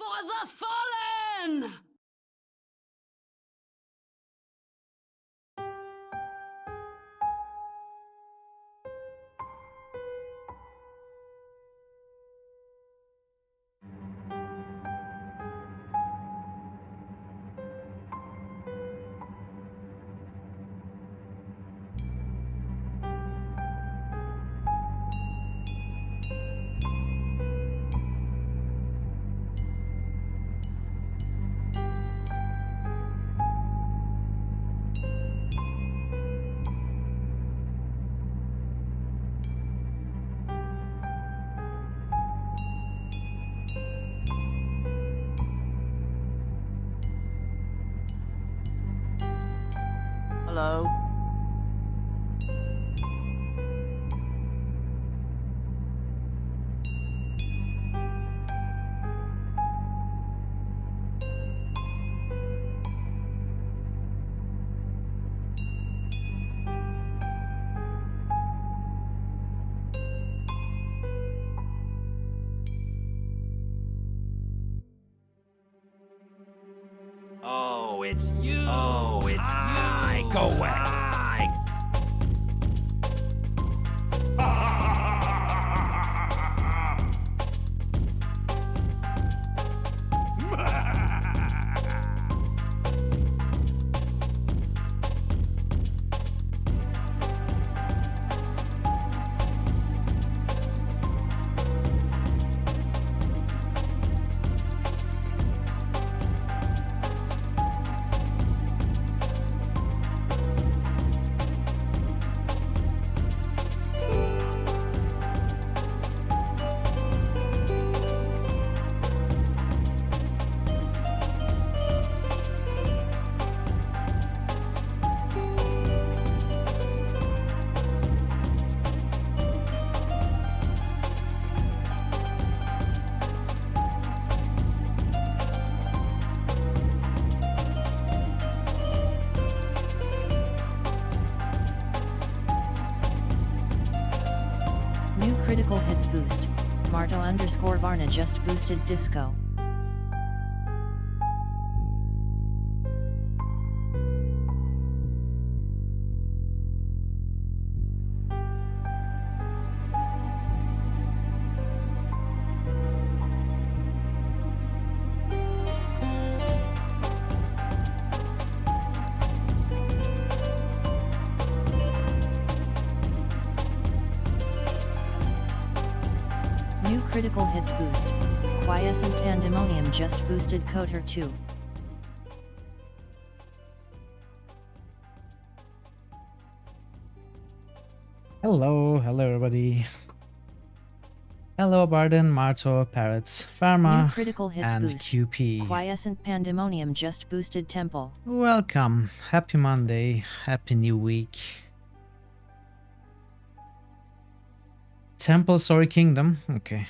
For the fallen! Hello? Oh, it's you. Oh, it's you. Go away. New critical hits boost. Marto_Varna just boosted disco. New critical hits boost. Quiescent Pandemonium just boosted Coder 2. Hello everybody. Hello Barden, Marto, Parrots, Pharma, New critical hits and boost. QP. Quiescent Pandemonium just boosted Temple. Welcome. Happy Monday. Happy new week. Temple, sorry, Kingdom. Okay.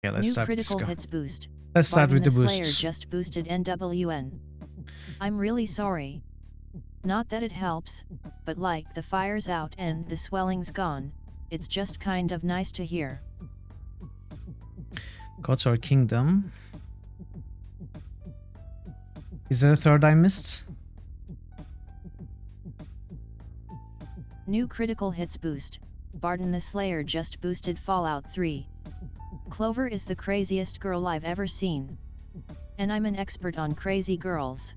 Okay, let's New start with critical disco. hits boost. Let's start with the Slayer boosts. just boosted NWN. I'm really sorry. Not that it helps, but like the fire's out and the swelling's gone, it's just kind of nice to hear. Gods or Kingdom. Is there a third I missed? New critical hits boost. Barden the Slayer just boosted Fallout 3. Clover is the craziest girl I've ever seen. And I'm an expert on crazy girls.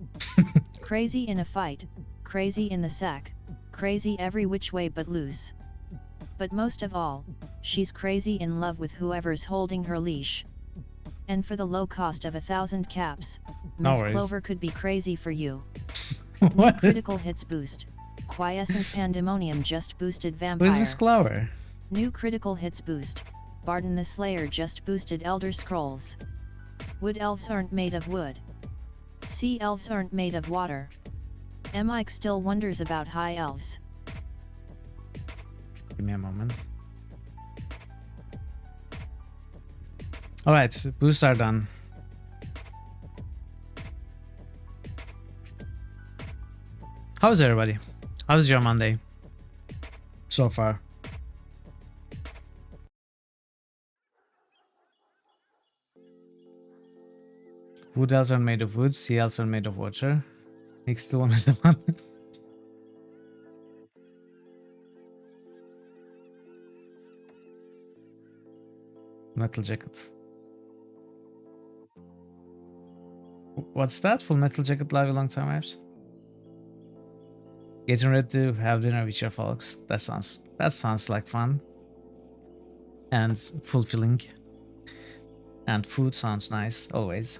Crazy in a fight, crazy in the sack, crazy every which way but loose. But most of all, she's crazy in love with whoever's holding her leash. And for the low cost of 1,000 caps, No Miss worries. Clover could be crazy for you. What? Critical hits boost. Quiescent Pandemonium just boosted What Vampire. is this Clover? New critical hits boost. Barden the Slayer just boosted Elder Scrolls. Wood elves aren't made of wood. Sea elves aren't made of water. Mike still wonders about high elves. Give me a moment. Alright, boosts are done. How's everybody? How's your Monday so far? Wood elves are made of wood, sea elves are made of water. Mix the one with the one. Metal jacket. What's that? Full Metal Jacket live a long time apps? Getting ready to have dinner with your folks. That sounds like fun. And fulfilling. And food sounds nice, always.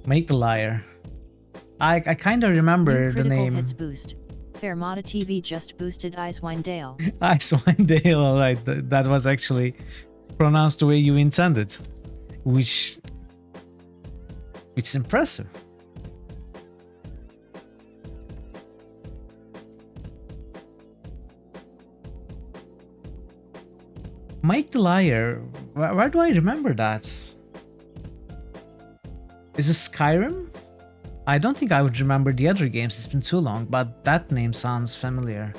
Make the liar. I kind of remember the name. Hits boost. Fairmata TV just boosted Icewindale. Icewindale, alright. That was actually pronounced the way you intended. Which is impressive. Mike the Liar, where do I remember that? Is this Skyrim? I don't think I would remember the other games, it's been too long, but that name sounds familiar.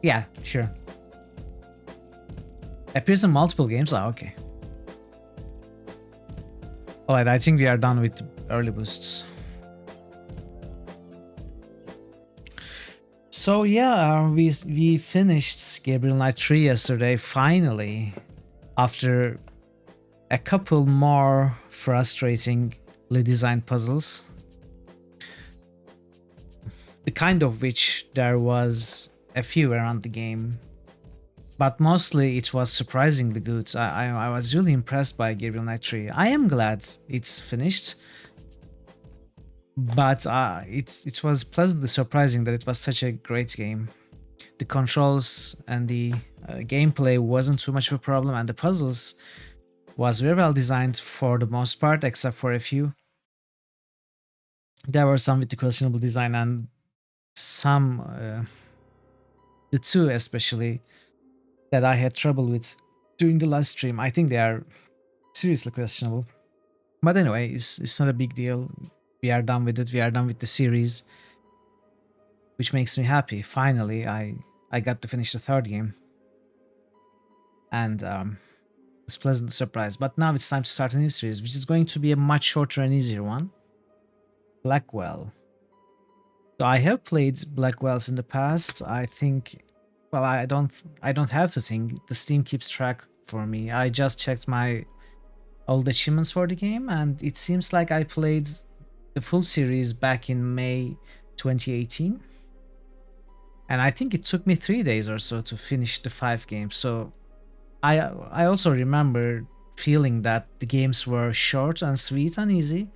Yeah, sure. Appears in multiple games? Ah, okay. Alright, I think we are done with early boosts. So yeah, we finished Gabriel Knight 3 yesterday, finally, after a couple more frustratingly designed puzzles. The kind of which there was a few around the game. But mostly it was surprisingly good. I was really impressed by Gabriel Knight 3. I am glad it's finished. But it was pleasantly surprising that it was such a great game. The controls and the gameplay wasn't too much of a problem, and the puzzles was very well designed for the most part, except for a few. There were some with the questionable design, and some, the two especially, that I had trouble with during the last stream. I think they are seriously questionable. But anyway, it's not a big deal. We are done with it. We are done with the series, which makes me happy. Finally, I got to finish the third game, and was pleasantly surprised. But now it's time to start a new series, which is going to be a much shorter and easier one. Blackwell. So I have played Blackwells in the past. I think, well, I don't have to think. The Steam keeps track for me. I just checked my old achievements for the game, and it seems like I played the full series back in May 2018, and I think it took me 3 days or so to finish the 5 games. So I also remember feeling that the games were short and sweet and easy.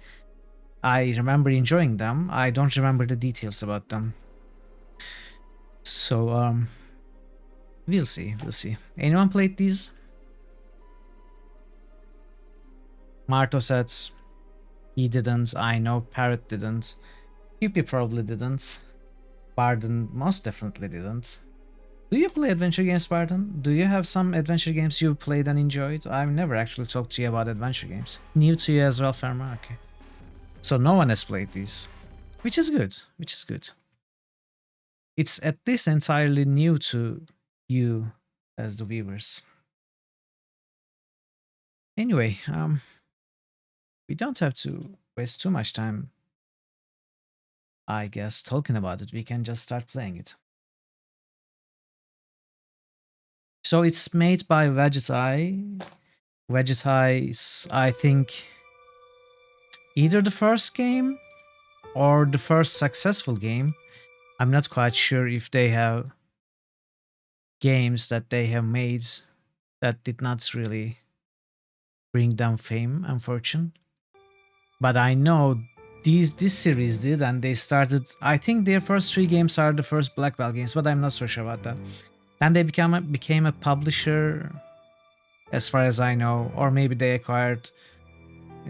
I remember enjoying them. I don't remember the details about them. So we'll see. Anyone played these? Marto says he didn't. I know Parrot didn't. QP probably didn't. Barden most definitely didn't. Do you play adventure games, Barden? Do you have some adventure games you played and enjoyed? I've never actually talked to you about adventure games. New to you as well, Ferma? Okay. So no one has played these. Which is good. It's at least entirely new to you as the viewers. Anyway, we don't have to waste too much time, I guess, talking about it. We can just start playing it. So it's made by Vegetai. Vegetai is, I think, either the first game or the first successful game. I'm not quite sure if they have games that they have made that did not really bring them fame and fortune. But I know this series did, and they started, I think their first 3 games are the first Blackwell games, but I'm not so sure about that. Then they became a publisher, as far as I know, or maybe they acquired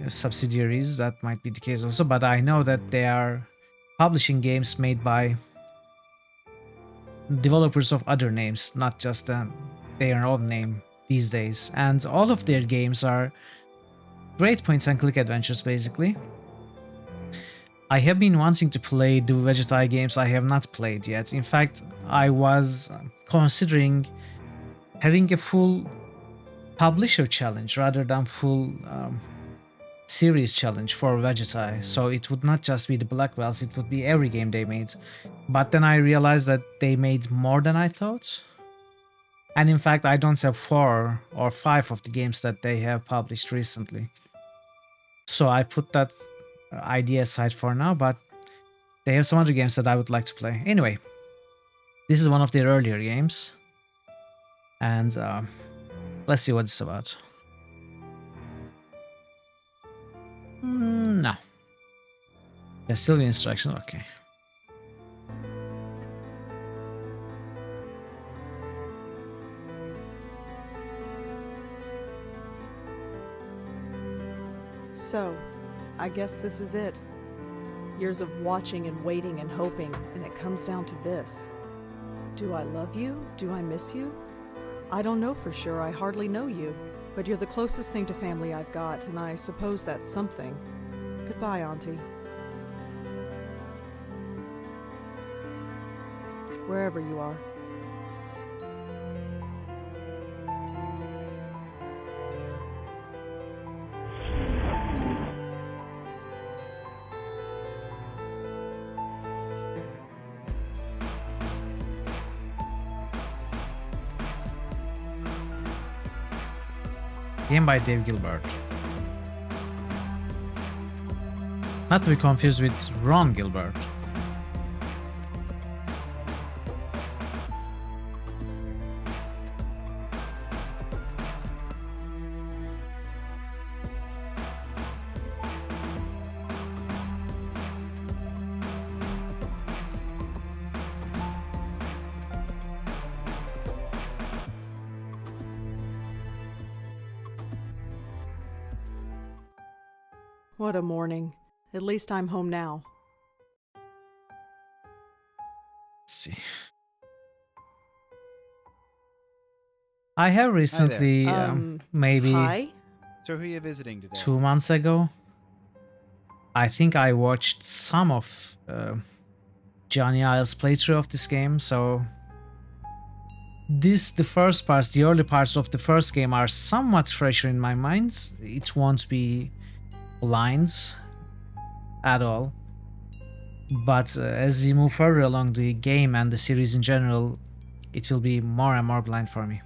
subsidiaries. That might be the case also, but I know that they are publishing games made by developers of other names, not just their own name these days. And all of their games are great point-and-click adventures, basically. I have been wanting to play the Vegetai games I have not played yet. In fact, I was considering having a full publisher challenge rather than full series challenge for Vegetai. So it would not just be the Blackwells, it would be every game they made. But then I realized that they made more than I thought. And in fact, I don't have 4 or 5 of the games that they have published recently. So I put that idea aside for now, but they have some other games that I would like to play. Anyway, this is one of their earlier games. And let's see what it's about. No. There's still the instruction, okay. So, I guess this is it. Years of watching and waiting and hoping, and it comes down to this. Do I love you? Do I miss you? I don't know for sure, I hardly know you. But you're the closest thing to family I've got, and I suppose that's something. Goodbye, Auntie. Wherever you are. Game by Dave Gilbert. Not to be confused with Ron Gilbert. What a morning. At least I'm home now. Let's see. I have recently, maybe Hi? So who are you visiting today? 2 months ago, I think I watched some of Johnny Iles' playthrough of this game, so the first parts, the early parts of the first game are somewhat fresher in my mind. It won't be lines at all, but as we move further along the game and the series in general, it will be more and more blind for me.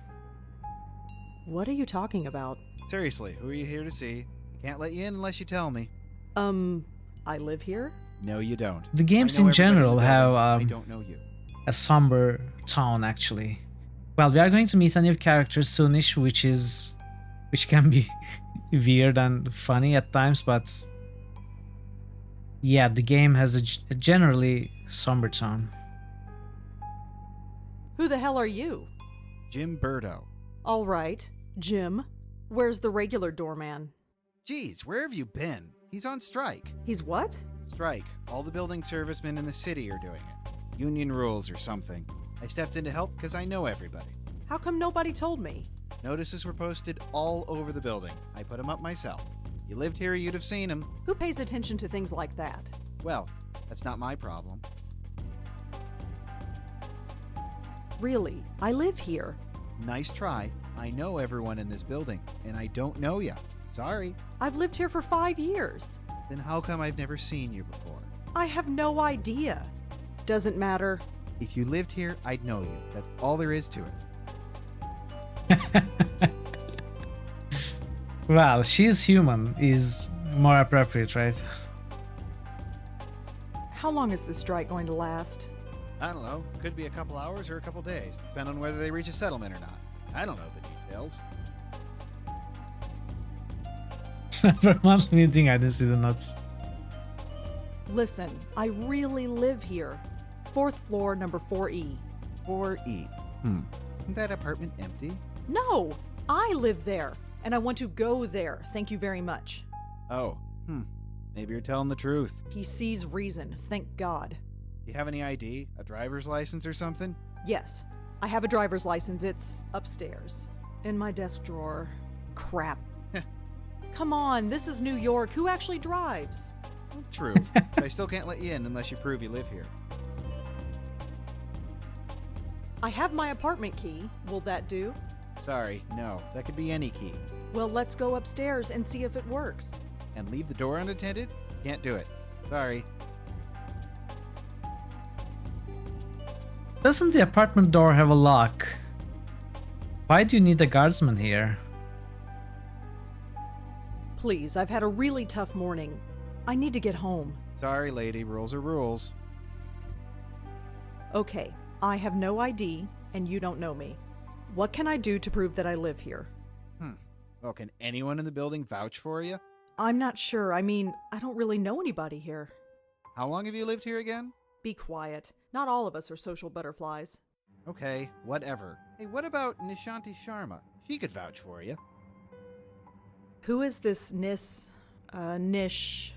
What are you talking about? Seriously, who are you here to see? Can't let you in unless you tell me. I live here? No, you don't. The games I know in everybody general the have building. I don't know you. a somber tone, actually. Well, we are going to meet a new character soonish, which can be weird and funny at times, but yeah, the game has a generally somber tone. Who the hell are you? Jim Burdo. All right, Jim. Where's the regular doorman? Geez, where have you been? He's on strike. He's what? Strike. All the building servicemen in the city are doing it. Union rules or something. I stepped in to help because I know everybody. How come nobody told me? Notices were posted all over the building. I put them up myself. You lived here, you'd have seen them. Who pays attention to things like that? Well, that's not my problem. Really, I live here. Nice try. I know everyone in this building, and I don't know ya. Sorry. I've lived here for 5 years. Then how come I've never seen you before? I have no idea. Doesn't matter. If you lived here, I'd know you. That's all there is to it. Well, she's human is more appropriate, right? How long is this strike going to last? I don't know. Could be a couple hours or a couple days, depending on whether they reach a settlement or not. I don't know the details. For a monthly meeting, I didn't see the nuts. Listen, I really live here. 4th floor, number 4E. 4E. Isn't that apartment empty? No, I live there, and I want to go there. Thank you very much. Oh. Maybe you're telling the truth. He sees reason, thank God. Do you have any ID? A driver's license or something? Yes, I have a driver's license. It's upstairs, in my desk drawer. Crap. Come on, this is New York. Who actually drives? True. But I still can't let you in unless you prove you live here. I have my apartment key. Will that do? Sorry, no. That could be any key. Well, let's go upstairs and see if it works. And leave the door unattended? Can't do it. Sorry. Doesn't the apartment door have a lock? Why do you need a guardsman here? Please, I've had a really tough morning. I need to get home. Sorry, lady. Rules are rules. Okay, I have no ID, and you don't know me. What can I do to prove that I live here? Well, can anyone in the building vouch for you? I'm not sure. I mean, I don't really know anybody here. How long have you lived here again? Be quiet. Not all of us are social butterflies. Okay, whatever. Hey, what about Nishanti Sharma? She could vouch for you. Who is this Nish? Nishanti.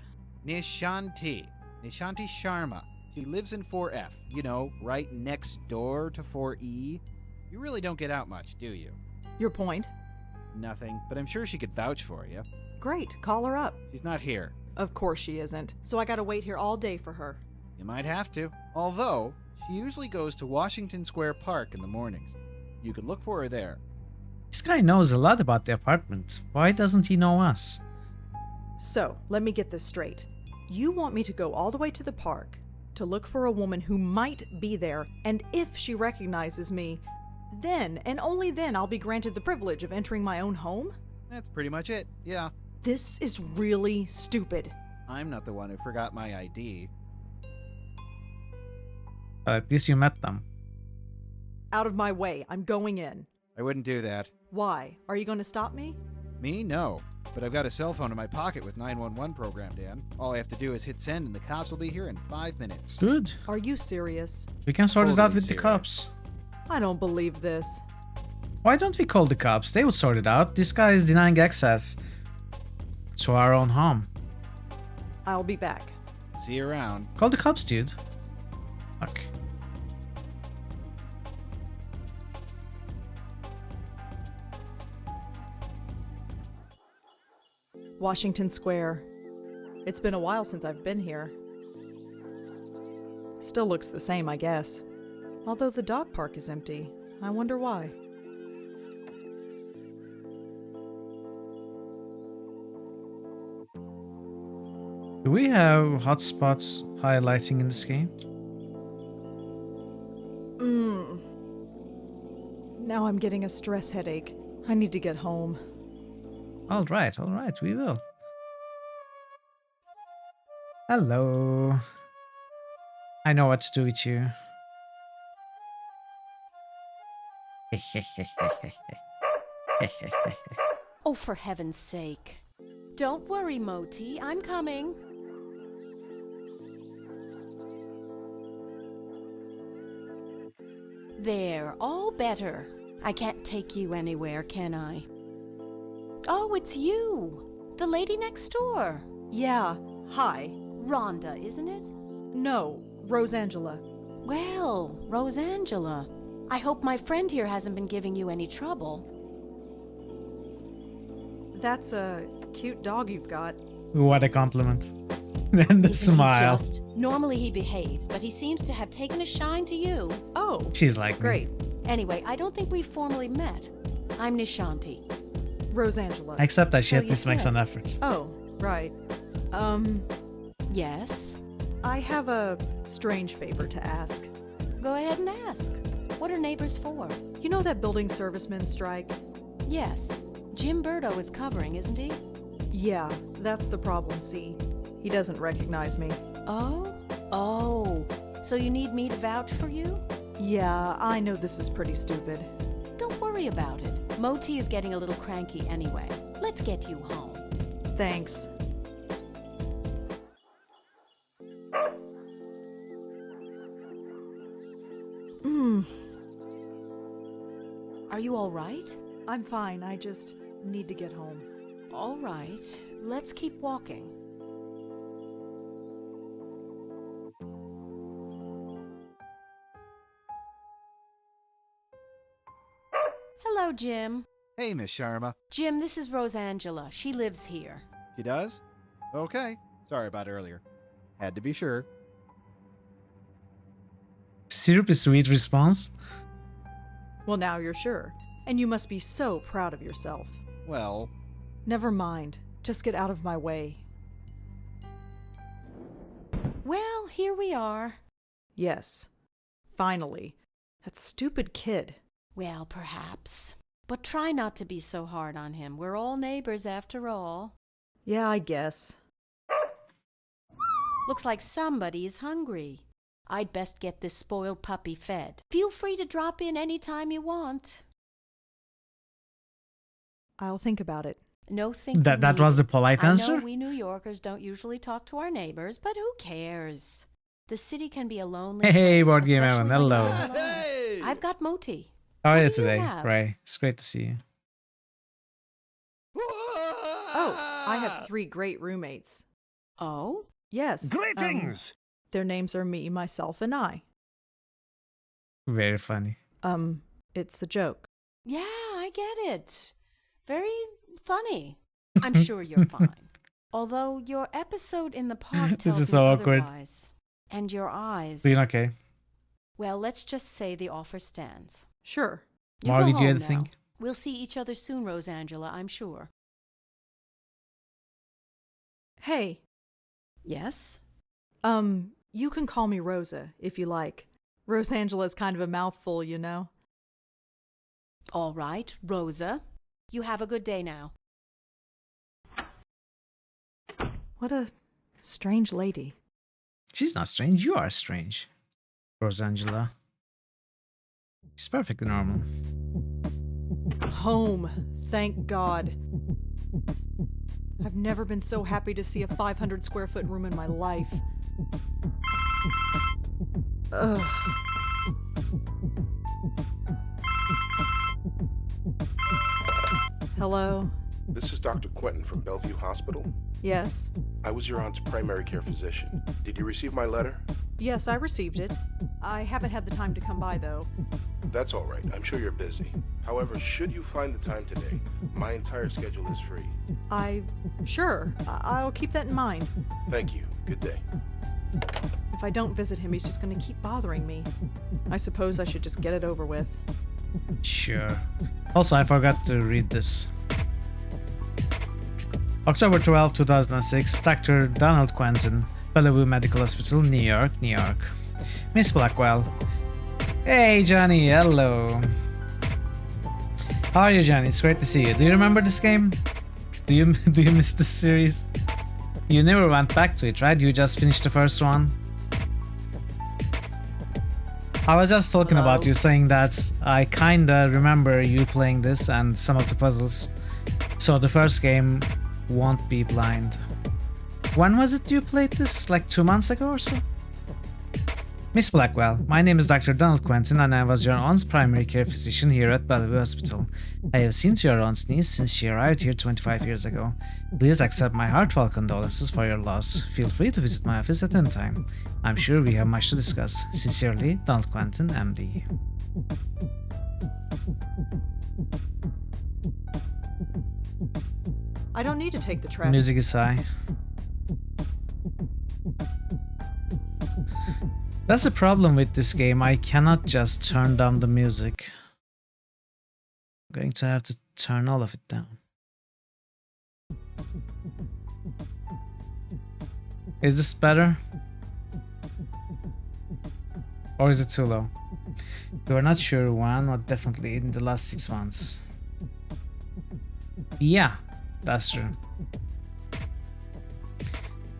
Nishanti Sharma. She lives in 4F. You know, right next door to 4E. You really don't get out much, do you? Your point? Nothing, but I'm sure she could vouch for you. Great, call her up. She's not here. Of course she isn't. So I gotta wait here all day for her. You might have to. Although, she usually goes to Washington Square Park in the mornings. You could look for her there. This guy knows a lot about the apartment. Why doesn't he know us? So, let me get this straight. You want me to go all the way to the park to look for a woman who might be there, and if she recognizes me, then, and only then, I'll be granted the privilege of entering my own home? That's pretty much it, yeah. This is really stupid. I'm not the one who forgot my ID. But at least you met them. Out of my way, I'm going in. I wouldn't do that. Why? Are you going to stop me? Me? No. But I've got a cell phone in my pocket with 911 programmed in. All I have to do is hit send and the cops will be here in 5 minutes. Good. Are you serious? We can sort it out Totally with the serious. cops. I don't believe this. Why don't we call the cops? They would sort it out. This guy is denying access to our own home. I'll be back. See you around. Call the cops, dude. Fuck. Washington Square. It's been a while since I've been here. Still looks the same, I guess. Although the dog park is empty. I wonder why. Do we have hotspots highlighting in this game? Now I'm getting a stress headache. I need to get home. All right, we will. Hello. I know what to do with you. Oh, for heaven's sake. Don't worry, Moti. I'm coming. There, all better. I can't take you anywhere, can I? Oh, it's you. The lady next door. Yeah, hi. Rhonda, isn't it? No, Rosangela. Well, Rosangela. I hope my friend here hasn't been giving you any trouble. That's a cute dog you've got. What a compliment. And the Isn't he smile. just? Normally he behaves, but he seems to have taken a shine to you. Oh, She's like me. great. Anyway, I don't think we've formally met. I'm Nishanti. Rosangela. Except that she So at you least makes said. an effort. Oh, right. Yes? I have a strange favor to ask. Go ahead and ask. What are neighbors for? You know that building servicemen strike? Yes. Jim Burdo is covering, isn't he? Yeah, that's the problem, see. He doesn't recognize me. Oh? Oh. So you need me to vouch for you? Yeah, I know this is pretty stupid. Don't worry about it. Moti is getting a little cranky anyway. Let's get you home. Thanks. Are you all right? I'm fine, I just need to get home. All right. Let's keep walking. Hello, Jim. Hey, Miss Sharma. Jim, this is Rosangela. She lives here. She does? Okay. Sorry about earlier. Had to be sure. Syrupy sweet response. Well, now you're sure. And you must be so proud of yourself. Well, Never mind. Just get out of my way. Well, here we are. Yes. Finally. That stupid kid. Well, perhaps. But try not to be so hard on him. We're all neighbors after all. Yeah, I guess. Looks like somebody is hungry. I'd best get this spoiled puppy fed. Feel free to drop in any time you want. I'll think about it. No thinking That was the needed. polite I answer? know we New Yorkers don't usually talk to our neighbors, but who cares? The city can be a lonely Hey, place, Board Game especially Evan, when you're hello. all alone. I've got Moti. How are What you do you today, have? Ray? It's great to see you. Oh, I have 3 great roommates. Oh? Yes. Greetings! Their names are me, myself, and I. Very funny. It's a joke. Yeah, I get it. Very funny. I'm sure you're fine. Although your episode in the park This tells is me so awkward. otherwise. And your eyes. Doing okay. Well, let's just say the offer stands. Sure. You Mark, go did you home get a thing? now. We'll see each other soon, Rosangela, I'm sure. Hey, Yes? you can call me Rosa, if you like. Rosangela's kind of a mouthful, you know. All right, Rosa. You have a good day now. What a strange lady. She's not strange. You are strange, Rosangela. She's perfectly normal. Home, thank God. I've never been so happy to see a 500 square foot room in my life. Ugh. Hello? This is Dr. Quentin from Bellevue Hospital. Yes? I was your aunt's primary care physician. Did you receive my letter? Yes, I received it. I haven't had the time to come by, though. That's all right. I'm sure you're busy. However, should you find the time today, my entire schedule is free. Sure. I'll keep that in mind. Thank you. Good day. If I don't visit him, he's just going to keep bothering me. I suppose I should just get it over with. Sure. Also, I forgot to read this. October 12, 2006, Dr. Donald Quentin, Bellevue Medical Hospital, New York, New York. Miss Blackwell. Hey, Johnny, hello. How are you, Johnny? It's great to see you. Do you remember this game? Do you miss this series? You never went back to it, right? You just finished the first one? I was just talking Hello? about you, saying that I kinda remember you playing this and some of the puzzles. So the first game won't be blind. When was it you played this? Like 2 months ago or so? Miss Blackwell, my name is Dr. Donald Quentin and I was your aunt's primary care physician here at Bellevue Hospital. I have seen to your aunt's niece since she arrived here 25 years ago. Please accept my heartfelt condolences for your loss. Feel free to visit my office at any time. I'm sure we have much to discuss. Sincerely, Donald Quentin, MD. I don't need to take the trash. Music is high. That's the problem with this game. I cannot just turn down the music. I'm going to have to turn all of it down. Is this better? Or is it too low? You are not sure when, or definitely in the last 6 months. Yeah, that's true.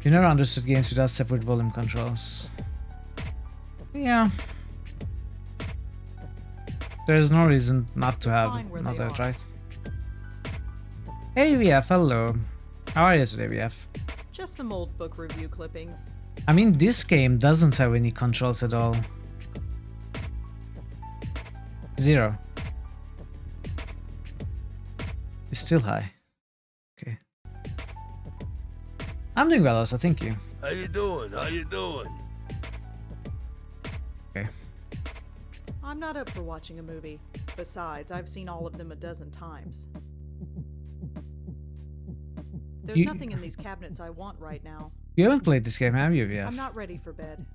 You never understood games without separate volume controls. Yeah. There's no reason not to have Fine where not they that, are. right? Hey VF, hello. How are you today, VF? Just some old book review clippings. I mean, this game doesn't have any controls at all. 0. It's still high. Okay. I'm doing well also, thank you. How you doing? How you doing? Okay. I'm not up for watching a movie. Besides, I've seen all of them a dozen times. There's You- nothing in these cabinets I want right now. You haven't played this game, have you, VF? I'm not ready for bed.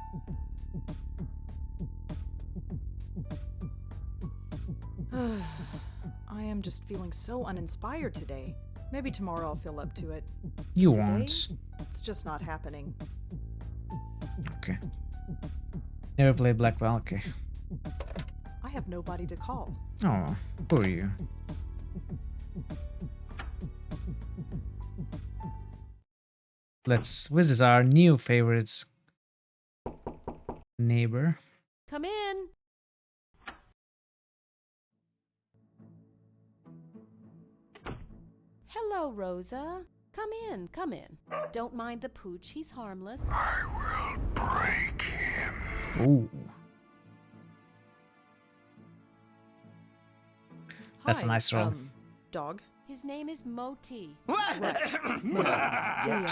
I am just feeling so uninspired today. Maybe tomorrow I'll feel up to it. You Today, won't. It's just not happening. Okay. Never played Blackwell. Okay. I have nobody to call. Oh, poor you. Let's visit our new favorites neighbor. Come in. Hello, Rosa. Come in, come in. Don't mind the pooch, he's harmless. Ooh. That's a Hi, nice roll. Dog. His name is Moti. Right. See ya.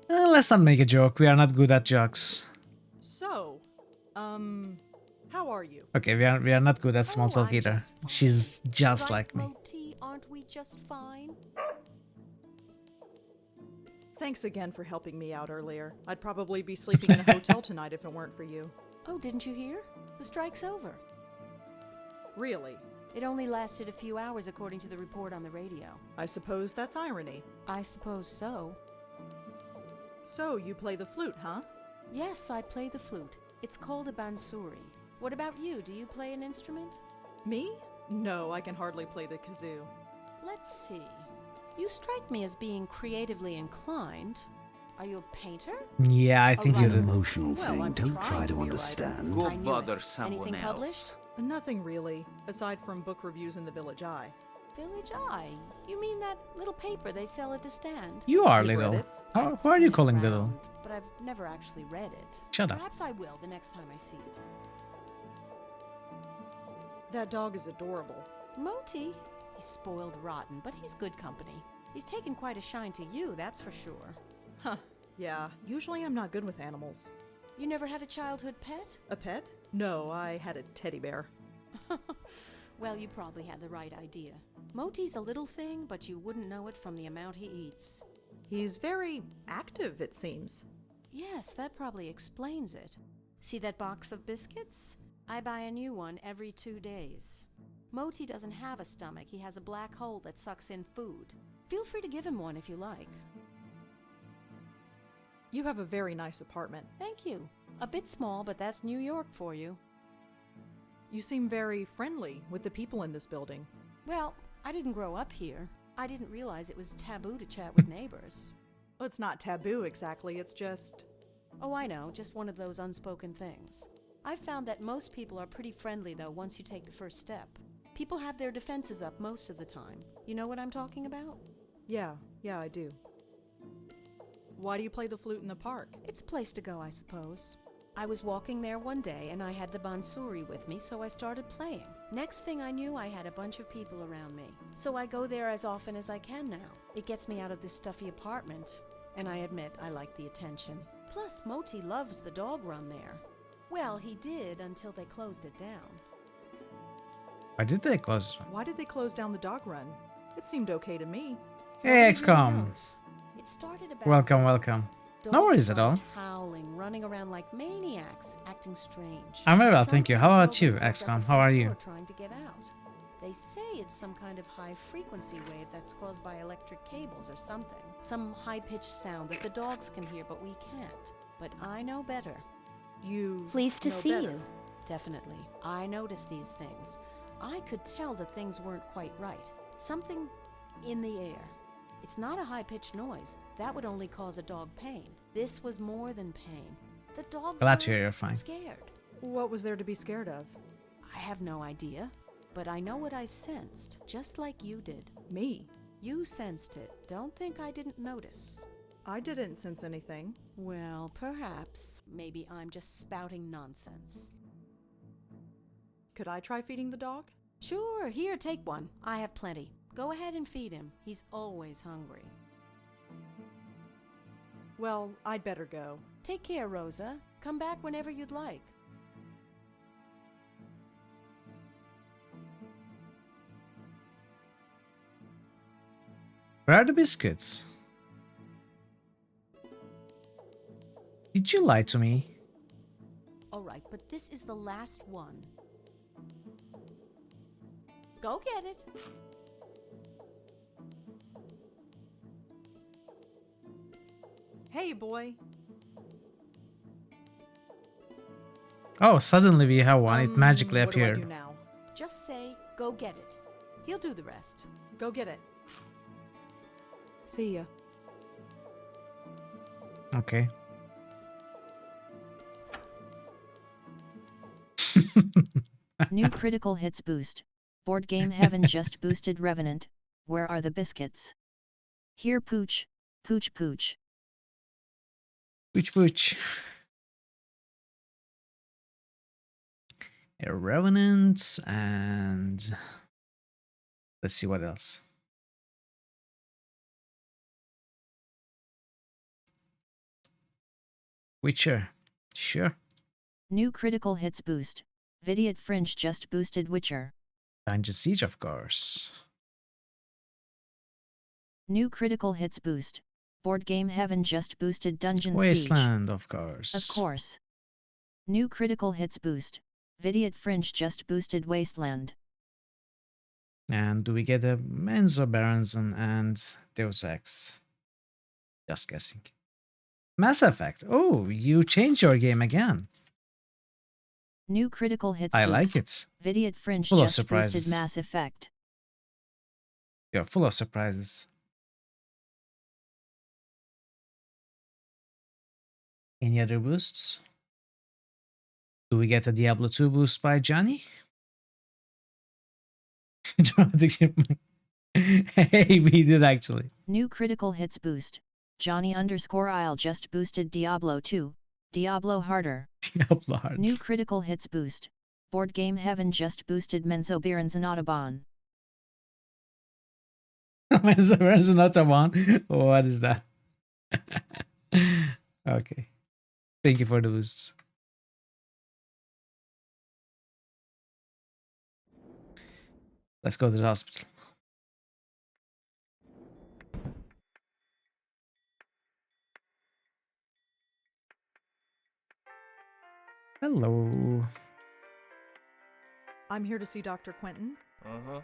Let's not make a joke. We are not good at jokes. So, how are you? Okay, we are not good at small Oh, talk I'm either. just fine. She's just Right, like me. Moti, aren't we just fine? Thanks again for helping me out earlier. I'd probably be sleeping in a hotel tonight if it weren't for you. Oh, didn't you hear? The strike's over. Really? It only lasted a few hours according to the report on the radio. I suppose that's irony. I suppose so. So, you play the flute, huh? Yes, I play the flute. It's called a bansuri. What about you? Do you play an instrument? Me? No, I can hardly play the kazoo. Let's see. You strike me as being creatively inclined. Are you a painter? Yeah, I think It's you an do. Emotional Well, thing. I'm Don't trying try to to be a understand. Go I knew bother it. someone Anything else. published? Nothing really, aside from book reviews in the Village Eye. Village Eye. You mean that little paper they sell at the stand? You are You've read little. it? Who are you Seen it calling around, little? But I've never actually read it. Shut up. Perhaps I will the next time I see it. That dog is adorable. Moti. He's spoiled rotten, but he's good company. He's taken quite a shine to you, that's for sure. Huh, yeah. Usually I'm not good with animals. You never had a childhood pet? A pet? No, I had a teddy bear. Well, you probably had the right idea. Moti's a little thing, but you wouldn't know it from the amount he eats. He's very active, it seems. Yes, that probably explains it. See that box of biscuits? I buy a new one every 2 days. Moti doesn't have a stomach. He has a black hole that sucks in food. Feel free to give him one if you like. You have a very nice apartment. Thank you. A bit small, but that's New York for you. You seem very friendly with the people in this building. Well, I didn't grow up here. I didn't realize it was taboo to chat with neighbors. Well, it's not taboo exactly, it's just... Oh, I know, just one of those unspoken things. I've found that most people are pretty friendly, though, once you take the first step. People have their defenses up most of the time. You know what I'm talking about? Yeah, I do. Why do you play the flute in the park? It's a place to go, I suppose. I was walking there one day and I had the bansuri with me, so I started playing. Next thing I knew, I had a bunch of people around me. So I go there as often as I can now. It gets me out of this stuffy apartment, and I admit I like the attention. Plus, Moti loves the dog run there. Well, he did until they closed it down. Why did they close? Why did they close down the dog run? It seemed okay to me. Hey, Nobody XCOM. really knows. It started about Welcome, welcome. No worries at all. Howling, running around like maniacs, acting strange. I'm very well, Some thank you. people How about throw you, themselves at XCOM? the How are front you? door Trying to get out. They say it's some kind of high frequency wave that's caused by electric cables or something. Some high-pitched sound that the dogs can hear, but we can't. But I know better. You Pleased to know see better. you. Definitely. I noticed these things. I could tell that things weren't quite right. Something in the air. It's not a high-pitched noise. That would only cause a dog pain. This was more than pain. The dogs Glad were to hear you're fine. scared. What was there to be scared of? I have no idea, but I know what I sensed, just like you did. Me? You sensed it. Don't think I didn't notice. I didn't sense anything. Well, perhaps. Maybe I'm just spouting nonsense. Could I try feeding the dog? Sure, here, take one. I have plenty. Go ahead and feed him. He's always hungry. Well, I'd better go. Take care, Rosa. Come back whenever you'd like. Where are the biscuits? Did you lie to me? but this is the last one. Go get it. Hey, boy. Oh, suddenly we have one. It magically what do I appeared. do now? Just say, go get it. He'll do the rest. Go get it. See ya. Okay. New critical hits boost. Board game heaven just boosted Revenant. Where are the biscuits? Here pooch, pooch pooch. Pooch pooch. A Revenant and let's see what else. Witcher. Sure. New critical hits boost. Vidiot Fringe just boosted Witcher. Dungeon Siege, of course. New critical hits boost. Board game heaven just boosted Dungeon Siege. Wasteland, of course. Of course. New critical hits boost. Vidiot Fringe just boosted Wasteland. And do we get a Menzo Berenson and Deus Ex? Just guessing. Mass Effect. Oh, you changed your game again. New critical hits I boost. like it. Vidiot Fringe Full of just surprises. boosted Mass Effect. You're full of surprises. Any other boosts? Do we get a Diablo 2 boost by Johnny? Hey, we did actually. New critical hits boost. Johnny_Isle just boosted Diablo 2. Diablo harder. Diablo hard. New critical hits boost. Board game heaven just boosted Menzo Berenson and Audubon. Menzo Berenson not a one. What is that? Okay. Thank you for the boosts. Let's go to the hospital. Hello. I'm here to see Dr. Quentin. Uh-huh.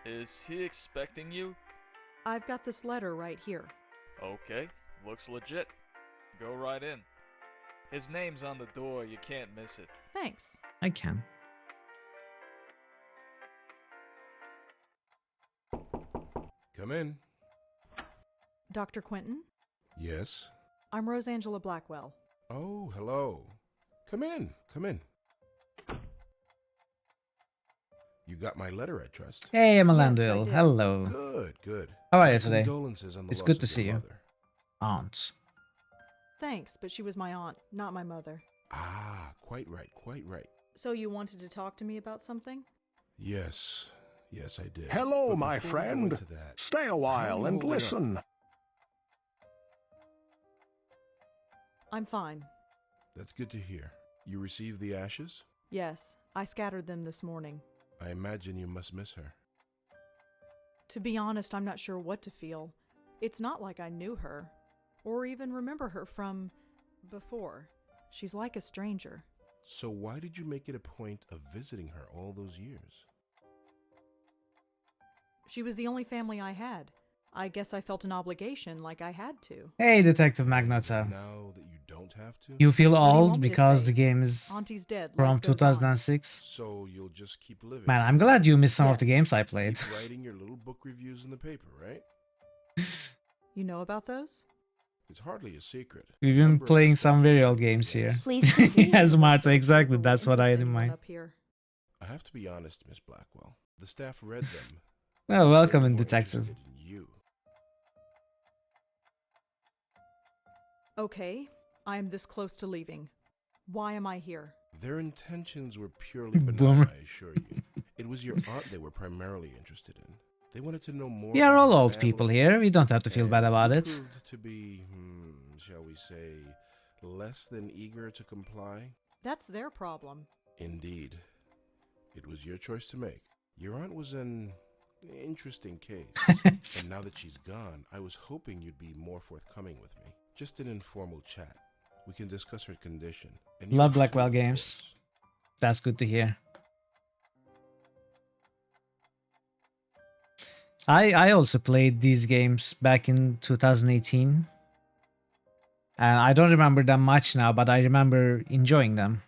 Is he expecting you? I've got this letter right here. Okay, looks legit. Go right in. His name's on the door, you can't miss it. Thanks. I can. Come in. Dr. Quentin? Yes. I'm Rosangela Blackwell. Oh, hello. Come in. Come in. You got my letter, I trust. Hey, Yes, I Melandil. did. Hello. Good, good. How are My you today? condolences on the It's loss good of to see your you. mother. Aunt. Thanks, but she was my aunt, not my mother. Ah, quite right, quite right. So you wanted to talk to me about something? Yes, yes, I did. Hello, But my before we go friend. into that, Stay a how while you and holding up? listen. I'm fine. That's good to hear. You received the ashes? Yes, I scattered them this morning. I imagine you must miss her. To be honest, I'm not sure what to feel. It's not like I knew her, or even remember her from before. She's like a stranger. So why did you make it a point of visiting her all those years? She was the only family I had. I guess I felt an obligation like I had to. Hey, Detective Magnota. Now that you don't have to? You feel What do you old want me to because say? the game is Auntie's dead. from life goes on. 2006? So you'll just keep living. Man, I'm glad you missed some of the Yes. games I played. Keep writing your little book reviews in the paper, right? You know about those? It's hardly a secret. We've A been number of playing the some staff very are old games here. yes. Pleased to see you. Yes, Marta, Never exactly. really That's what I had in interest anyone mind. up here. I have to be honest, Miss Blackwell. The staff read them. Well, because they welcome were in, more Detective. interested in you. Okay, I am this close to leaving. Why am I here? Their intentions were purely Boomer. benign, I assure you. It was your aunt they were primarily interested in. They wanted to know more We are about all her old family, people here. We don't have to feel and bad about you it. proved to be, shall we say, less than eager to comply. That's their problem. Indeed. It was your choice to make. Your aunt was an interesting case. And now that she's gone, I was hoping you'd be more forthcoming with me. Just an informal chat. We can discuss her condition. And Love yours too, Blackwell of games. course. That's good to hear. I also played these games back in 2018. And I don't remember them much now, but I remember enjoying them.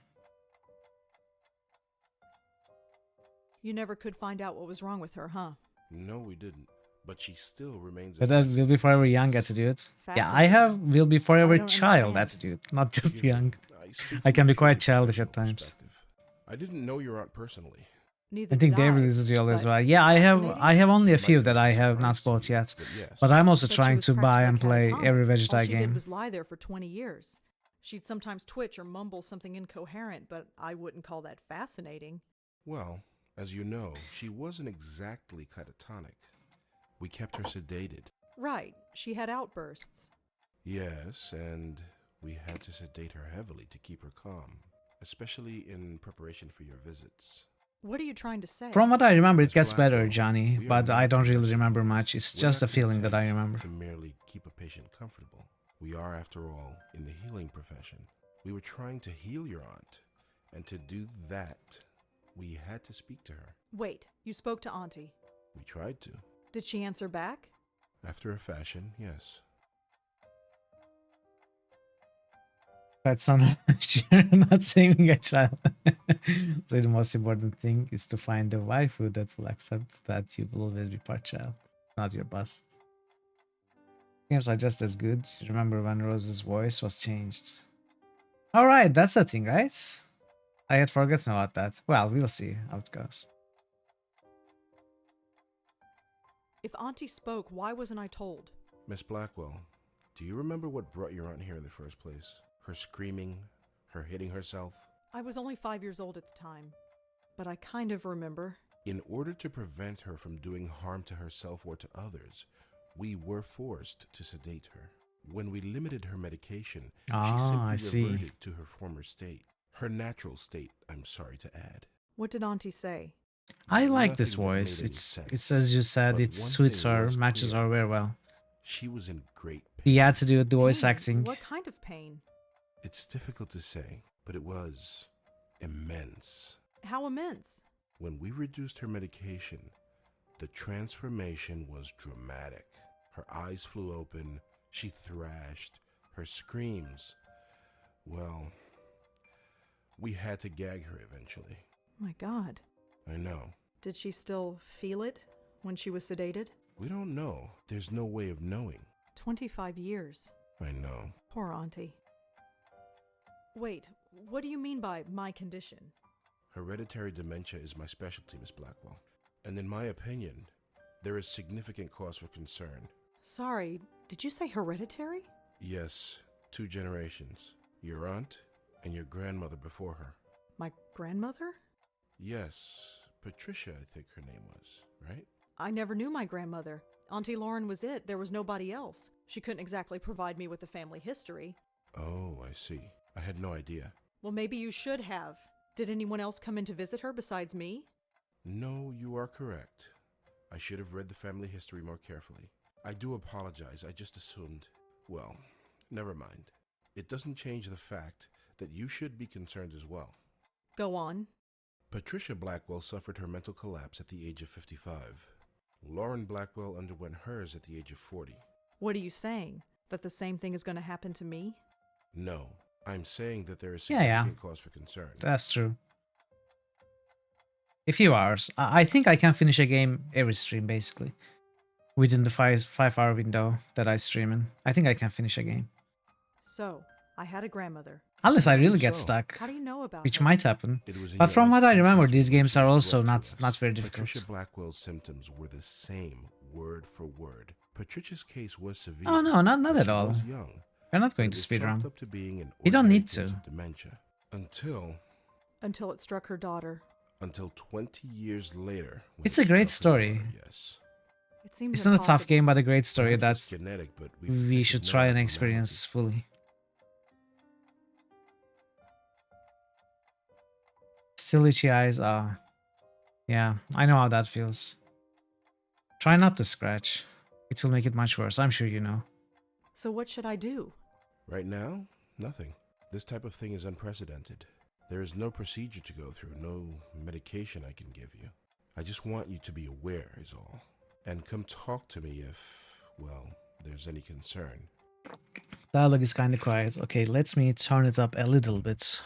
You never could find out what was wrong with her, huh? No, we didn't. But she still remains a But that will be fascinating forever case. young attitude. Yeah, I Fascinating. have will be I forever don't child understand. attitude, not just Forgive me, young. I speak I from can a be quite purely childish at professional times. perspective. I didn't know your aunt personally. Neither I think did David I, is real as but well. Yeah, I fascinating? have only a It might few that I initially have not surprise bought you, yet. but yes. But I'm also Bet she trying was to buy and practically play every catatonic. All Vegeta she did game. was lie there for 20 years. She'd sometimes twitch or mumble something incoherent, but I wouldn't call that fascinating. Well, as you know, she wasn't exactly catatonic. We kept her sedated. Right, she had outbursts. Yes, and we had to sedate her heavily to keep her calm, especially in preparation for your visits. What are you trying to say? From what I remember, it Miss gets better, Blackwell, Johnny, we are but I medical don't really nurses. remember much. It's We're just not a feeling that I content remember. to merely keep a patient comfortable. We are, after all, in the healing profession. We were trying to heal your aunt, and to do that, we had to speak to her. Wait, you spoke to Auntie. We tried to. Did she answer back? After a fashion, yes. That's not not saving a child. So the most important thing is to find a waifu that will accept that you will always be part child, not your bust. Games are just as good. Remember when Rose's voice was changed? Alright, that's a thing, right? I had forgotten about that. Well, we'll see how it goes. If Auntie spoke, why wasn't I told? Miss Blackwell, do you remember what brought your aunt here in the first place? Her screaming, her hitting herself? I was only 5 years old at the time, but I kind of remember. In order to prevent her from doing harm to herself or to others, we were forced to sedate her. When we limited her medication, she I simply see. reverted to her former state. Her natural state, I'm sorry to add. What did Auntie say? I like this Nothing that voice. made any It's sense. as you said, But it one suits thing her, was matches clear. her very well. She was in great pain. The attitude, the voice Pain? acting. What kind of pain? It's difficult to say, but it was immense. How immense? When we reduced her medication, the transformation was dramatic. Her eyes flew open, she thrashed, her screams. Well, we had to gag her eventually. My God. I know. Did she still feel it when she was sedated? We don't know. There's no way of knowing. 25 years. I know. Poor Auntie. Wait, what do you mean by my condition? Hereditary dementia is my specialty, Miss Blackwell. And in my opinion, there is significant cause for concern. Sorry, did you say hereditary? Yes, 2 generations. Your aunt and your grandmother before her. My grandmother? Yes, Patricia, I think her name was, right? I never knew my grandmother. Auntie Lauren was it. There was nobody else. She couldn't exactly provide me with a family history. Oh, I see. I had no idea. Well, maybe you should have. Did anyone else come in to visit her besides me? No, you are correct. I should have read the family history more carefully. I do apologize. I just assumed. Well, never mind. It doesn't change the fact that you should be concerned as well. Go on. Patricia Blackwell suffered her mental collapse at the age of 55. Lauren Blackwell underwent hers at the age of 40. What are you saying? That the same thing is going to happen to me? No, I'm saying that there is Yeah. significant cause for concern. That's true. A few hours. I think I can finish a game every stream, basically. Within the 5-hour window that I stream in. I think I can finish a game. So, I had a grandmother. Unless I really get So, stuck, How do you know about which her? might happen. It was in But your from what I aunt's remember, case these history games she are was also brought to not us. very difficult. Patricia Blackwell's symptoms were the same, word for word. Patricia's case was severe. Oh no, not but at she all. was young. We're not But going it to was speedrun. chalked up to being an You don't ordinary need case to. of dementia. Until It struck her daughter. 20 years later. when It's it a great struck her story. daughter, yes. It seems It's not a tough impossible. game, but a great story Perhaps it's that genetic, but we've we detected should no try and abnormality. experience fully. Still itchy eyes, yeah, I know how that feels. Try not to scratch. It will make it much worse, I'm sure you know. So what should I do? Right now, nothing. This type of thing is unprecedented. There is no procedure to go through, no medication I can give you. I just want you to be aware is all. And come talk to me if, well, there's any concern. Dialogue is kind of quiet. Okay, let me turn it up a little bit.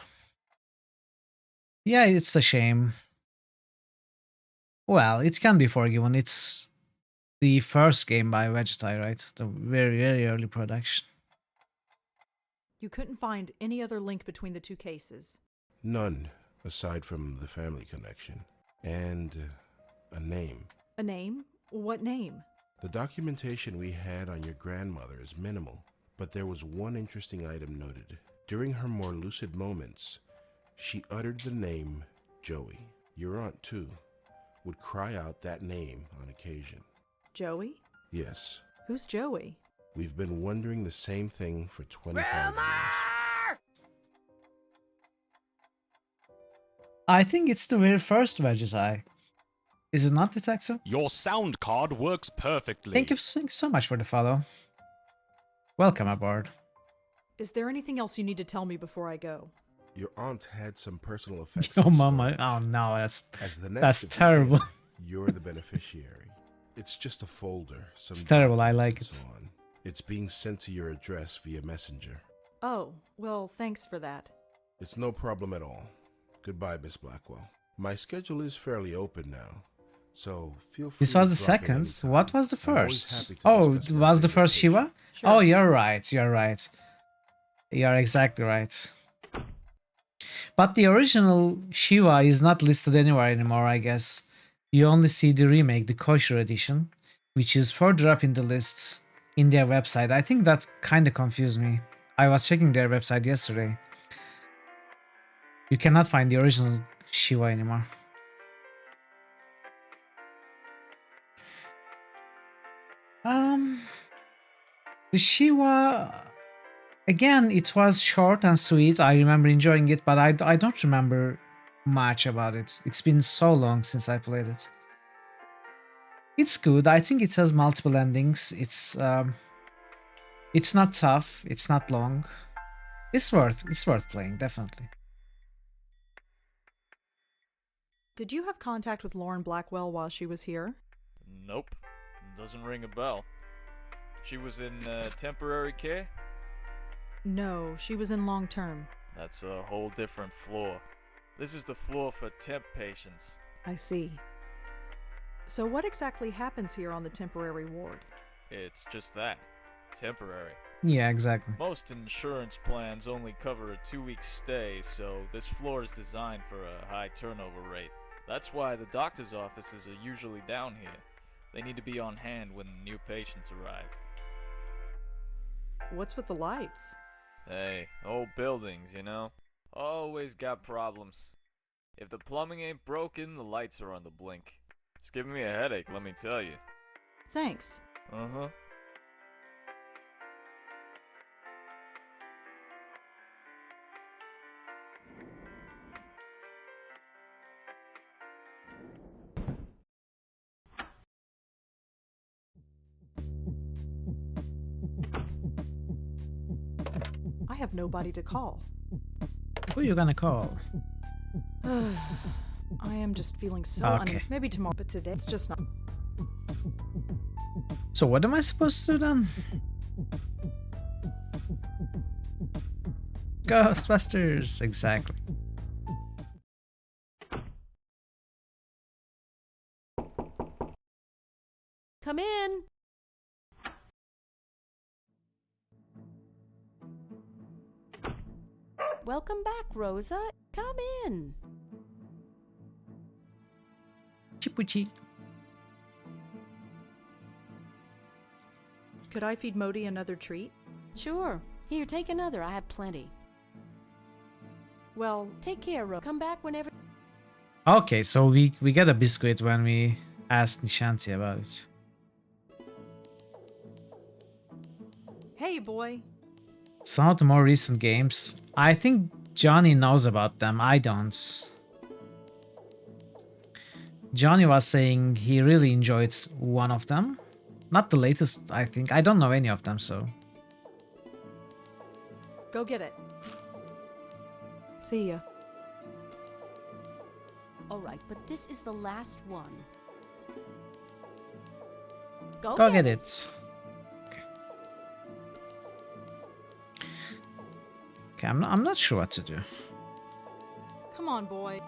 Yeah, it's a shame. Well, it can be forgiven. It's the first game by Vegetai, right? The very, very early production. You couldn't find any other link between the two cases. None, aside from the family connection. And a name. A name? What name? The documentation we had on your grandmother is minimal, but there was one interesting item noted. During her more lucid moments, she uttered the name Joey. Your aunt, too, would cry out that name on occasion. Joey? Yes. Who's Joey? We've been wondering the same thing for 25 years. I think it's the very first Vegetai. Is it not, Detective? Your sound card works perfectly. Thank you so much for the follow. Welcome aboard. Is there anything else you need to tell me before I go? Your aunt had some personal effects. Oh, in mama. storage. Oh, no, As the next that's of the terrible. family, you're the beneficiary. It's just a folder. Some It's terrible, I documents like and it. so on. It's being sent to your address via messenger. Oh, well, thanks for that. It's no problem at all. Goodbye, Miss Blackwell. My schedule is fairly open now, so feel free This was to the drop in second. anytime. What was the I'm always first? happy to Oh, discuss was the my first patient. Shiva? Sure. Oh, you're right. You're right. You're exactly right. But the original Shiva is not listed anywhere anymore, I guess. You only see the remake, the kosher edition, which is further up in the lists in their website. I think that kind of confused me. I was checking their website yesterday. You cannot find the original Shiva anymore. The Shiva, again, it was short and sweet. I remember enjoying it, but I don't remember much about it. It's been so long since I played it. It's good. I think it has multiple endings. It's not tough. It's not long. It's worth playing, definitely. Did you have contact with Lauren Blackwell while she was here? Nope. Doesn't ring a bell. She was in temporary care? No, she was in long term. That's a whole different floor. This is the floor for temp patients. I see. So what exactly happens here on the temporary ward? It's just that. Temporary. Yeah, exactly. Most insurance plans only cover a 2-week stay, so this floor is designed for a high turnover rate. That's why the doctor's offices are usually down here. They need to be on hand when new patients arrive. What's with the lights? Hey, old buildings, you know? Always got problems. If the plumbing ain't broken, the lights are on the blink. It's giving me a headache, let me tell you. Thanks. Uh-huh. I have nobody to call. Who are you gonna call? I am just feeling so Okay. uneasy. Maybe tomorrow, but today it's just not. So what am I supposed to do then? Ghostbusters, exactly. Come in. Welcome back, Rosa. Come in. Chipuchi. Could I feed Modi another treat? Sure. Here, take another. I have plenty. Well, Take care, Rosa. Come back whenever. Okay, so we get a biscuit when we asked Nishanti about it. hey, boy. Some of the more recent games, I think Johnny knows about them. I don't. Johnny was saying he really enjoyed one of them. Not the latest, I think. I don't know any of them, so. Go get it. See ya. Alright, but this is the last one. Go get it. Okay, I'm not sure what to do. Come on, boy.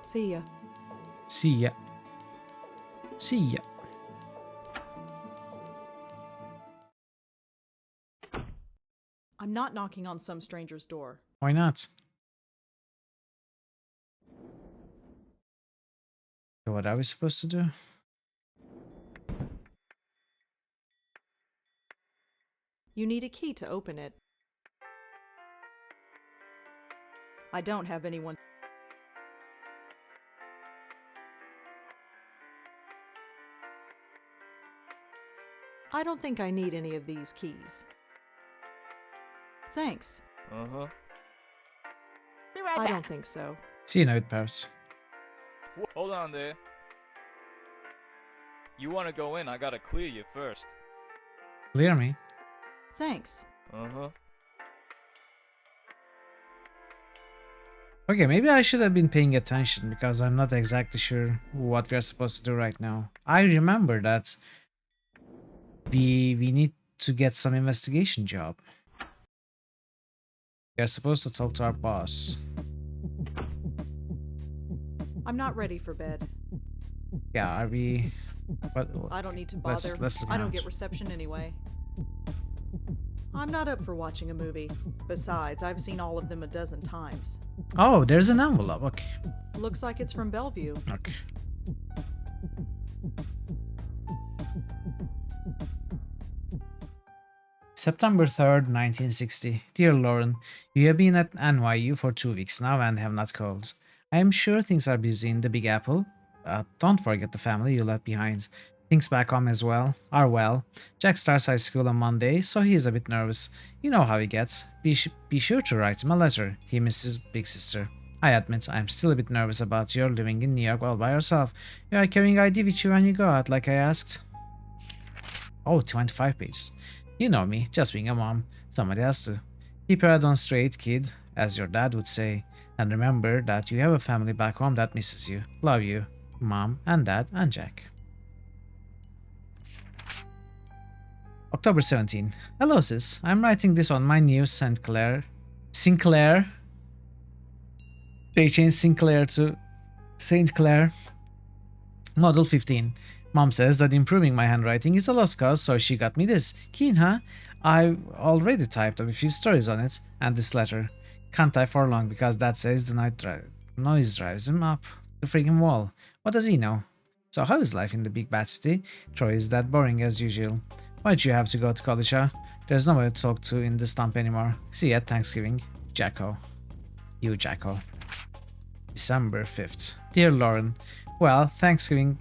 See ya. See ya. See ya. I'm not knocking on some stranger's door. Why not? So what are we supposed to do? You need a key to open it. I don't have anyone. I don't think I need any of these keys. Thanks. Uh-huh. Be right I back. don't think so. See you now, Parrot. Hold on there. You want to go in, I gotta clear you first. Clear me. Thanks. Uh-huh. Okay, maybe I should have been paying attention because I'm not exactly sure what we are supposed to do right now. I remember that we need to get some investigation job. We are supposed to talk to our boss. I'm not ready for bed. Yeah, are we? What? I don't need to Let's- bother. let's look I don't around. get reception anyway. I'm not up for watching a movie. Besides, I've seen all of them a dozen times. Oh, there's an envelope. Okay. Looks like it's from Bellevue. Okay. September 3rd, 1960. Dear Lauren, you have been at NYU for 2 weeks now and have not called. I am sure things are busy in the Big Apple. Don't forget the family you left behind. Things back home as well are well. Jack starts high school on Monday, so he is a bit nervous. You know how he gets. Be sure to write him a letter. He misses big sister. I admit I am still a bit nervous about your living in New York all by yourself. You are carrying ID with you when you go out, like I asked. Oh, 25 pages. You know me, just being a mom. Somebody has to. Keep your head on straight, kid, as your dad would say. And remember that you have a family back home that misses you. Love you, Mom and Dad and Jack. October 17. Hello, sis. I'm writing this on my new Sinclair. They changed Sinclair to St. Clair. Model 15. Mom says that improving my handwriting is a lost cause, so she got me this. Keen, huh? I've already typed up a few stories on it, and this letter. Can't type for long because Dad says the noise drives him up the freaking wall. What does he know? So how is life in the big bad city? Troy is that boring as usual. Why'd you have to go to college, huh? There's nobody to talk to in the stump anymore. See you at Thanksgiving. Jacko. You, Jacko. December 5th. Dear Lauren, well, Thanksgiving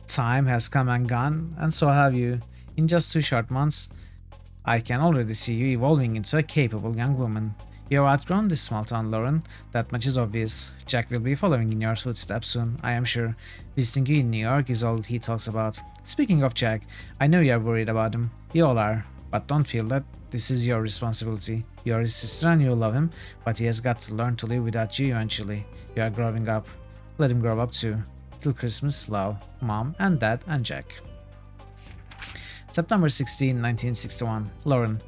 time has come and gone, and so have you. In just 2 short months, I can already see you evolving into a capable young woman. You have outgrown this small town, Lauren. That much is obvious. Jack will be following in your footsteps soon, I am sure. Visiting you in New York is all he talks about. Speaking of Jack, I know you are worried about him. You all are. But don't feel that this is your responsibility. You are his sister and you love him, but he has got to learn to live without you eventually. You are growing up. Let him grow up too. Till Christmas, love, Mom and Dad and Jack. September 16, 1961. Lauren,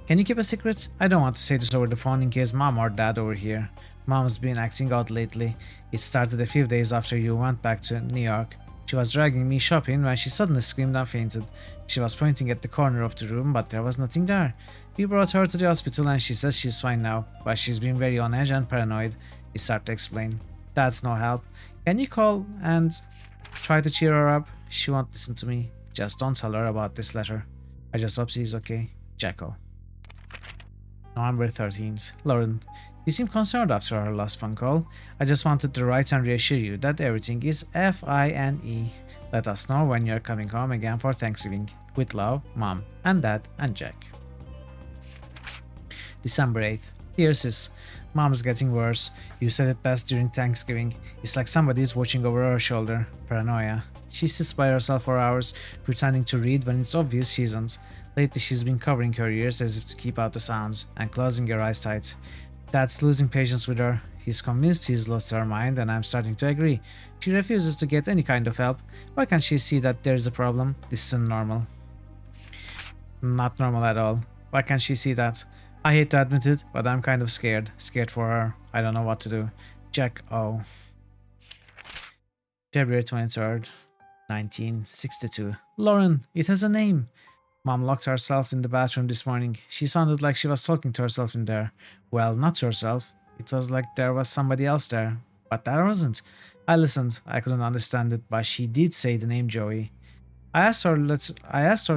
can you keep a secret? I don't want to say this over the phone in case Mom or Dad overhear. Mom's been acting out lately. It started a few days after you went back to New York. She was dragging me shopping when she suddenly screamed and fainted. She was pointing at the corner of the room, but there was nothing there. We brought her to the hospital and she says she's fine now, but she's been very on edge and paranoid. He started to explain. That's no help. Can you call and try to cheer her up? She won't listen to me. Just don't tell her about this letter. I just hope she's okay. Jacko. November 13th. Lauren, you seem concerned after our last phone call. I just wanted to write and reassure you that everything is fine. Let us know when you're coming home again for Thanksgiving. With love, Mom and Dad and Jack. December 8th. Dear sis, Mom's getting worse. You said it best during Thanksgiving. It's like somebody's watching over her shoulder. Paranoia. She sits by herself for hours, pretending to read when it's obvious she isn't. Lately she's been covering her ears as if to keep out the sounds, and closing her eyes tight. Dad's losing patience with her. He's convinced he's lost her mind, and I'm starting to agree. She refuses to get any kind of help. Why can't she see that there's a problem? This isn't normal. Not normal at all. Why can't she see that? I hate to admit it, but I'm kind of scared. Scared for her. I don't know what to do. Jack O. February 23rd, 1962. Lauren, it has a name. Mom locked herself in the bathroom this morning. She sounded like she was talking to herself in there. Well, not to herself. It was like there was somebody else there. But there wasn't. I listened. I couldn't understand it, but she did say the name Joey. I asked her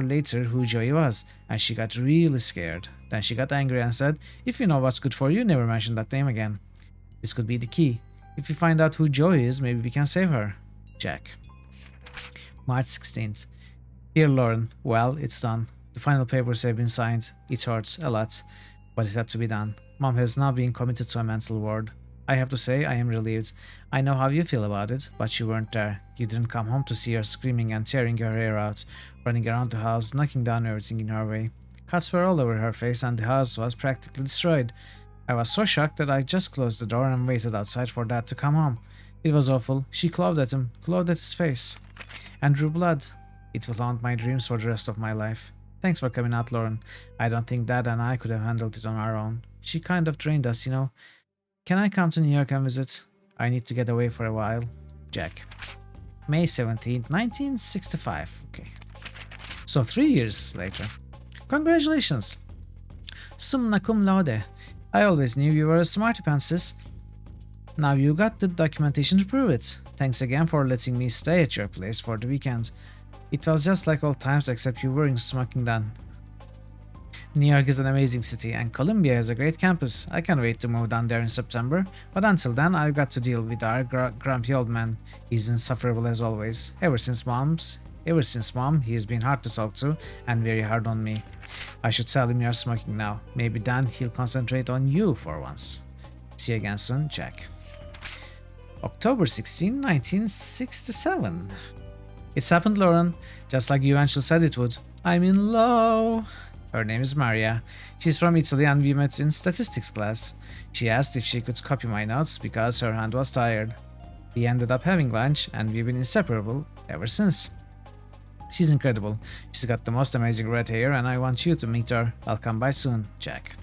later who Joey was, and she got really scared. Then she got angry and said, "If you know what's good for you, never mention that name again." This could be the key. If we find out who Joey is, maybe we can save her. Jack. March 16th. Dear Lauren, well, it's done. The final papers have been signed. It hurts a lot, but it had to be done. Mom has now been committed to a mental ward. I have to say, I am relieved. I know how you feel about it, but you weren't there. You didn't come home to see her screaming and tearing her hair out, running around the house, knocking down everything in her way. Cuts were all over her face and the house was practically destroyed. I was so shocked that I just closed the door and waited outside for Dad to come home. It was awful. She clawed at him, clawed at his face, and drew blood. It will haunt my dreams for the rest of my life. Thanks for coming out, Lauren. I don't think Dad and I could have handled it on our own. She kind of drained us, you know. Can I come to New York and visit? I need to get away for a while. Jack. May 17th, 1965. Okay. So 3 years later. Congratulations. Summa cum laude. I always knew you were a smarty pants. Now you got the documentation to prove it. Thanks again for letting me stay at your place for the weekend. It was just like old times except you weren't smoking then. New York is an amazing city and Columbia has a great campus. I can't wait to move down there in September, but until then I've got to deal with our grumpy old man. He's insufferable as always. Ever since mom, he's been hard to talk to and very hard on me. I should tell him you're smoking now. Maybe then he'll concentrate on you for once. See you again soon, Jack. October 16, 1967. It's happened, Lauren. Just like you eventually said it would. I'm in love. Her name is Maria. She's from Italy and we met in statistics class. She asked if she could copy my notes because her hand was tired. We ended up having lunch and we've been inseparable ever since. She's incredible. She's got the most amazing red hair and I want you to meet her. I'll come by soon, Jack.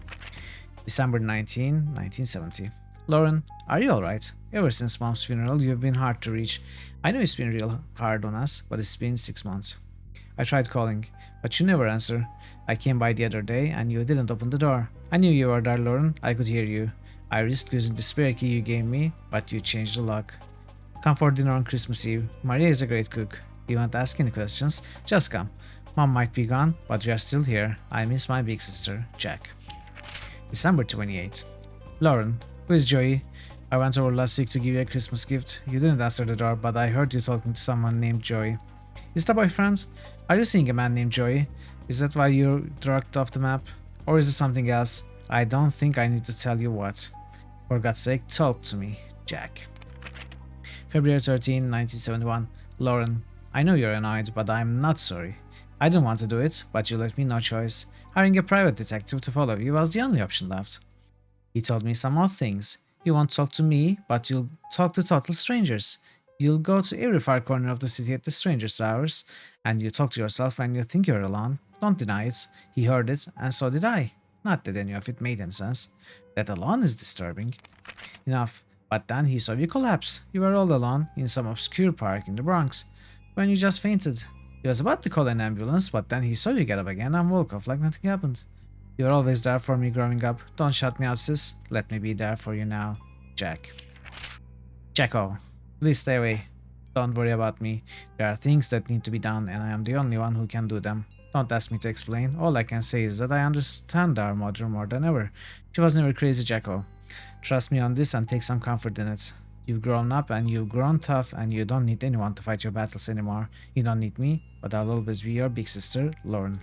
December 19, 1970. Lauren, are you alright? Ever since Mom's funeral, you've been hard to reach. I know it's been real hard on us, but it's been 6 months. I tried calling, but you never answer. I came by the other day and you didn't open the door. I knew you were there, Lauren. I could hear you. I risked using the spare key you gave me, but you changed the lock. Come for dinner on Christmas Eve. Maria is a great cook. You won't ask any questions. Just come. Mom might be gone, but we are still here. I miss my big sister, Jack. December 28. Lauren, who is Joey? I went over last week to give you a Christmas gift. You didn't answer the door, but I heard you talking to someone named Joey. Is that boyfriend? Are you seeing a man named Joey? Is that why you're drugged off the map? Or is it something else? I don't think I need to tell you what. For God's sake, talk to me, Jack. February 13, 1971. Lauren, I know you're annoyed, but I'm not sorry. I didn't want to do it, but you left me no choice. Hiring a private detective to follow you was the only option left. He told me some odd things. You won't talk to me, but you'll talk to total strangers. You'll go to every far corner of the city at the strangest hours, and you talk to yourself when you think you're alone. Don't deny it. He heard it, and so did I. Not that any of it made any sense. That alone is disturbing. Enough. But then he saw you collapse. You were all alone in some obscure park in the Bronx. When you just fainted. He was about to call an ambulance, but then he saw you get up again and walk off like nothing happened. You were always there for me growing up. Don't shut me out, sis. Let me be there for you now. Jack. Jacko. Please stay away. Don't worry about me. There are things that need to be done and I am the only one who can do them. Don't ask me to explain. All I can say is that I understand our mother more than ever. She was never crazy, Jacko. Trust me on this and take some comfort in it. You've grown up and you've grown tough and you don't need anyone to fight your battles anymore. You don't need me, but I'll always be your big sister, Lauren.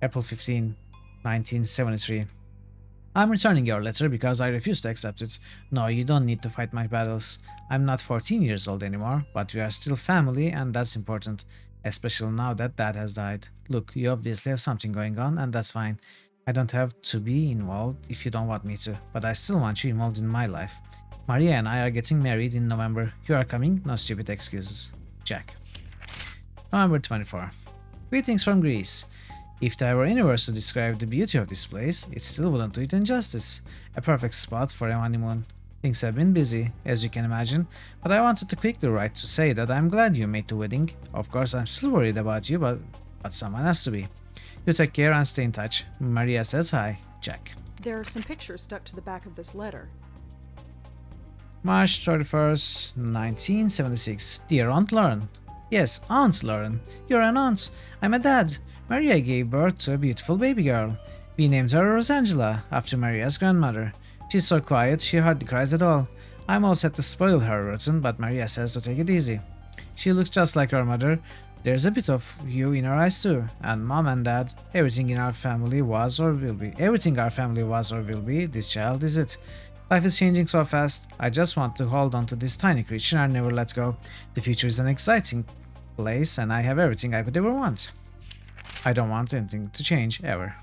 April 15, 1973. I'm returning your letter because I refuse to accept it. No, you don't need to fight my battles. I'm not 14 years old anymore, but we are still family and that's important, especially now that Dad has died. Look, you obviously have something going on and that's fine. I don't have to be involved if you don't want me to, but I still want you involved in my life. Maria and I are getting married in November. You are coming? No stupid excuses. Jack. November 24. Greetings from Greece. If there were any words to describe the beauty of this place, it still wouldn't do it injustice. A perfect spot for a honeymoon. Things have been busy, as you can imagine, but I wanted to quickly write to say that I'm glad you made the wedding. Of course, I'm still worried about you, but someone has to be. You take care and stay in touch. Maria says hi, Jack. There are some pictures stuck to the back of this letter. March 31st, 1976. Dear Aunt Lauren. Yes, Aunt Lauren. You're an aunt. I'm a dad. Maria gave birth to a beautiful baby girl. We named her Rosangela, after Maria's grandmother. She's so quiet, she hardly cries at all. I'm all set to spoil her rotten, but Maria says to take it easy. She looks just like her mother. There's a bit of you in her eyes too. And Mom and Dad, everything in our family was or will be. Everything our family was or will be, this child is it. Life is changing so fast. I just want to hold on to this tiny creature and never let go. The future is an exciting place and I have everything I could ever want. I don't want anything to change, ever.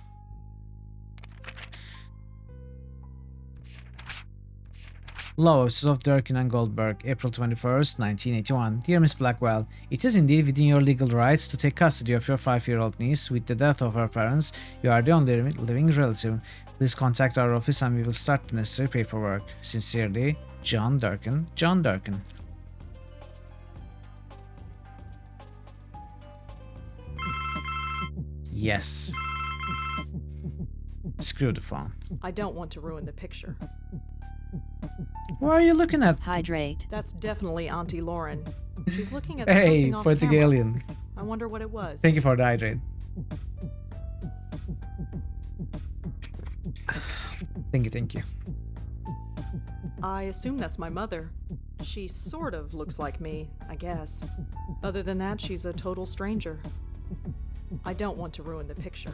Laws of Durkin and Goldberg, April 21st, 1981. Dear Miss Blackwell, it is indeed within your legal rights to take custody of your 5-year-old niece. With the death of her parents, you are the only living relative. Please contact our office and we will start the necessary paperwork. Sincerely, John Durkin. John Durkin. Yes. Screw the phone. I don't want to ruin the picture. What are you looking at? Hydrate. That's definitely Auntie Lauren. She's looking at Hey, something off poetic camera. alien. I wonder what it was. Thank you for the hydrate. Thank you. I assume that's my mother. She sort of looks like me, I guess. Other than that, she's a total stranger. I don't want to ruin the picture.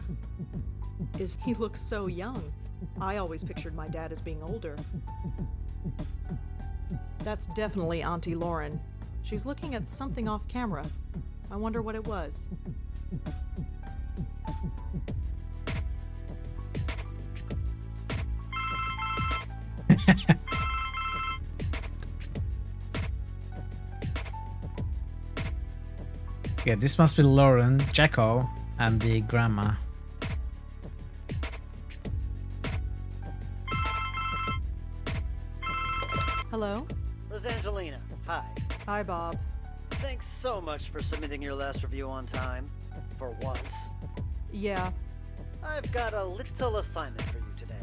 He looks so young. I always pictured my dad as being older. That's definitely Auntie Lauren. She's looking at something off camera. I wonder what it was. Yeah, this must be Lauren, Jacko, and the grandma. Hello? Rosangelina, hi. Hi, Bob. Thanks so much for submitting your last review on time. For once. Yeah, I've got a little assignment for you today.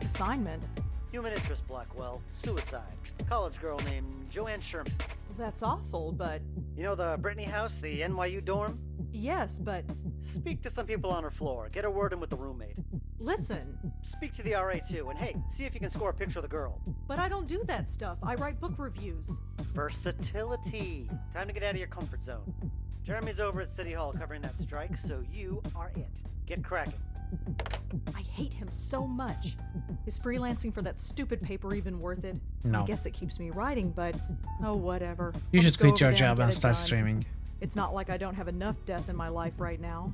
assignment? Human interest, Blackwell. Suicide. College girl named Joanne Sherman. That's awful, but... You know the Brittany house, the NYU dorm? Yes, but... Speak to some people on her floor. Get a word in with the roommate. Listen, Speak to the RA too, and hey, see if you can score a picture of the girl. but I don't do that stuff. I write book reviews. Versatility. Time to get out of your comfort zone. Jeremy's over at City Hall covering that strike, so you are it. Get cracking. I hate him so much. Is freelancing for that stupid paper even worth it? No. I guess it keeps me writing, but oh, whatever. You I'll should just go quit your over there job get and it start done. streaming. It's not like I don't have enough death in my life right now.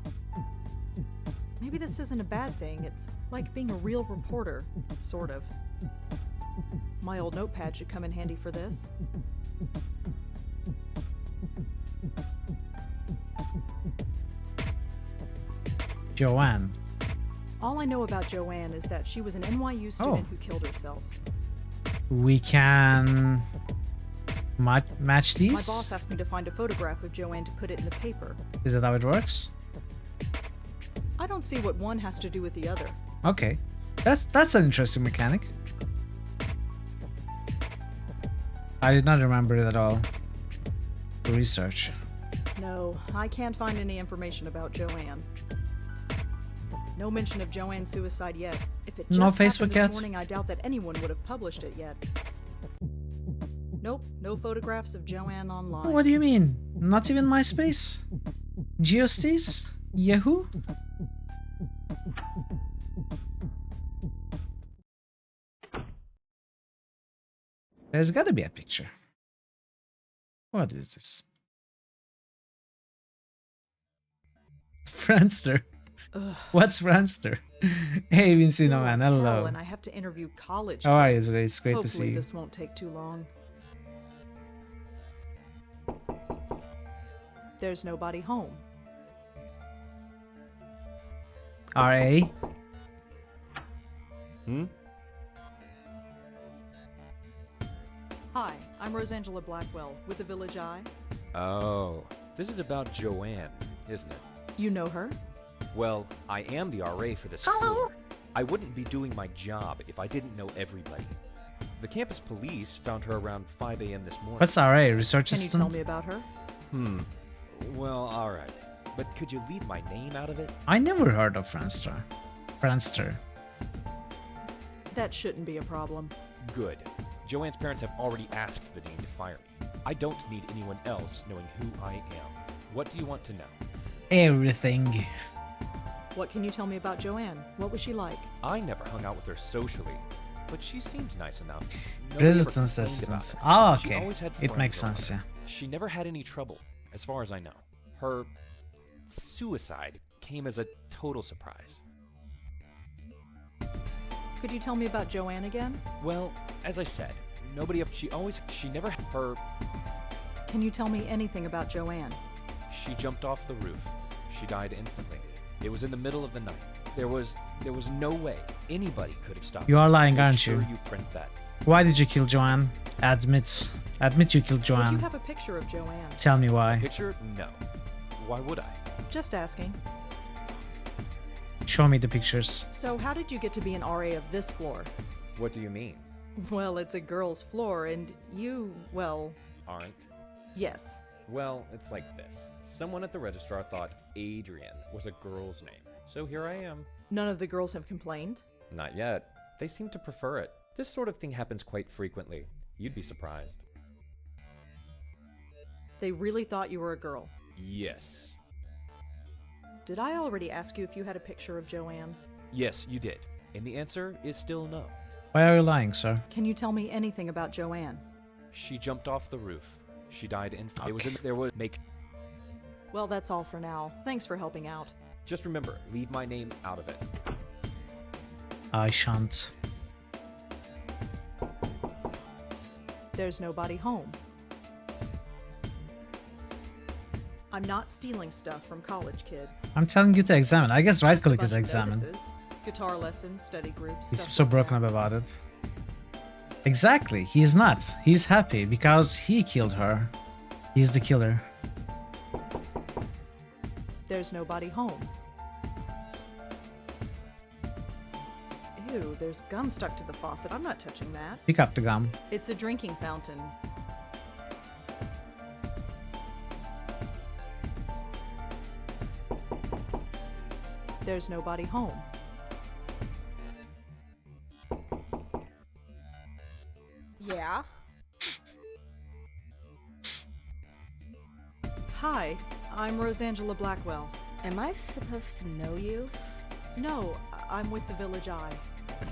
Maybe this isn't a bad thing. It's like being a real reporter, sort of. My old notepad should come in handy for this. Joanne. All I know about Joanne is that she was an NYU student who killed herself. We can match My these? boss asked me to find a photograph of Joanne to put it in the paper. Is that how it works? I don't see what one has to do with the other. Okay. That's an interesting mechanic. I did not remember it at all. Research. No, I can't find any information about Joanne. No mention of Joanne's suicide yet. If it just No happened Facebook this yet? morning, I doubt that anyone would have published it yet. Nope, no photographs of Joanne online. What do you mean? Not even MySpace? Geospace? Yahoo? There's gotta be a picture. What is this? Friendster. What's Friendster? Hey, Vincino, man. Hell, Hello. and I have to interview college How are you kids. today? It's great to Hopefully see you. this won't take too long. There's nobody home. RA? Hi, I'm Rosangela Blackwell with the Village Eye. Oh, this is about Joanne, isn't it? You know her? Well, I am the RA for this floor. I wouldn't be doing my job if I didn't know everybody. The campus police found her around 5 a.m. this morning. What's RA? Research Can you assistant? tell me about her? Well, alright. But could you leave my name out of it? I never heard of Friendster. Friendster. That shouldn't be a problem. Good. Joanne's parents have already asked the dean to fire me. I don't need anyone else knowing who I am. What do you want to know? Everything. What can you tell me about Joanne? What was she like? I never hung out with her socially, but she seemed nice enough. Nobody ever Residence complained about assistants. it. Ah, She okay. always had It friends makes around. sense, yeah. She never had any trouble, as far as I know. Her suicide came as a total surprise. Could you tell me about Joanne again? Well, as I said, she never, her, Can you tell me anything about Joanne? she jumped off the roof. She died instantly. It was in the middle of the night. There was no way anybody could have stopped You are her. lying, Make aren't sure you? you print that. Why did you kill Joanne? Admit you killed Did you Joanne. have a picture of Joanne? Tell me why. Picture? No. Why would I? Just asking. Show me the pictures. So how did you get to be an RA of this floor? What do you mean? Well, it's a girl's floor, and you, well, Aren't? yes. Well, it's like this. Someone at the registrar thought Adrian was a girl's name. So here I am. None of the girls have complained? Not yet. They seem to prefer it. This sort of thing happens quite frequently. You'd be surprised. They really thought you were a girl. Yes. Did I already ask you if you had a picture of Joanne? Yes, you did. And the answer is still no. Why are you lying, sir? Can you tell me anything about Joanne? She jumped off the roof. She died instantly. It was in there was make Well, that's all for now. Thanks for helping out. just remember, leave my name out of it. I shan't. There's nobody home. I'm not stealing stuff from college kids. I'm telling you to examine. I guess right Just a click is bunch of examine. notices, guitar lessons, study groups. He's stuff so like broken that. up about it. Exactly. He's not. He's happy because he killed her. He's the killer. There's nobody home. Ew, there's gum stuck to the faucet. I'm not touching that. Pick up the gum. It's a drinking fountain. There's nobody home. Yeah? Hi, I'm Rosangela Blackwell. Am I supposed to know you? No, I'm with the Village Eye.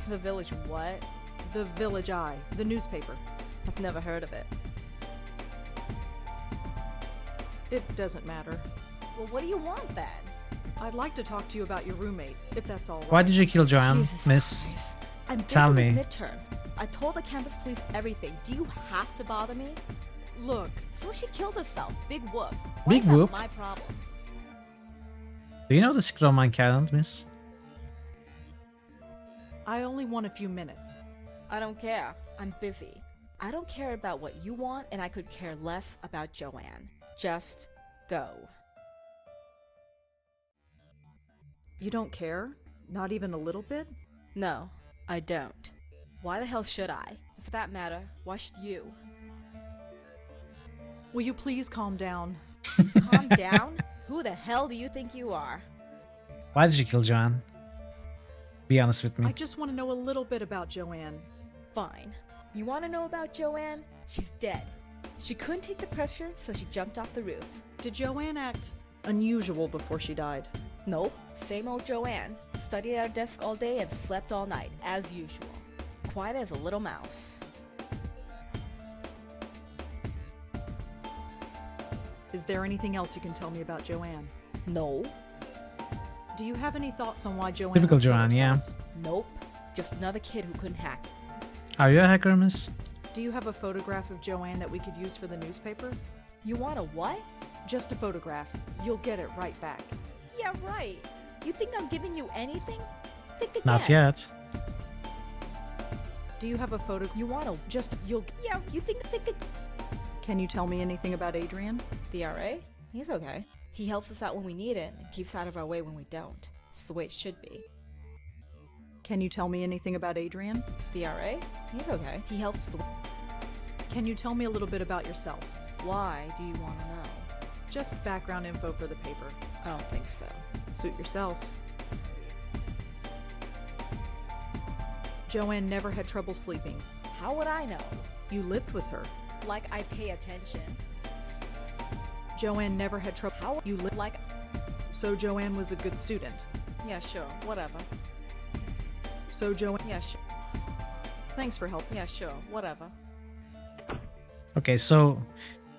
The village what? The Village Eye, the newspaper. I've never heard of it. It doesn't matter. Well, what do you want then? I'd like to talk to you about your roommate, if that's all right. Why did you kill Joanne, Jesus miss? Christ. I'm busy Tell with me. midterms. I told the campus police everything. Do you have to bother me? Look, So she killed herself. Big whoop. Why Big is that whoop? my problem? Do you know the secret of Monkey Island, miss? I only want a few minutes. I don't care. I'm busy. I don't care about what you want, and I could care less about Joanne. Just go. You don't care? Not even a little bit? No, I don't. Why the hell should I? And for that matter, why should you? Will you please calm down? Calm down? Who the hell do you think you are? Why did you kill Joanne? Be honest with me. I just want to know a little bit about Joanne. Fine. You want to know about Joanne? She's dead. She couldn't take the pressure, so she jumped off the roof. Did Joanne act unusual before she died? Nope, same old Joanne. Studied at her desk all day and slept all night, as usual. Quiet as a little mouse. Is there anything else you can tell me about Joanne? No. Do you have any thoughts on why Joanne? Typical would kill Joanne, yeah. herself? Nope. Just another kid who couldn't hack it. Are you a hacker, miss? Do you have a photograph of Joanne that we could use for the newspaper? You want a what? Just a photograph. You'll get it right back. Yeah, right. You think I'm giving you anything? Think again. Not yet. Do you have a photo? You want a Just, you'll. Yeah, you think Can you tell me anything about Adrian? the RA? He's okay. He helps us out when we need it and keeps out of our way when we don't. It's the way it should be. Can you tell me anything about Adrian? The RA? He's okay. He helps. Can you tell me a little bit about yourself? Why do you want to know? Just background info for the paper. I don't think so. Suit yourself. Joanne never had trouble sleeping. How would I know? You lived with her. Like I pay attention. Joanne never had trouble. How You lived. like So Joanne was a good student. yeah, sure, whatever. So Joanne. Yeah, sure. Thanks for helping. Yeah, sure, whatever. Okay, so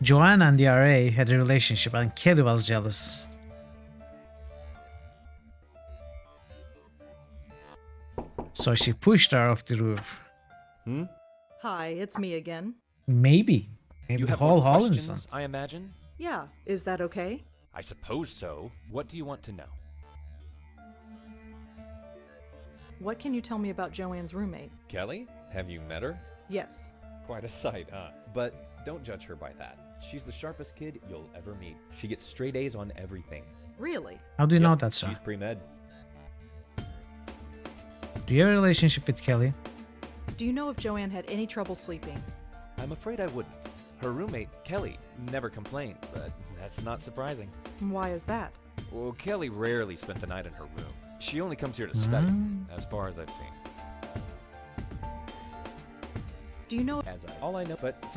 Joanne and the RA had a relationship and Kelly was jealous. So she pushed her off the roof. Hmm? Hi, it's me again. Maybe. Maybe You the have whole more Hollandson. questions, I imagine? Yeah, is that okay? I suppose so. What do you want to know? What can you tell me about Joanne's roommate? Kelly? Have you met her? Yes. Quite a sight, huh? But don't judge her by that. She's the sharpest kid you'll ever meet. She gets straight A's on everything. Really? How do you Yep, know that, sir? She's pre-med. Do you have a relationship with Kelly? Do you know if Joanne had any trouble sleeping? I'm afraid I wouldn't. Her roommate, Kelly, never complained, but that's not surprising. Why is that? Well, Kelly rarely spent the night in her room. She only comes here to study, as far as I've seen. Do you know, All I know, but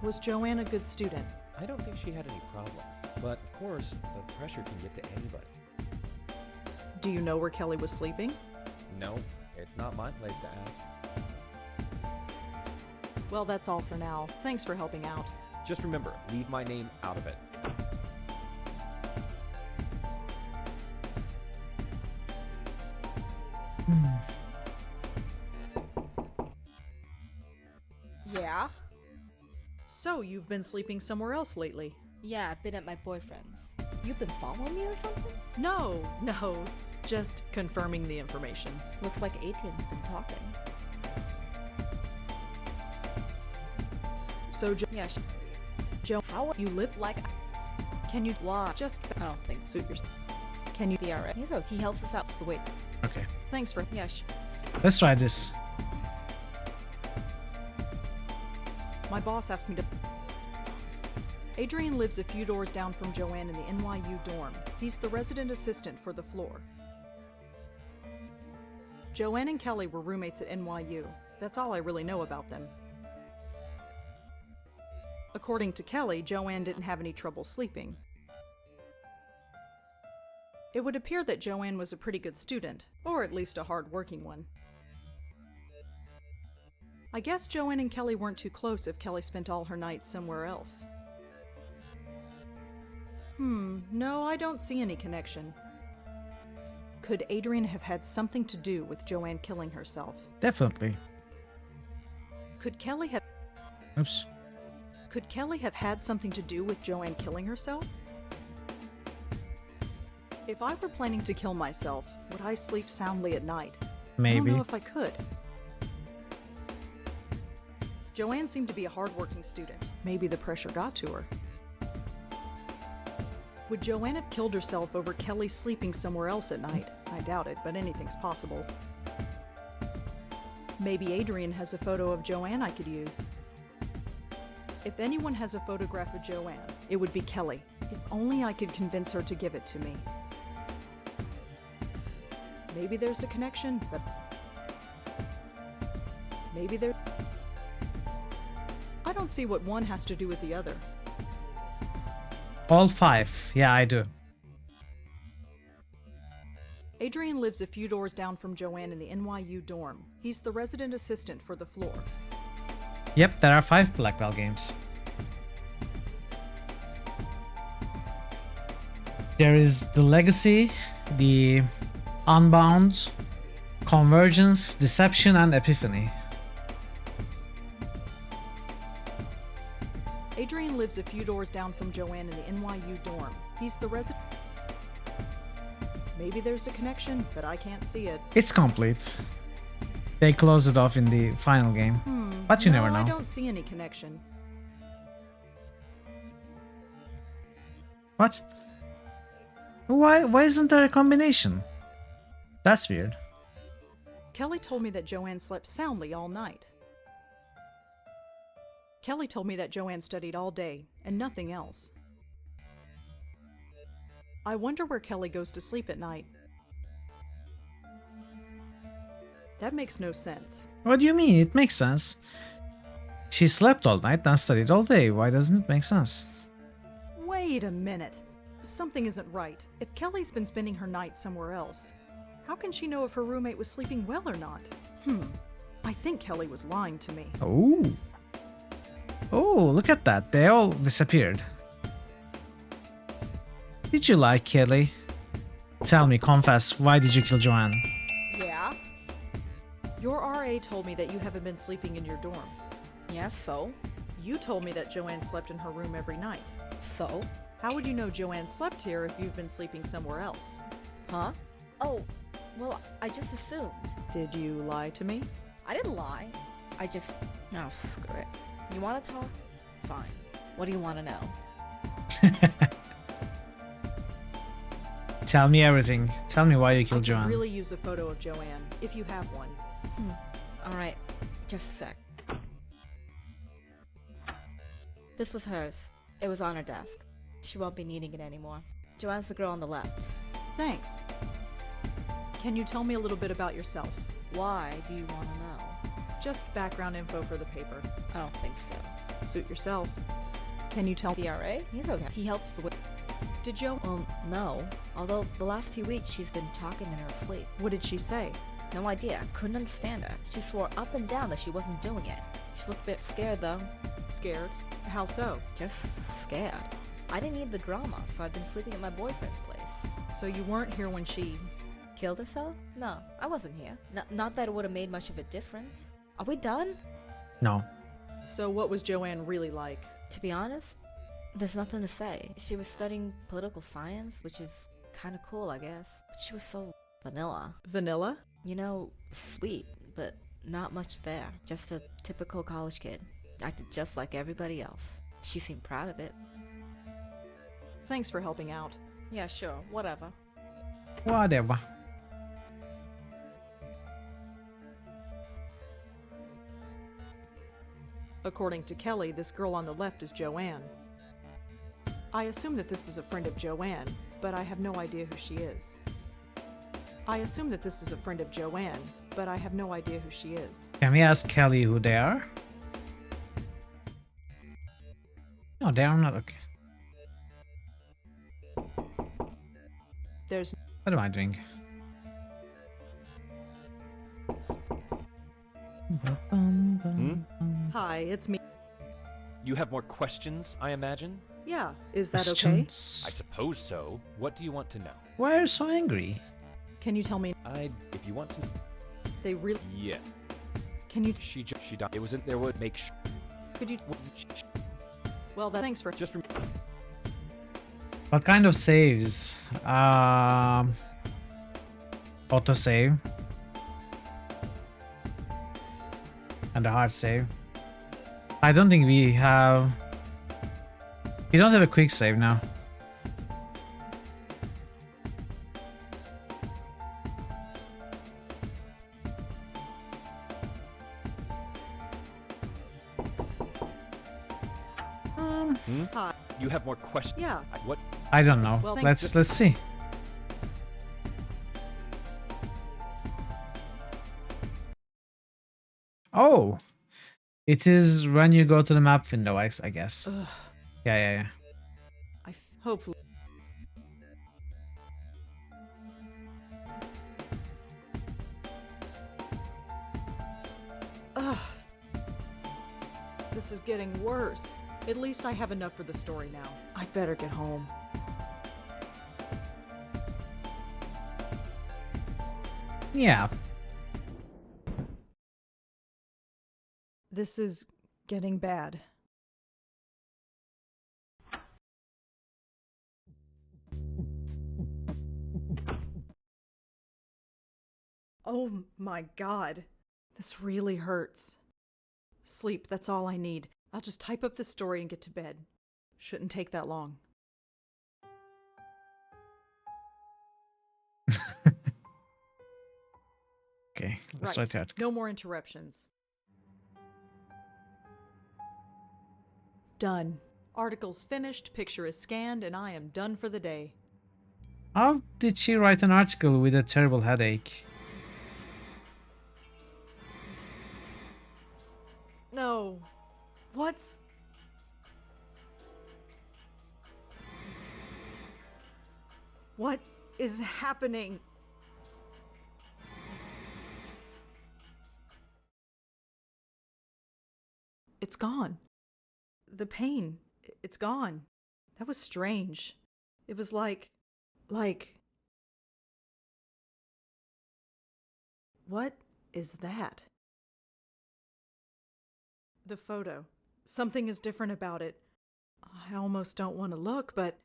was Joanne a good student? I don't think she had any problems. But of course, the pressure can get to anybody. Do you know where Kelly was sleeping? No, it's not my place to ask. Well, that's all for now. Thanks for helping out. Just remember, leave my name out of it. Yeah? So, you've been sleeping somewhere else lately? Yeah, I've been at my boyfriend's. You've been following me or something? No, just confirming the information. Looks like Adrian's been talking. So, Yeah, Joe, how you live? like Can you why? just I don't think so. suit yourself? Can you? The RA. He's okay. He helps us out. Sweet. Okay. Thanks for. Yeah, Let's try this. My boss asked me to. Adrian lives a few doors down from Joanne in the NYU dorm. He's the resident assistant for the floor. Joanne and Kelly were roommates at NYU. That's all I really know about them. According to Kelly, Joanne didn't have any trouble sleeping. It would appear that Joanne was a pretty good student, or at least a hard-working one. I guess Joanne and Kelly weren't too close if Kelly spent all her nights somewhere else. No, I don't see any connection. Could Adrian have had something to do with Joanne killing herself? Definitely. Could Kelly have Oops. had something to do with Joanne killing herself? If I were planning to kill myself, would I sleep soundly at night? I Maybe. don't know if I could. Joanne seemed to be a hardworking student. Maybe the pressure got to her. Would Joanne have killed herself over Kelly sleeping somewhere else at night? I doubt it, but anything's possible. Maybe Adrian has a photo of Joanne I could use. If anyone has a photograph of Joanne, it would be Kelly. If only I could convince her to give it to me. Maybe there's a connection, but maybe there... I don't see what one has to do with the other. All five. Yeah, I do. Adrian lives a few doors down from Joanne in the NYU dorm. He's the resident assistant for the floor. Yep, there are 5 Blackwell games. There is the Legacy, the Unbound, Convergence, Deception, and Epiphany. Adrian lives a few doors down from Joanne in the NYU dorm. He's the resident. Maybe there's a connection, but I can't see it. It's complete. They closed it off in the final game, but you never know. I don't see any connection. What? Why isn't there a combination? That's weird. Kelly told me that Joanne slept soundly all night. Kelly told me that Joanne studied all day and nothing else. I wonder where Kelly goes to sleep at night. That makes no sense. What do you mean? It makes sense. She slept all night and studied all day. Why doesn't it make sense? Wait a minute. Something isn't right. If Kelly's been spending her night somewhere else, how can she know if her roommate was sleeping well or not? I think Kelly was lying to me. Oh. Oh, look at that. They all disappeared. Did you like Kelly? Tell me, confess, why did you kill Joanne? Yeah? Your RA told me that you haven't been sleeping in your dorm. Yeah, so? You told me that Joanne slept in her room every night. So? How would you know Joanne slept here if you've been sleeping somewhere else? Huh? Oh, well, I just assumed. Did you lie to me? I didn't lie. I just... No, screw it. You want to talk? Fine. What do you want to know? Tell me everything. Tell me why you killed I could Joanne. really use a photo of Joanne, if you have one. Alright, just a sec. This was hers. It was on her desk. She won't be needing it anymore. Joanne's the girl on the left. Thanks. Can you tell me a little bit about yourself? Why do you want to know? Just background info for the paper. I don't think so. Suit yourself. Can you tell me? The RA? He's okay. He helps with... Did Jo? No. Although the last few weeks she's been talking in her sleep. What did she say? No idea. Couldn't understand her. She swore up and down that she wasn't doing it. She looked a bit scared though. Scared? How so? Just scared. I didn't need the drama, so I've been sleeping at my boyfriend's place. So you weren't here when she... Killed herself? No, I wasn't here. Not that it would have made much of a difference. Are we done? No. So what was Joanne really like? To be honest, there's nothing to say. She was studying political science, which is kind of cool, I guess. But she was so vanilla. Vanilla? You know, sweet, but not much there. Just a typical college kid. Acted just like everybody else. She seemed proud of it. Thanks for helping out. Yeah, sure, whatever. Whatever. According to Kelly, this girl on the left is Joanne. I assume that this is a friend of Joanne, but I have no idea who she is. I assume that this is a friend of Joanne, but I have no idea who she is. Can we ask Kelly who they are? No, they are not. Okay. There's... What am I doing? Hi, it's me. You have more questions, I imagine? Yeah, is that okay? Questions? I suppose so. What do you want to know? Why are you so angry? Can you tell me... If you want to... They really... Yeah. Can you... She died. It wasn't there would make sure... Could you... Well, thanks for... Just What kind of saves? Autosave. And a hard save. I don't think we have... We don't have a quick save now. Hi. You have more questions? Yeah. What? I don't know. Well, let's see. Oh, it is when you go to the map window, I guess. Ugh. Yeah. Hopefully... Ugh. This is getting worse. At least I have enough for the story now. I better get home. Yeah. This is getting bad. Oh my god. This really hurts. Sleep, that's all I need. I'll just type up the story and get to bed. Shouldn't take that long. Okay, let's write the article. No more interruptions. Done. Article's finished, picture is scanned, and I am done for the day. How did she write an article with a terrible headache? No. What's... What is happening? It's gone. The pain, it's gone. That was strange. It was like... What is that? The photo. Something is different about it. I almost don't want to look, but...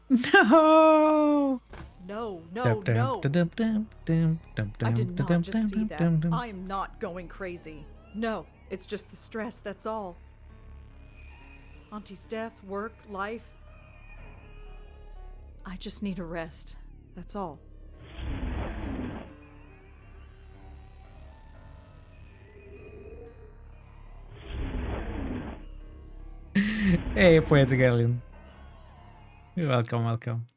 No! No, no, no! I did not just see that. I am not going crazy. No, it's just the stress, that's all. Auntie's death, work, life. I just need a rest. That's all. Hey, Poetic Alien. Welcome, welcome.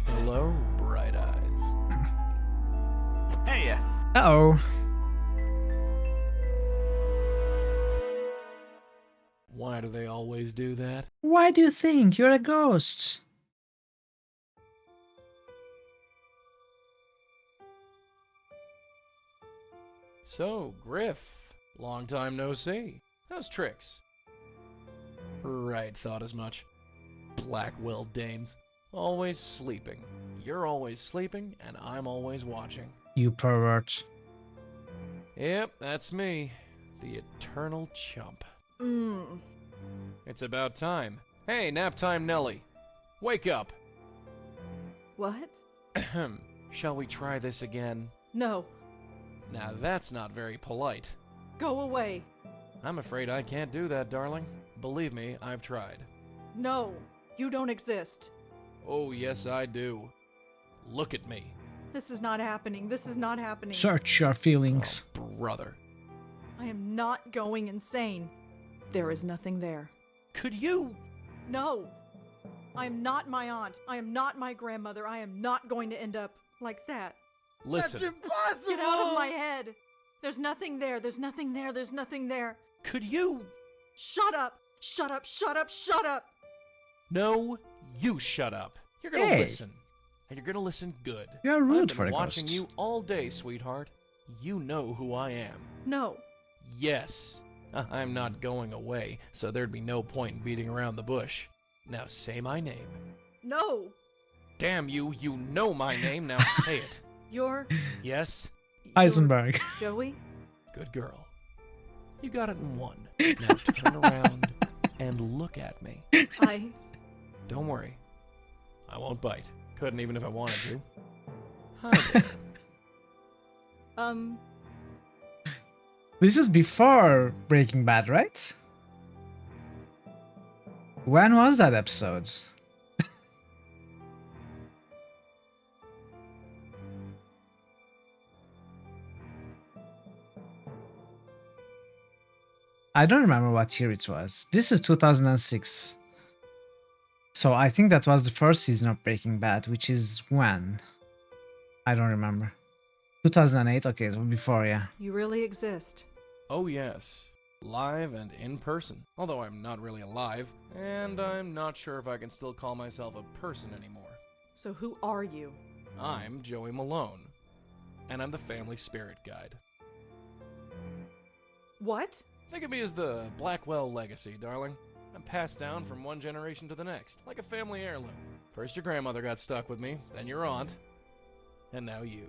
Hello, bright eyes. Hey, Uh-oh. Why do they always do that? Why do you think you're a ghost? So, Griff, long time no see. How's Trix? Right, thought as much. Blackwell dames. Always sleeping. You're always sleeping, and I'm always watching. You pervert. Yep, that's me. The eternal chump. It's about time. Hey, nap time Nelly. Wake up. What? Ahem. Shall we try this again? No. Now that's not very polite. Go away. I'm afraid I can't do that, darling. Believe me, I've tried. No. You don't exist. Oh, yes, I do. Look at me. This is not happening. This is not happening. Search your feelings. Oh, brother. I am not going insane. There is nothing there. Could you? No. I am not my aunt. I am not my grandmother. I am not going to end up like that. Listen. that's impossible! Get out of my head. There's nothing there. There's nothing there. There's nothing there. Could you? Shut up. Shut up. Shut up. Shut up. No, you shut up. You're gonna Hey. listen. And you're gonna listen good. You're rude I've been for a watching ghost. you all day, sweetheart. You know who I am. No. Yes. I'm not going away, so there'd be no point in beating around the bush. Now say my name. No. Damn you, you know my name, now say it. You're... Yes? Eisenberg. Joey? Good girl. You got it in one. Now turn around and look at me. Don't worry. I won't bite. Couldn't even if I wanted to. Hi there. This is before Breaking Bad, right? When was that episode? I don't remember what year it was. This is 2006. So I think that was the first season of Breaking Bad, which is when? I don't remember. 2008? Okay, so before, yeah. You really exist. Oh yes. Live and in person. Although I'm not really alive, and I'm not sure if I can still call myself a person anymore. So who are you? I'm Joey Malone, and I'm the family spirit guide. What? Think of me as the Blackwell Legacy, darling. I'm passed down from one generation to the next, like a family heirloom. First your grandmother got stuck with me, then your aunt, and now you.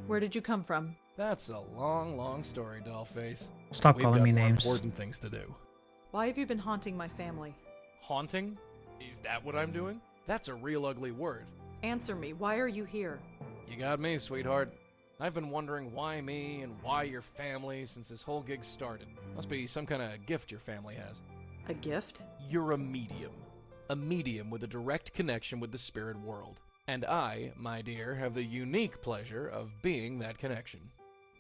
Where did you come from? That's a long, long story, Dollface. Stop We've calling got me more names. important things to do. Why have you been haunting my family? Haunting? Is that what I'm doing? That's a real ugly word. Answer me, why are you here? You got me, sweetheart. I've been wondering why me and why your family since this whole gig started. Must be some kind of gift your family has. A gift? You're a medium. A medium with a direct connection with the spirit world. And I, my dear, have the unique pleasure of being that connection.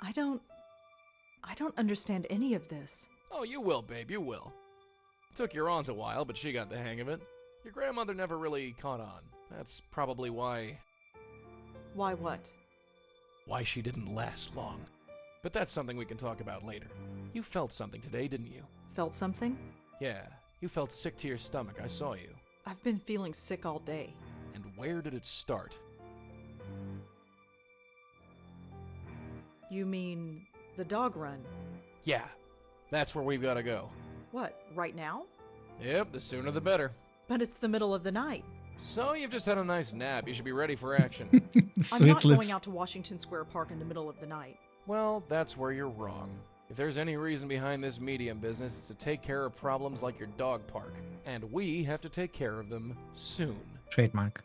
I don't understand any of this. Oh, you will, babe, you will. Took your aunt a while, but she got the hang of it. Your grandmother never really caught on. That's probably why... Why what? Why she didn't last long. But that's something we can talk about later. You felt something today, didn't you? Felt something? Yeah, you felt sick to your stomach, I saw you. I've been feeling sick all day. And where did it start? You mean the dog run? Yeah, that's where we've got to go. What, right now? Yep, the sooner the better. But it's the middle of the night. So you've just had a nice nap. You should be ready for action. I'm not going out to Washington Square Park in the middle of the night. Well, that's where you're wrong. If there's any reason behind this medium business, it's to take care of problems like your dog park. And we have to take care of them soon. Trademark.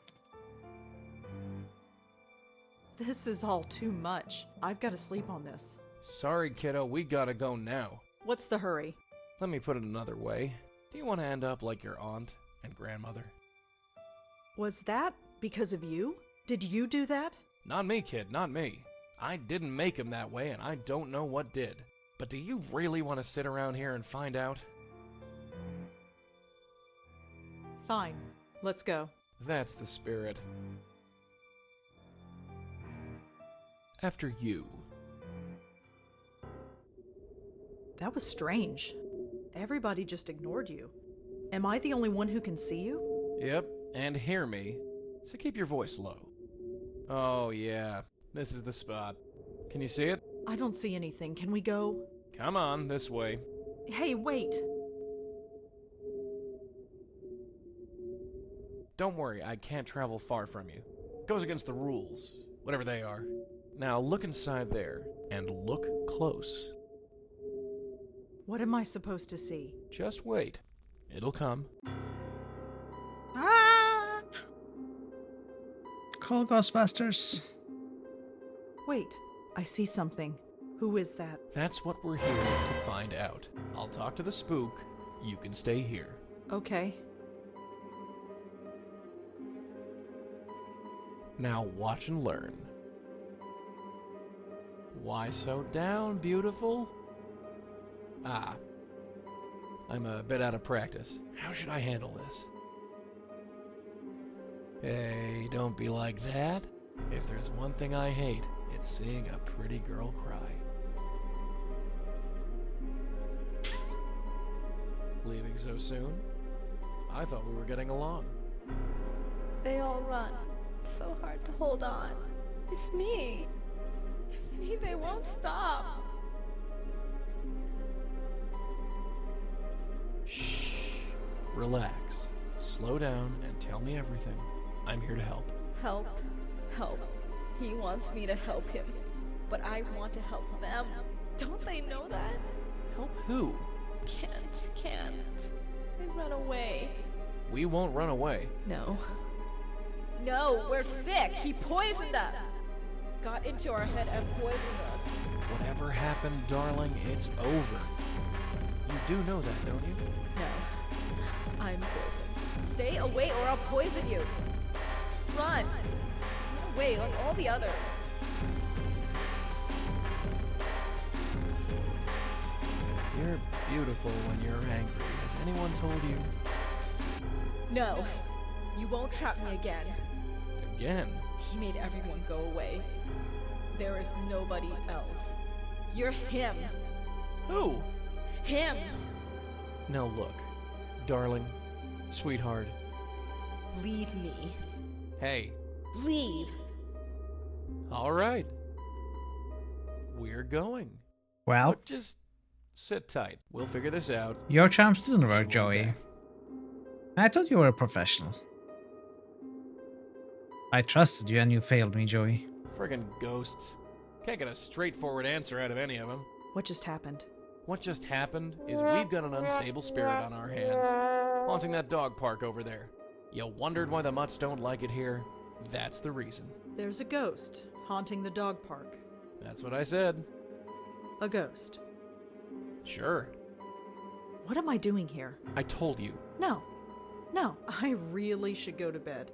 This is all too much. I've got to sleep on this. Sorry, kiddo, we gotta go now. What's the hurry? Let me put it another way. Do you want to end up like your aunt and grandmother? Was that because of you? Did you do that? Not me, kid, not me. I didn't make him that way, and I don't know what did. But do you really want to sit around here and find out? Fine. Let's go. That's the spirit. After you. That was strange. Everybody just ignored you. Am I the only one who can see you? Yep, and hear me. So keep your voice low. Oh yeah, this is the spot. Can you see it? I don't see anything. Can we go? Come on, this way. Hey, wait! Don't worry, I can't travel far from you. Goes against the rules, whatever they are. Now look inside there, and look close. What am I supposed to see? Just wait. It'll come. Ah! Call Ghostbusters. Wait, I see something. Who is that? That's what we're here to find out. I'll talk to the spook. You can stay here. Okay. Now watch and learn. Why so down, beautiful? Ah. I'm a bit out of practice. How should I handle this? Hey, don't be like that. If there's one thing I hate, it's seeing a pretty girl cry. Leaving so soon? I thought we were getting along. They all run. It's so hard to hold on. It's me. It's me. They won't stop. Shh. Relax. Slow down and tell me everything. I'm here to help. Help. Help. He wants me to help him. But I want to help them. Don't they know that? Help who? Can't. They run away. We won't run away. No. No, we're sick. He poisoned us. Got into our head and poisoned us. Whatever happened, darling, it's over. You do know that, don't you? No. I'm poisoned. Stay away or I'll poison you. Run. Run away like all the others. You're beautiful when you're angry. Has anyone told you? No. You won't trap me again. Again? He made everyone go away. There is nobody else. You're him. Who? Him. Now look, darling, sweetheart. Leave me. Hey. Leave. All right. We're going. Well, But just Sit tight. We'll figure this out. Your charms didn't work, We'll be Joey. back. I thought you were a professional. I trusted you and you failed me, Joey. Friggin' ghosts. Can't get a straightforward answer out of any of them. What just happened? What just happened is we've got an unstable spirit on our hands, haunting that dog park over there. You wondered why the mutts don't like it here? That's the reason. There's a ghost haunting the dog park. That's what I said. A ghost. Sure. What am I doing here? I told you. No. No, I really should go to bed.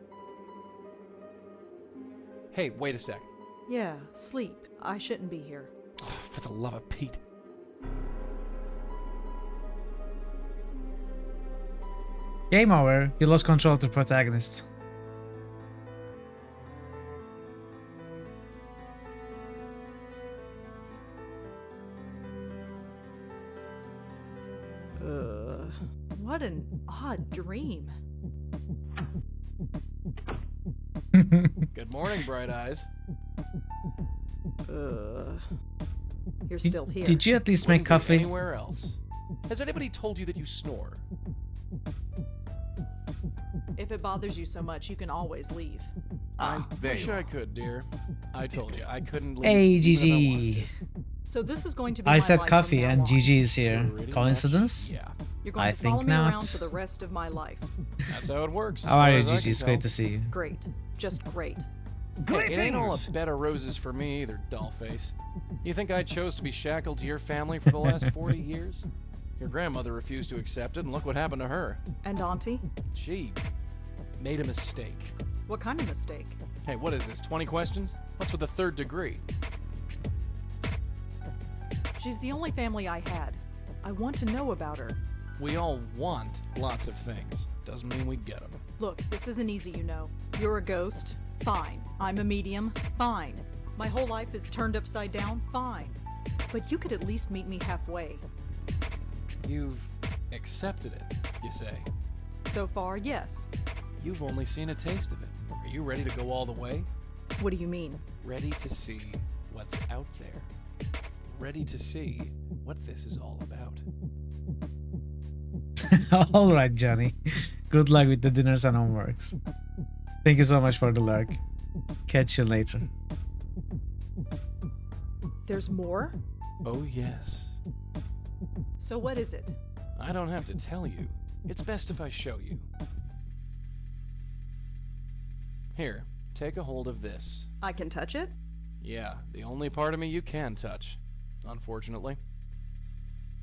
Hey, wait a sec. Yeah, sleep. I shouldn't be here. Oh, for the love of Pete. Game over. You lost control of the protagonist. What an odd dream. Good morning, Bright Eyes. You're still here. Did you at least make Wouldn't be coffee? Anywhere else? Has anybody told you that you snore? If it bothers you so much, you can always leave. I wish I could, dear. I told you, I couldn't leave. Hey, even if I wanted Gigi. to. So this is going to be I my said life coffee from now and on. Gigi is here. Pretty Coincidence? much, yeah. You're going I to follow think me not. around for the rest of my life. That's how it works. as How are far you, as I Gigi? can It's great tell. to see you. Great. Just great. Hey, it ain't all a bed of roses for me either, dollface. You think I chose to be shackled to your family for the last 40 years? Your grandmother refused to accept it, and look what happened to her. And Auntie? She made a mistake. What kind of mistake? Hey, what is this, 20 questions? What's with the third degree? She's the only family I had. I want to know about her. We all want lots of things. Doesn't mean we get them. Look, this isn't easy, you know. You're a ghost? Fine. I'm a medium? Fine. My whole life is turned upside down? Fine. But you could at least meet me halfway. You've accepted it, you say. So far, yes. You've only seen a taste of it. Are you ready to go all the way? What do you mean? Ready to see what's out there. Ready to see what this is all about. Alright, Johnny. Good luck with the dinners and homeworks. Thank you so much for the lurk. Catch you later. There's more? Oh, yes. So what is it? I don't have to tell you. It's best if I show you. Here, take a hold of this. I can touch it? Yeah, the only part of me you can touch, unfortunately.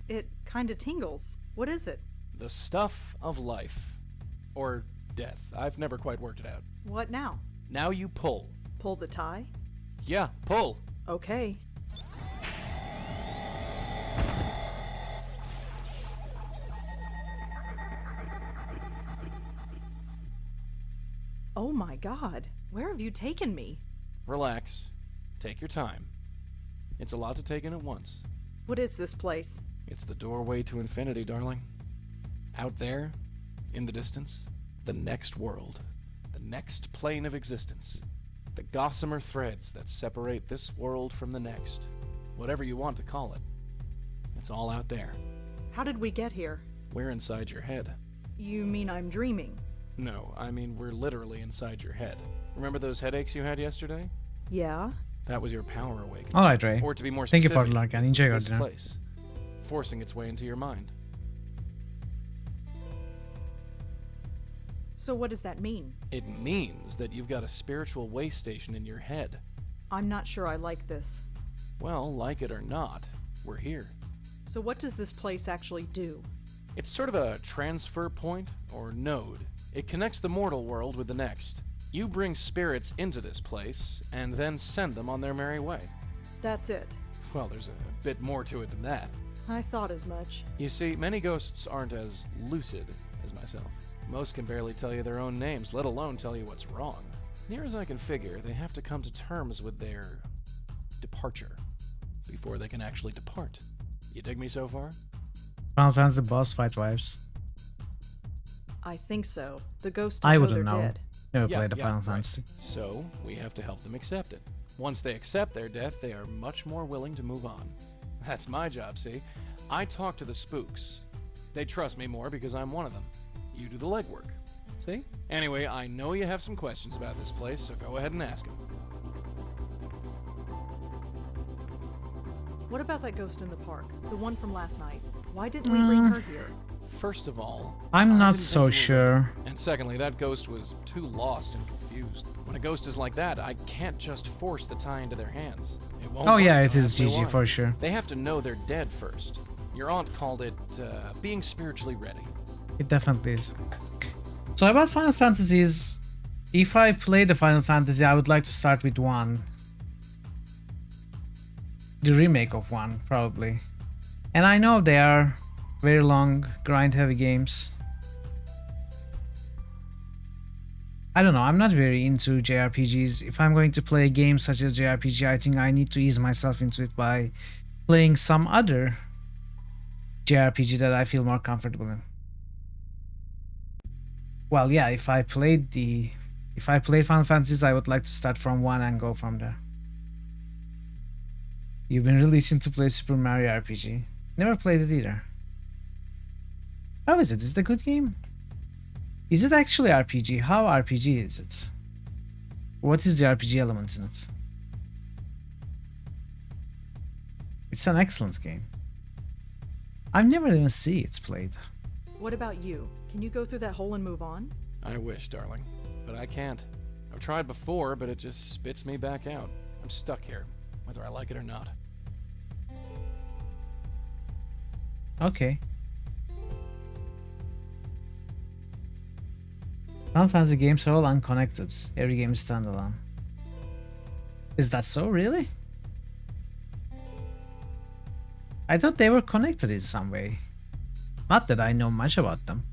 It kinda tingles. What is it? The stuff of life. Or death. I've never quite worked it out. What now? Now you pull. Pull the tie? Yeah, pull. Okay. Oh my god. Where have you taken me? Relax. Take your time. It's a lot to take in at once. What is this place? It's the doorway to infinity, darling. Out there, in the distance, the next world. The next plane of existence. The gossamer threads that separate this world from the next. Whatever you want to call it. It's all out there. How did we get here? We're inside your head. You mean I'm dreaming? No, I mean we're literally inside your head. Remember those headaches you had yesterday? Yeah? That was your power awakening. Alright, Ray. Or to be more Thank you specific, for the lurk and enjoy it's your this dinner. place, forcing its way into your mind. So what does that mean? It means that you've got a spiritual way station in your head. I'm not sure I like this. Well, like it or not, we're here. So what does this place actually do? It's sort of a transfer point, or node. It connects the mortal world with the next. You bring spirits into this place, and then send them on their merry way. That's it. Well, there's a bit more to it than that. I thought as much. You see, many ghosts aren't as lucid as myself. Most can barely tell you their own names, let alone tell you what's wrong. Near as I can figure, they have to come to terms with their departure before they can actually depart. You dig me so far? Final Fantasy boss fight vibes. I think so. The ghosts I don't know wouldn't they're know. dead. Never played the Final right. Fantasy. So, we have to help them accept it. Once they accept their death, they are much more willing to move on. That's my job, see? I talk to the spooks. They trust me more because I'm one of them. You do the legwork. See? Anyway, I know you have some questions about this place, so go ahead and ask them. What about that ghost in the park? The one from last night? Why didn't we bring her here? First of all, I'm I not didn't so think you were sure. ready. And secondly, that ghost was too lost and confused. When a ghost is like that, I can't just force the tie into their hands. It won't Oh work yeah, it unless is they GG want. for sure. They have to know they're dead first. Your aunt called it being spiritually ready. It definitely is. So about Final Fantasies, if I play the Final Fantasy, I would like to start with 1. The remake of 1, probably. And I know they are very long, grind-heavy games. I don't know, I'm not very into JRPGs. If I'm going to play a game such as JRPG, I think I need to ease myself into it by playing some other JRPG that I feel more comfortable in. Well, yeah, if I play Final Fantasies, I would like to start from 1 and go from there. You've been releasing to play Super Mario RPG. Never played it either. How is it? Is it a good game? Is it actually RPG? How RPG is it? What is the RPG element in it? It's an excellent game. I've never even seen it played. What about you? Can you go through that hole and move on? I wish, darling, but I can't. I've tried before, but it just spits me back out. I'm stuck here, whether I like it or not. Okay. Final Fantasy games are all unconnected. Every game is standalone. Is that so, really? I thought they were connected in some way. Not that I know much about them.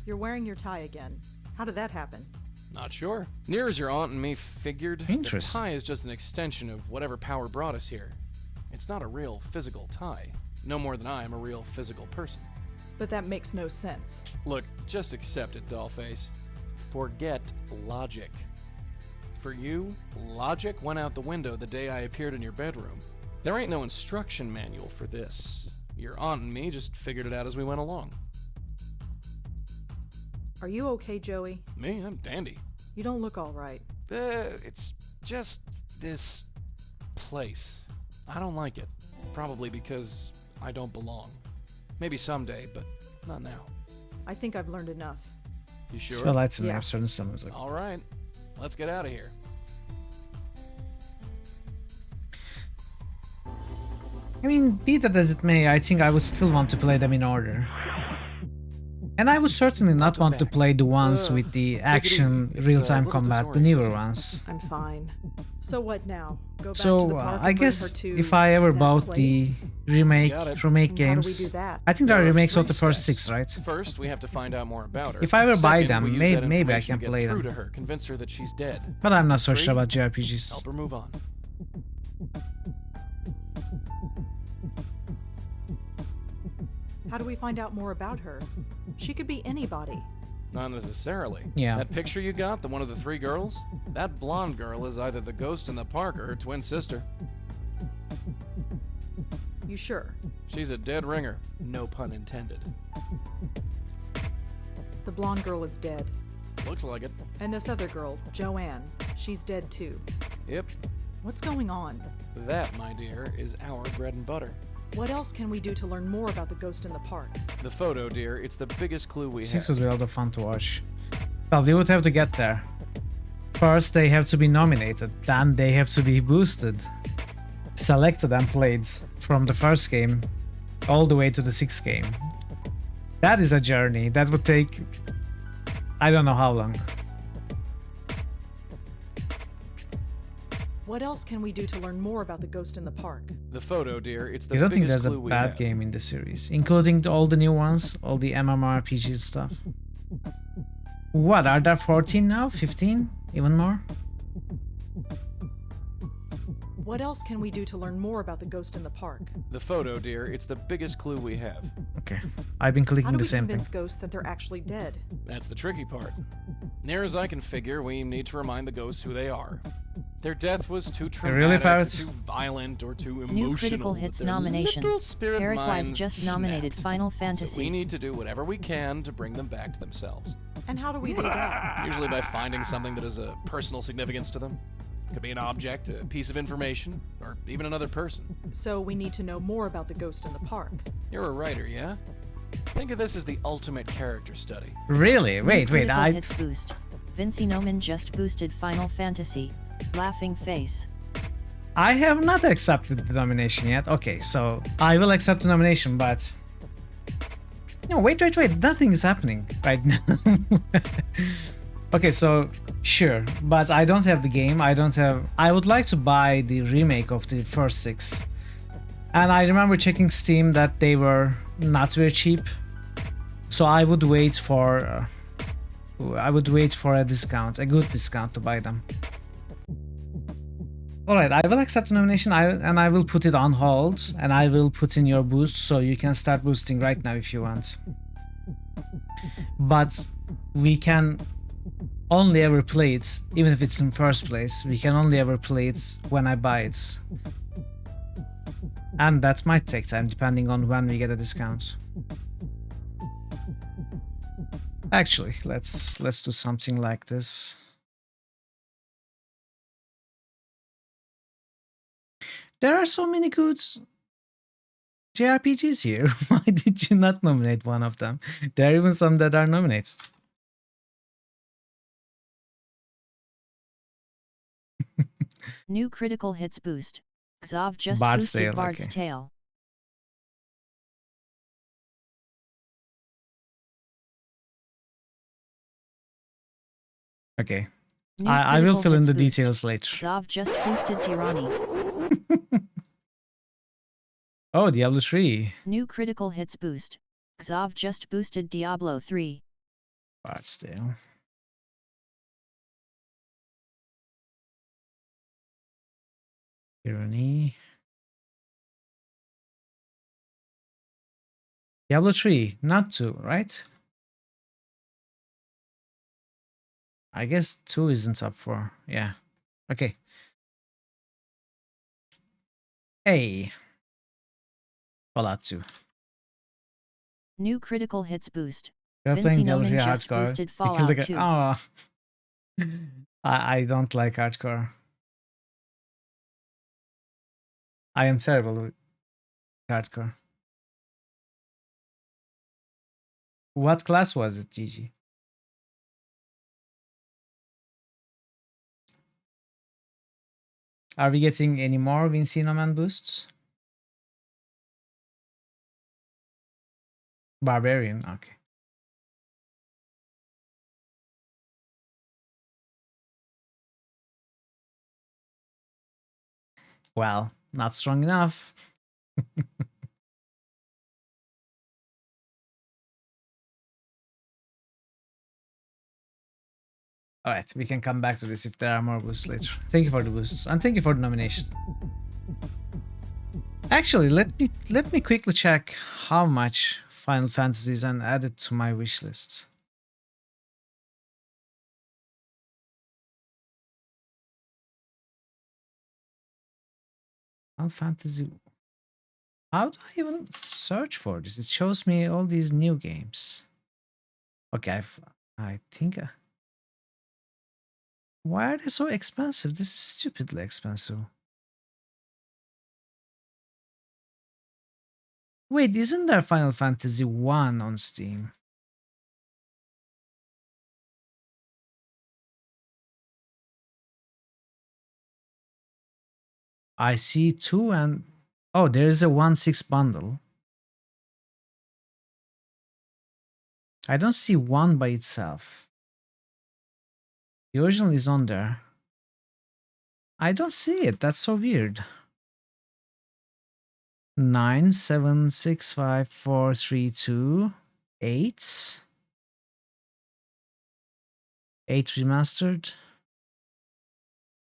You're wearing your tie again. How did that happen? Not sure. Near as your aunt and me figured, the Interesting. tie is just an extension of whatever power brought us here. It's not a real physical tie. No more than I am a real physical person. But that makes no sense. Look, just accept it, dollface. Forget logic. For you, logic went out the window the day I appeared in your bedroom. There ain't no instruction manual for this. Your aunt and me just figured it out as we went along. Are you okay, Joey? Me? I'm dandy. You don't look all right. It's just this place. I don't like it. Probably because I don't belong. Maybe someday, but not now. I think I've learned enough. You sure? Spell out some Yeah. certain summons. All right. Let's get out of here. I mean, be that as it may, I think I would still want to play them in order. And I would certainly not want to play the ones with the action, It's, real-time a little combat, the newer disorienting. ones. I'm fine. So what now? Go back to the So park and I bring guess her to if I ever that bought place? the remake Got it. remake And how do we games, do that? I think there are There are remakes of three the first steps. 6, right? First, we have to find out more about her. If I ever buy Second, them, we use maybe that I information can to get play through them. to her, convince her that she's dead. But I'm not so Three, sure about JRPGs. Help her move on. How do we find out more about her? She could be anybody. Not necessarily. Yeah. That picture you got, the one of the 3 girls? That blonde girl is either the ghost in the park or her twin sister. You sure? She's a dead ringer. No pun intended. The blonde girl is dead. Looks like it. And this other girl, Joanne, she's dead too. Yep. What's going on? That, my dear, is our bread and butter. What else can we do to learn more about the ghost in the park? The photo, dear, it's the biggest clue we 6 have. was a lot of fun to watch. Well, we would have to get there. First, they have to be nominated, then they have to be boosted, selected and played from the first game all the way to the 6th game. That is a journey. That would take... I don't know how long. What else can we do to learn more about the ghost in the park? The photo, dear, it's the I don't think biggest there's a clue we bad have. game in the series, including all the new ones, all the MMORPG stuff. What, are there 14 now? 15? Even more? What else can we do to learn more about the ghost in the park? The photo, dear, it's the biggest clue we have. Okay, I've been How clicking do the we same thing. convince ghosts that they're actually dead? That's the tricky part. Near as I can figure, we need to remind the ghosts who they are. Their death was too Really, traumatic, or Parrot? too violent, or too emotional. New critical hits that their nomination. little spirit Parrotwise minds just nominated snapped. Final So we Fantasy. need to do whatever we can to bring them back to themselves. And how do we do that? Usually by finding something that has a personal significance to them. Could be an object, a piece of information, or even another person. So we need to know more about the ghost in the park. You're a writer, yeah? Think of this as the ultimate character study. Really? New Wait, critical I... hits boost. Vinci Noman just boosted Final Fantasy. Laughing face. I have not accepted the nomination yet. Okay, so I will accept the nomination, but... No, wait, nothing is happening right now. Okay, so sure, but I don't have the game. I would like to buy the remake of the first 6. And I remember checking Steam that they were not very cheap. So I would wait for a discount, a good discount to buy them. Alright, I will accept the nomination and I will put it on hold and I will put in your boost so you can start boosting right now if you want. But we can only ever play it, even if it's in first place, we can only ever play it when I buy it. And that might take time depending on when we get a discount. Actually, let's do something like this. There are so many good JRPGs here. Why did you not nominate one of them? There are even some that are nominated. New critical hits boost. Xav just Bard's boosted Tale, Bard's okay. Tale. Okay. New I will critical fill in hits the boost. details later. Xav just boosted Tyranny. Oh, Diablo 3. New critical hits boost. Xav just boosted Diablo 3. Bard's Tale. Tyranny. Diablo 3, not 2, right? I guess 2 isn't up for. Yeah. Okay. Hey. Fallout 2. New critical hits boost. You're Vinci playing Diablo 3 Noman just hardcore. boosted You killed Fallout the guy. 2. Oh. I don't like hardcore. I am terrible with hardcore. What class was it, Gigi? Are we getting any more Vincino Man boosts? Barbarian, okay. Well, not strong enough. Alright, we can come back to this if there are more boosts later. Thank you for the boosts, and thank you for the nomination. Actually, let me quickly check how much Final Fantasy is and add it to my wish list. Final Fantasy. How do I even search for this? It shows me all these new games. Okay, I think. Why are they so expensive? This is stupidly expensive. Wait, isn't there Final Fantasy 1 on Steam? I see 2 and... Oh, there is a 1.6 bundle. I don't see 1 by itself. The original is on there. I don't see it. That's so weird. 9, 7, 6, 5, 4, 3, 2, 8. 8 remastered.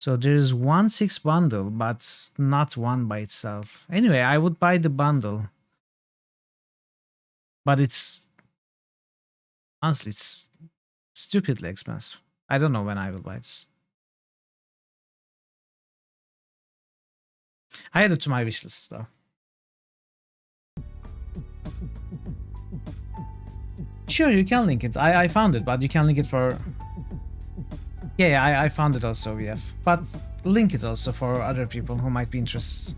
So there's 1.6 bundle, but not 1 by itself. Anyway, I would buy the bundle. But it's... Honestly, it's stupidly expensive. I don't know when I will buy this. I added it to my wish list though. Sure, you can link it. I found it, but you can link it for... Yeah, I found it also, yeah. But link it also for other people who might be interested.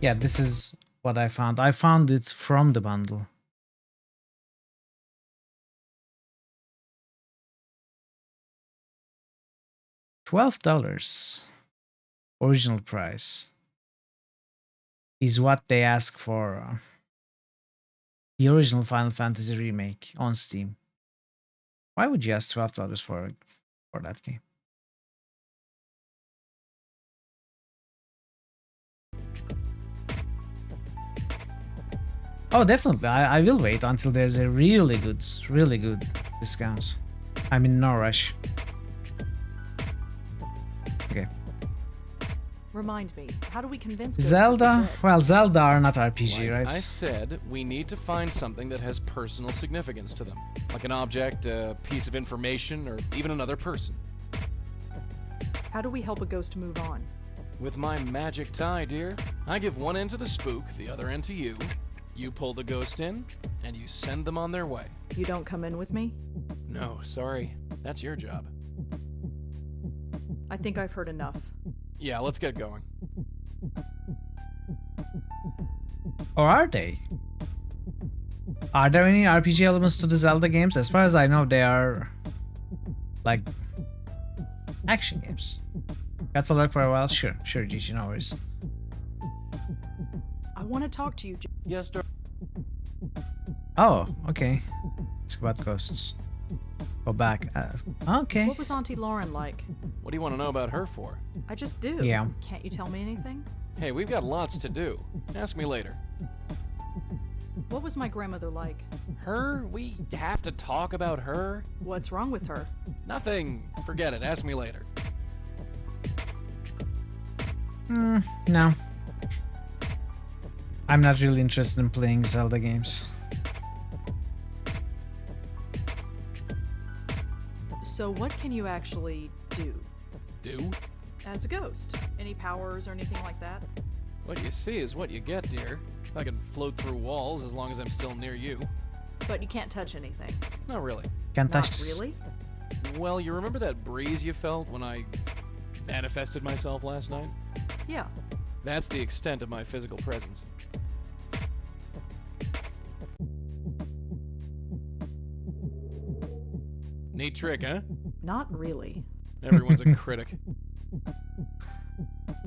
Yeah, this is what I found. I found it from the bundle. $12 original price is what they ask for the original Final Fantasy remake on Steam. Why would you ask $12 for that game? Oh, definitely. I will wait until there's a really good discount. I'm in no rush. Okay. Remind me, how do we convince Zelda? Well, Zelda are not RPG, Like right? I said, we need to find something that has personal significance to them. Like an object, a piece of information, or even another person. How do we help a ghost move on? With my magic tie, dear, I give one end to the spook, the other end to you. You pull the ghost in, and you send them on their way. You don't come in with me? No, sorry. That's your job. I think I've heard enough. Yeah, let's get going. Or are they? Are there any RPG elements to the Zelda games? As far as I know, they are like action games. That's a look for a while. Sure, GG, no worries. I want to talk to you. Yes, sir. Oh, okay. It's about ghosts. Go back. Okay. What was Auntie Lauren like? What do you want to know about her for? I just do. Yeah. Can't you tell me anything? Hey, we've got lots to do. Ask me later. What was my grandmother like? Her? We have to talk about her? What's wrong with her? Nothing. Forget it. Ask me later. No. I'm not really interested in playing Zelda games. So what can you actually do? Do? As a ghost? Any powers or anything like that? What you see is what you get, dear. I can float through walls as long as I'm still near you. But you can't touch anything. Not really. Can't touch Not this. really? Well, you remember that breeze you felt when I manifested myself last night? Yeah. That's the extent of my physical presence. Neat trick, huh? Not really. Everyone's a critic.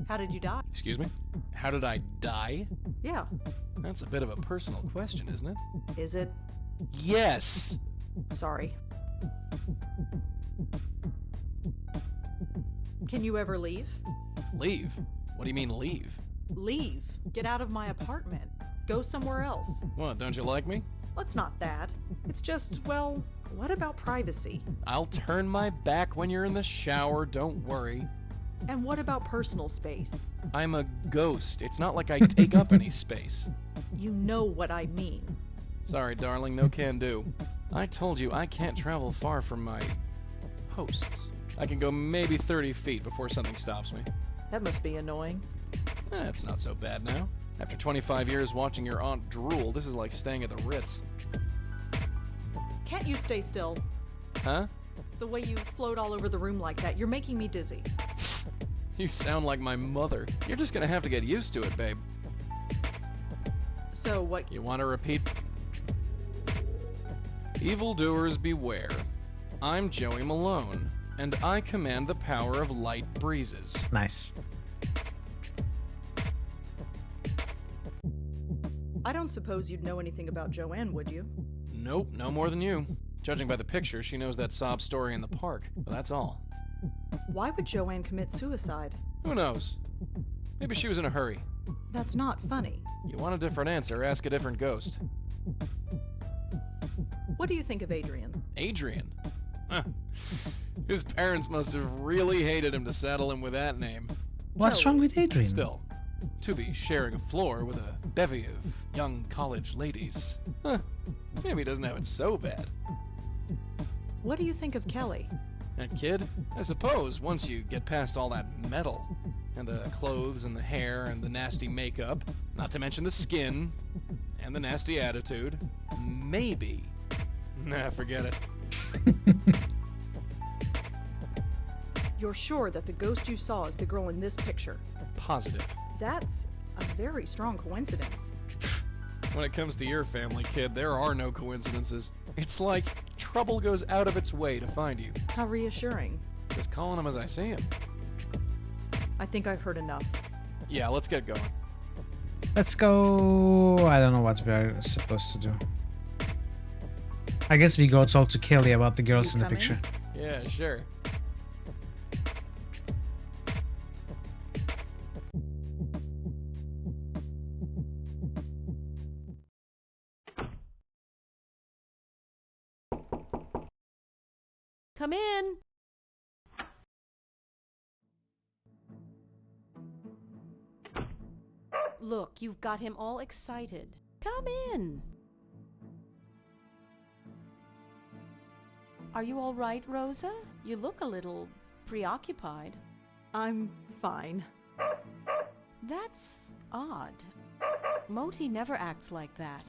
How did you die? Excuse me? How did I die? Yeah. That's a bit of a personal question, isn't it? Is it? Yes! Sorry. Can you ever leave? Leave? What do you mean leave? Leave. Get out of my apartment. Go somewhere else. What, don't you like me? Well, it's not that. It's just, well, what about privacy? I'll turn my back when you're in the shower, don't worry. And what about personal space? I'm a ghost. It's not like I take up any space. You know what I mean. Sorry, darling, no can do. I told you I can't travel far from my hosts. I can go maybe 30 feet before something stops me. That must be annoying. It's not so bad now. After 25 years watching your aunt drool, this is like staying at the Ritz. Can't you stay still? Huh? The way you float all over the room like that, you're making me dizzy. You sound like my mother. You're just gonna have to get used to it, babe. So what? You want to repeat? Evildoers beware. I'm Joey Malone, and I command the power of light breezes. Nice. I don't suppose you'd know anything about Joanne, would you? Nope, no more than you. Judging by the picture, she knows that sob story in the park, but that's all. Why would Joanne commit suicide? Who knows? Maybe she was in a hurry. That's not funny. You want a different answer, ask a different ghost. What do you think of Adrian? Adrian? Huh. His parents must have really hated him to saddle him with that name. What's wrong with Adrian? Still, to be sharing a floor with a bevy of young college ladies. Huh. Maybe he doesn't have it so bad. What do you think of Kelly? And kid, I suppose once you get past all that metal, and the clothes and the hair and the nasty makeup, not to mention the skin, and the nasty attitude, maybe. Nah, forget it. You're sure that the ghost you saw is the girl in this picture? Positive. That's a very strong coincidence. When it comes to your family, kid, there are no coincidences. It's like trouble goes out of its way to find you. How reassuring. Just calling them as I see them. I think I've heard enough. Yeah, let's get going. Let's go. I don't know what we're supposed to do. I guess we go talk to Kelly about the girls in the picture. Yeah, sure. Come in. Look, you've got him all excited. Come in. Are you all right, Rosa? You look a little preoccupied. I'm fine. That's odd. Moti never acts like that.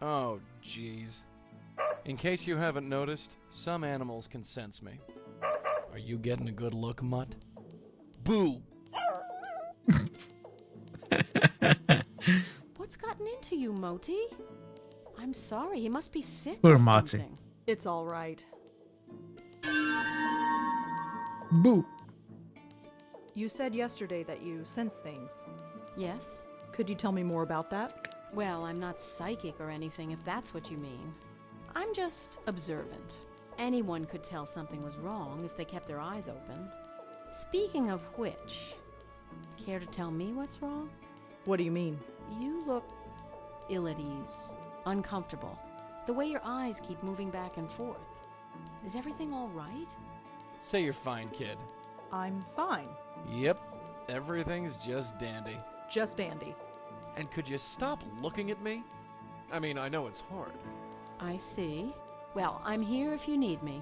Oh, jeez. In case you haven't noticed, some animals can sense me. Are you getting a good look, mutt? Boo! What's gotten into you, Moti? I'm sorry, he must be sick Poor or Moti. something. It's all right. Boo. You said yesterday that you sense things. Yes? Could you tell me more about that? Well, I'm not psychic or anything, if that's what you mean. I'm just observant. Anyone could tell something was wrong if they kept their eyes open. Speaking of which, care to tell me what's wrong? What do you mean? You look ill at ease, uncomfortable. The way your eyes keep moving back and forth. Is everything all right? Say you're fine, kid. I'm fine. Yep, everything's just dandy. Just Andy. And could you stop looking at me? I mean, I know it's hard. I see. Well, I'm here if you need me.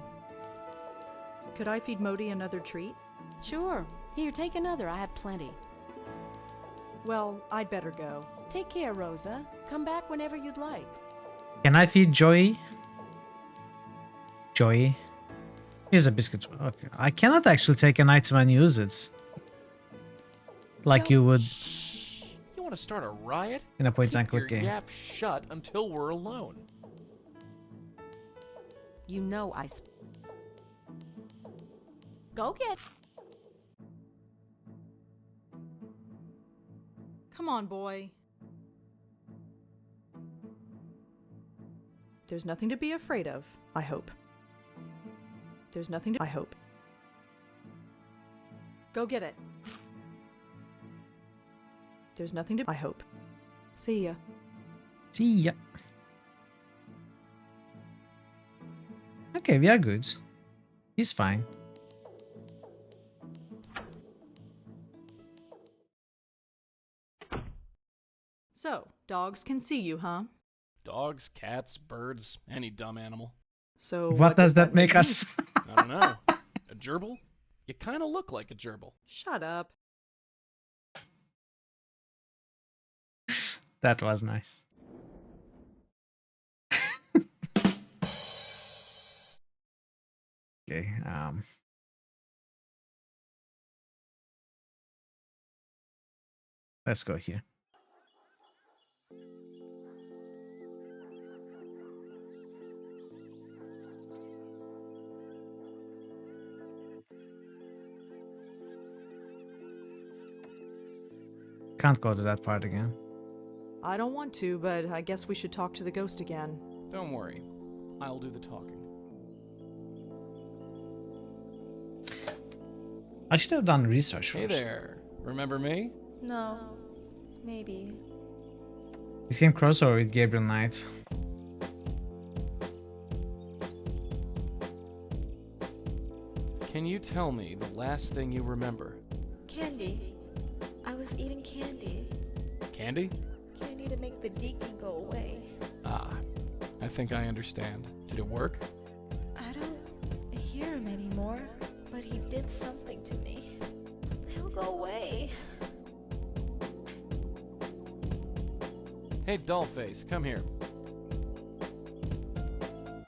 Could I feed Moti another treat? Sure. Here, take another. I have plenty. Well, I'd better go. Take care, Rosa. Come back whenever you'd like. Can I feed Joey? Joey? Here's a biscuit. Okay. I cannot actually take an item and use it. Like you would You want to start a riot? in a point and Keep click your game. yap shut until we're alone. You know Go get... Come on, boy. There's nothing to be afraid of, I hope. There's nothing to... I hope. Go get it. There's nothing to... I hope. See ya. See ya. Okay, we are good. He's fine. So, dogs can see you, huh? Dogs, cats, birds, any dumb animal. So What does that make mean? us? I don't know. A gerbil? You kind of look like a gerbil. Shut up. That was nice. Okay, let's go here. Can't go to that part again. I don't want to, but I guess we should talk to the ghost again. Don't worry. I'll do the talking. I should have done research first. Hey there. Remember me? No. Maybe. This game crossover with Gabriel Knight. Can you tell me the last thing you remember? Candy. I was eating candy. Candy? Candy to make the deacon go away. Ah, I think I understand. Did it work? I don't hear him anymore. did something to me. They'll go away. Hey, Dollface, come here.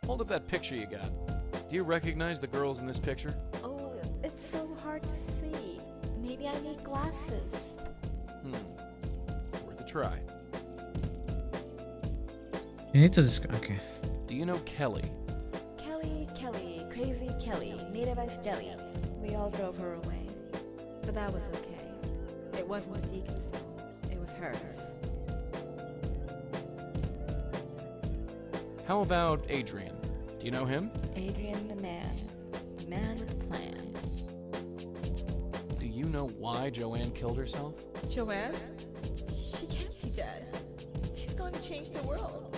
Hold up that picture you got. Do you recognize the girls in this picture? Oh, it's so hard to see. Maybe I need glasses. Worth a try. You need to discuss. Okay. Do you know Kelly? Kelly, crazy Kelly, native as jelly. We all drove her away. But that was okay. It wasn't the deacon's fault. It was hers. How about Adrian? Do you know him? Adrian the man with a plan. Do you know why Joanne killed herself? Joanne? She can't be dead. She's going to change the world.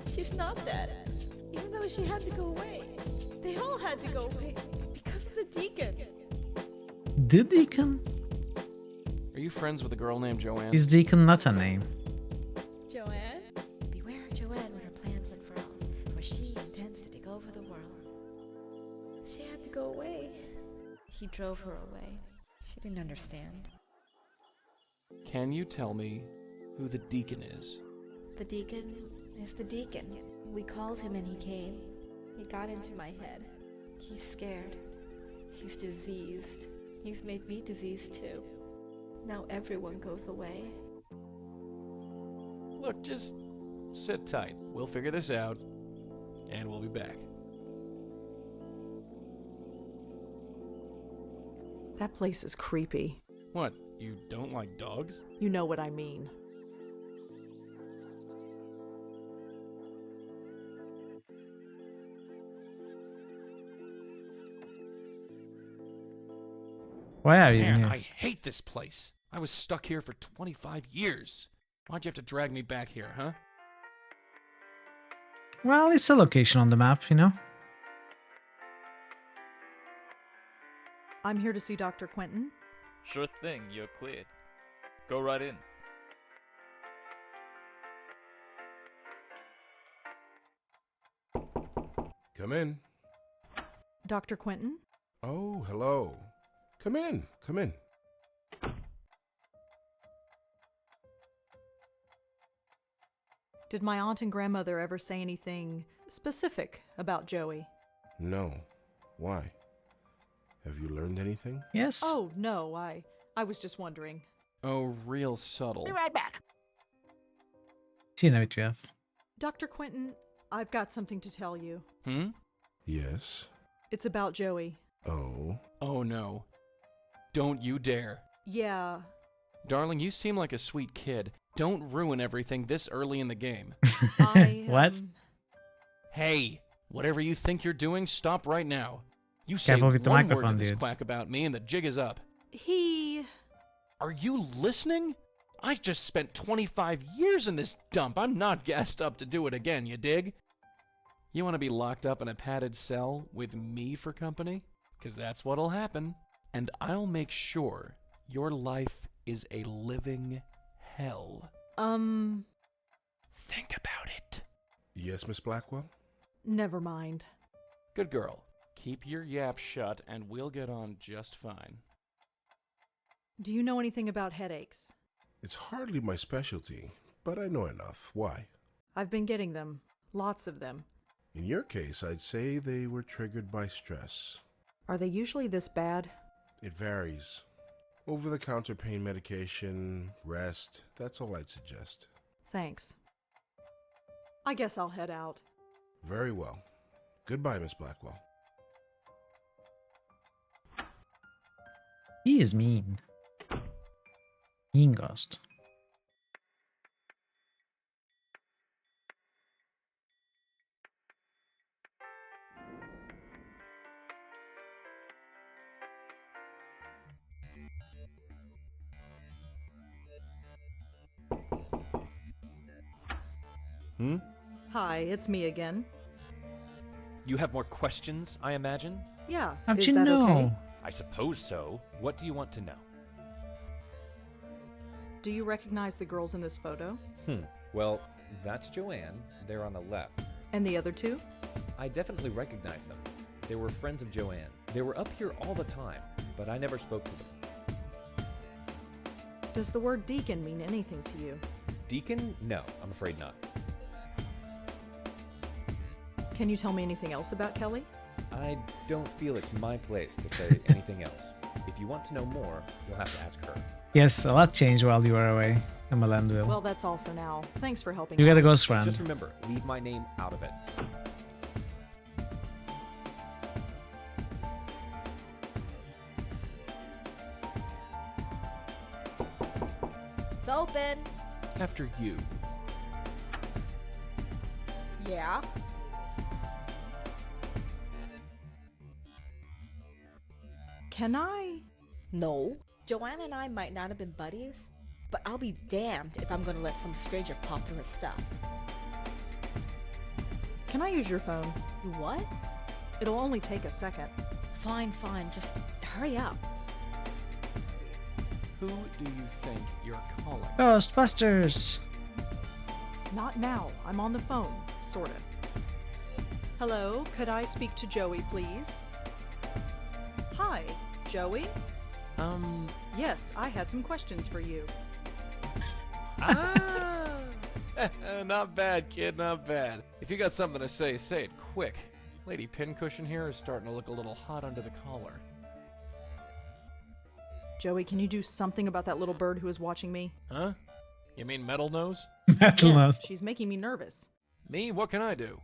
She's not dead. Even though she had to go away. They all had to go away because of the deacon. The Deacon? Are you friends with a girl named Joanne? Is Deacon not a name? Joanne? Beware of Joanne when her plans unfurl, for she intends to take over the world. She had to go away. He drove her away. She didn't understand. Can you tell me who the deacon is? The deacon is the deacon. We called him and he came. He got into my head. He's scared. He's diseased. He's made me diseased too. Now everyone goes away. Look, just sit tight. We'll figure this out, and we'll be back. That place is creepy. What, you don't like dogs? You know what I mean. Why are you Man, here? I hate this place. I was stuck here for 25 years. Why'd you have to drag me back here, huh? Well, it's a location on the map, you know? I'm here to see Dr. Quentin. Sure thing, you're cleared. Go right in. Come in. Dr. Quentin? Oh, hello. Come in. Come in. Did my aunt and grandmother ever say anything specific about Joey? No. Why? Have you learned anything? Yes. Oh, no, I was just wondering. Oh, real subtle. Be right back. See you Jeff. Dr. Quentin, I've got something to tell you. Yes. It's about Joey. Oh. Oh no. Don't you dare. Yeah. Darling, you seem like a sweet kid. Don't ruin everything this early in the game. What? Hey, whatever you think you're doing, stop right now. You say Careful with the one word microphone, to this dude. quack about me and the jig is up. Are you listening? I just spent 25 years in this dump. I'm not gassed up to do it again, you dig? You want to be locked up in a padded cell with me for company? Because that's what'll happen. And I'll make sure your life is a living hell. Think about it. Yes, Miss Blackwell? Never mind. Good girl. Keep your yap shut and we'll get on just fine. Do you know anything about headaches? It's hardly my specialty, but I know enough. Why? I've been getting them. Lots of them. In your case, I'd say they were triggered by stress. Are they usually this bad? It varies. Over-the-counter pain medication, rest, that's all I'd suggest. Thanks. I guess I'll head out. Very well. Goodbye, Miss Blackwell. He is mean. Mean ghost. Hi, it's me again. You have more questions, I imagine? Yeah. How'd is you that know? okay? I suppose so. What do you want to know? Do you recognize the girls in this photo? Well, that's Joanne. They're on the left. And the other two? I definitely recognize them. They were friends of Joanne. They were up here all the time. but I never spoke to them. Does the word deacon mean anything to you? Deacon? No, I'm afraid not. Can you tell me anything else about Kelly? I don't feel it's my place to say anything else. If you want to know more, you'll have to ask her. Yes, a lot changed while you were away in Melandville. Well, that's all for now. Thanks for helping. You out. got a ghost friend. Just remember, leave my name out of it. It's open. After you. Yeah. Can I? No. Joanna and I might not have been buddies, but I'll be damned if I'm gonna let some stranger pop through her stuff. Can I use your phone? You what? It'll only take a second. Fine, just hurry up. Who do you think you're calling? Ghostbusters! Not now. I'm on the phone, sorta. Hello, could I speak to Joey, please? Hi, Joey? Yes, I had some questions for you. Not bad, kid, not bad. If you got something to say, say it quick. Lady Pincushion here is starting to look a little hot under the collar. Joey, can you do something about that little bird who is watching me? Huh? You mean Metal Nose? Metal Nose. Yes, she's making me nervous. Me? What can I do?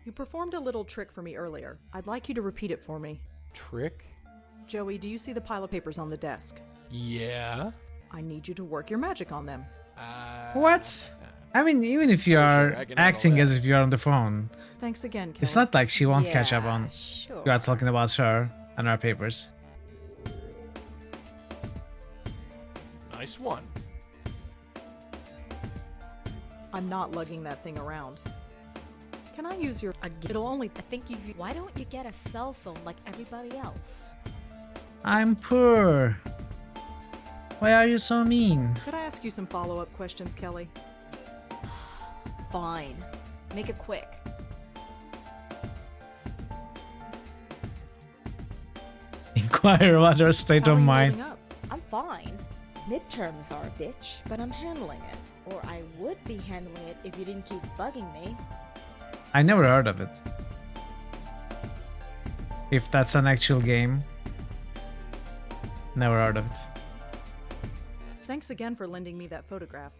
You performed a little trick for me earlier. I'd like you to repeat it for me. Trick? Joey, do you see the pile of papers on the desk? Yeah? I need you to work your magic on them. What? I mean, even if you are I can handle acting that. as if you're on the phone, Thanks again, Kelly. it's not like she won't catch up on. Sure. You are talking about her and her papers. Nice one. I'm not lugging that thing around. Can I use your... It'll only... I think you. Why don't you get a cell phone like everybody else? I'm poor. Why are you so mean? Could I ask you some follow-up questions, Kelly? Fine. Make it quick. Inquire about her state How of are you mind. holding up? I'm fine. Midterms are a bitch, but I'm handling it. Or I would be handling it if you didn't keep bugging me. I never heard of it. If that's an actual game. Never heard of it. Thanks again for lending me that photograph.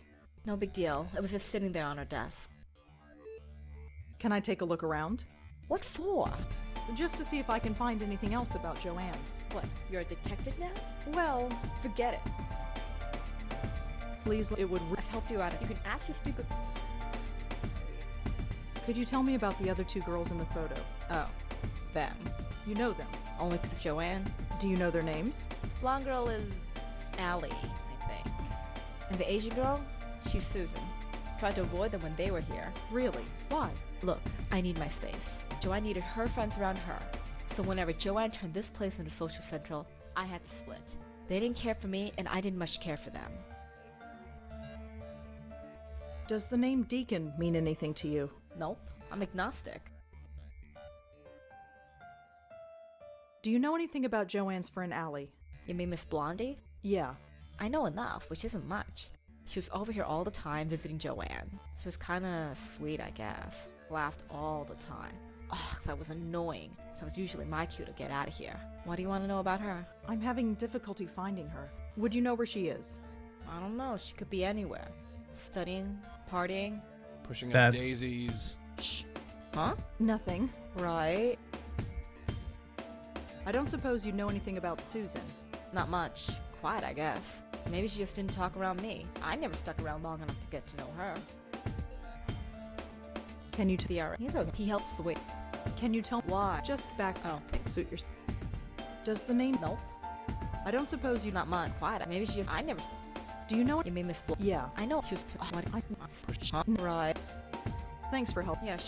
No big deal. It was just sitting there on her desk. Can I take a look around? What for? Just to see if I can find anything else about Joanne. What, you're a detective now? Well, forget it. Please, it would... I've helped you out. You can ask your stupid... Could you tell me about the other two girls in the photo? Oh, them. You know them. Only through Joanne. Do you know their names? Blonde girl is Allie, I think. And the Asian girl? She's Susan. Tried to avoid them when they were here. Really? Why? Look, I need my space. Joanne needed her friends around her. So whenever Joanne turned this place into Social Central, I had to split. They didn't care for me, and I didn't much care for them. Does the name Deacon mean anything to you? Nope, I'm agnostic. Do you know anything about Joanne's friend Allie? You mean Miss Blondie? Yeah. I know enough, which isn't much. She was over here all the time visiting Joanne. She was kinda sweet, I guess. Laughed all the time. Ugh, that was annoying. That was usually my cue to get out of here. What do you want to know about her? I'm having difficulty finding her. Would you know where she is? I don't know. She could be anywhere. Studying, partying. Pushing Dad. up daisies. Shh. Huh? Nothing. Right. I don't suppose you know anything about Susan. Not much. Quiet, I guess. Maybe she just didn't talk around me. I never stuck around long enough to get to know her. Can you He's okay. He helps the way. Can you tell Why? Just back. I don't think so. Suit your. Does the name? Nope. I don't suppose you. Not much. Quiet. Maybe she just. I never. Do you know it? You mean Miss Bl- Yeah. I know. She was. What? I, Right. Thanks for help. Yeah.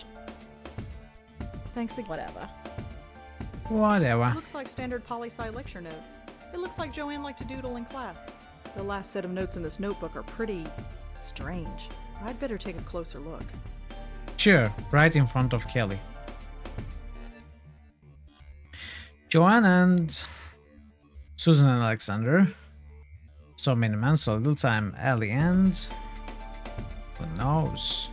Thanks again. Whatever. Whatever. Looks like standard poli-sci lecture notes. It looks like Joanne liked to doodle in class. The last set of notes in this notebook are pretty strange. I'd better take a closer look. Sure, right in front of Kelly. Joanne and Susan and Alexander. So many men, so little time. Ellie and who knows?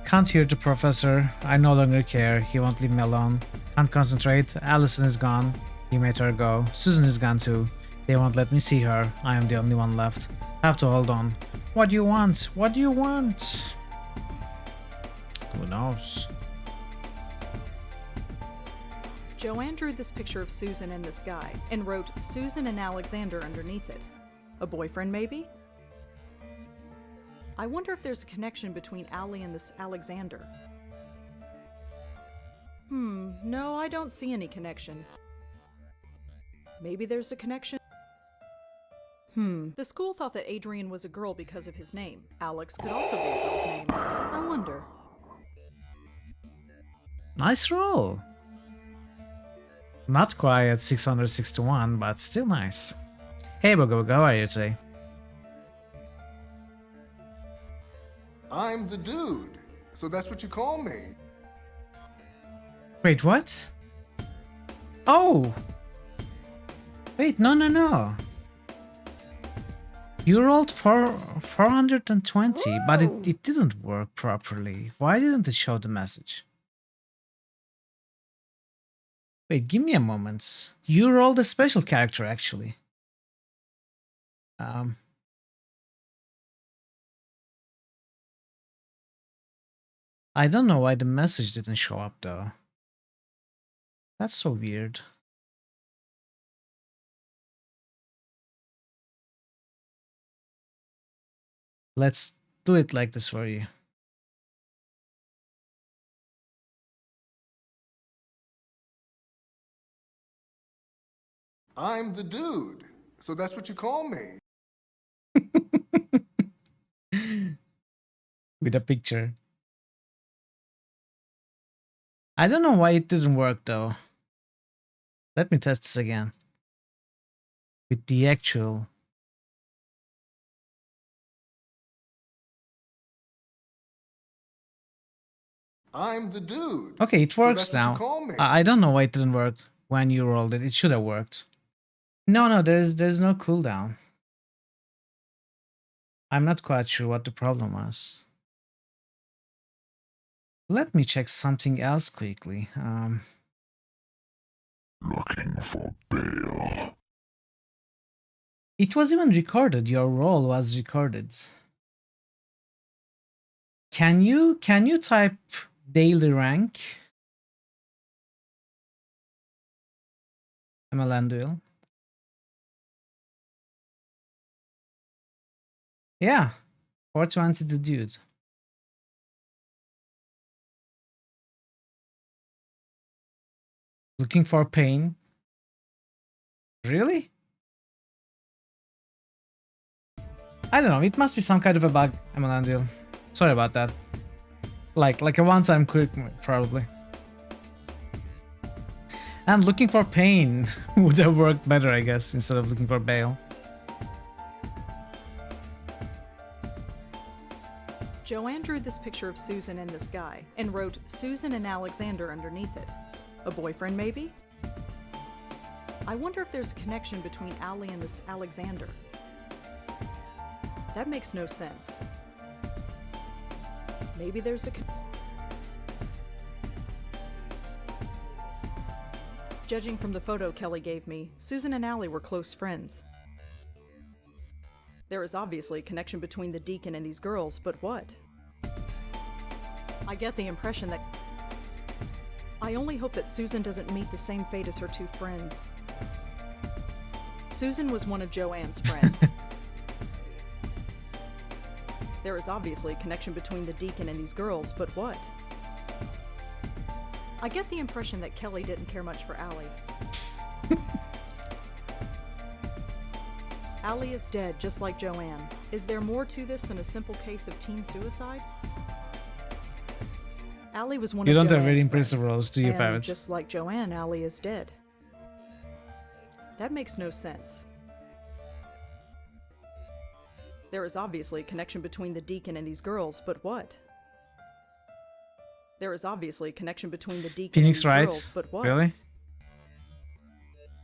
Can't hear the professor. I no longer care. He won't leave me alone. Can't concentrate. Allison is gone. He made her go. Susan is gone too. They won't let me see her. I am the only one left. Have to hold on. What do you want? What do you want? Who knows? Joanne drew this picture of Susan and this guy and wrote Susan and Alexander underneath it. A boyfriend, maybe? I wonder if there's a connection between Allie and this Alexander. No, I don't see any connection. Maybe there's a connection? The school thought that Adrian was a girl because of his name. Alex could also be a girl's name. I wonder. Nice roll. Not quite at 661, but still nice. Hey Bogo, how are you today? I'm the dude, so that's what you call me. Wait, what? Oh! Wait, no. You rolled for 420, but it didn't work properly. Why didn't it show the message? Wait, give me a moment. You rolled a special character, actually. I don't know why the message didn't show up, though. That's so weird. Let's do it like this for you. I'm the dude, so that's what you call me. With a picture. I don't know why it didn't work though. Let me test this again. With the actual. I'm the dude. Okay, it works so that's now. What you call me. I don't know why it didn't work when you rolled it. It should have worked. No, there's no cooldown. I'm not quite sure what the problem was. Let me check something else quickly. Looking for bail. It was even recorded. Your roll was recorded. Can you type daily rank? Melandil. Yeah, 420 the dude. Looking for pain. Really? I don't know, it must be some kind of a bug, Melandil. Sorry about that. Like a one-time quick, probably. And looking for pain would have worked better, I guess, instead of looking for bail. Joanne drew this picture of Susan and this guy and wrote Susan and Alexander underneath it. A boyfriend, maybe? I wonder if there's a connection between Allie and this Alexander. That makes no sense. Maybe there's a Judging from the photo Kelly gave me, Susan and Allie were close friends. There is obviously a connection between the deacon and these girls, but what? I get the impression that... I only hope that Susan doesn't meet the same fate as her two friends. Susan was one of Joanne's friends. There is obviously a connection between the deacon and these girls, but what? I get the impression that Kelly didn't care much for Allie. Allie is dead, just like Joanne. Is there more to this than a simple case of teen suicide? Allie was one you of don't Joanne's have very impressive friends, roles, do you, and Parrot? just like Joanne, Allie is dead. That makes no sense. There is obviously a connection between the deacon and these girls, but what? There is obviously a connection between the deacon Phoenix and these Wright? girls, but what? Really?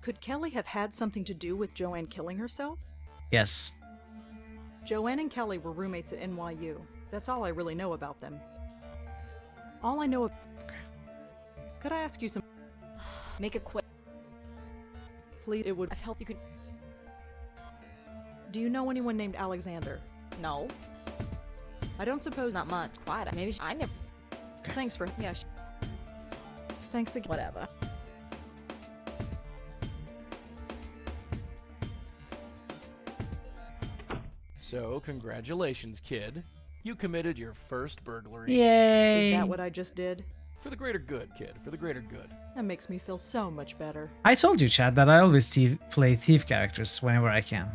Could Kelly have had something to do with Joanne killing herself? Yes. Joanne and Kelly were roommates at NYU. That's all I really know about them. All I know. Could I ask you some? Make it quick. Please, it would I've helped you could. Do you know anyone named Alexander? No. I don't suppose. Not much. Quiet. Maybe I never. Thanks for. Yeah. Thanks again. Whatever. So, congratulations, kid. You committed your first burglary. Yay! Is that what I just did? For the greater good, kid. For the greater good. That makes me feel so much better. I told you, Chad, that I always play thief characters whenever I can.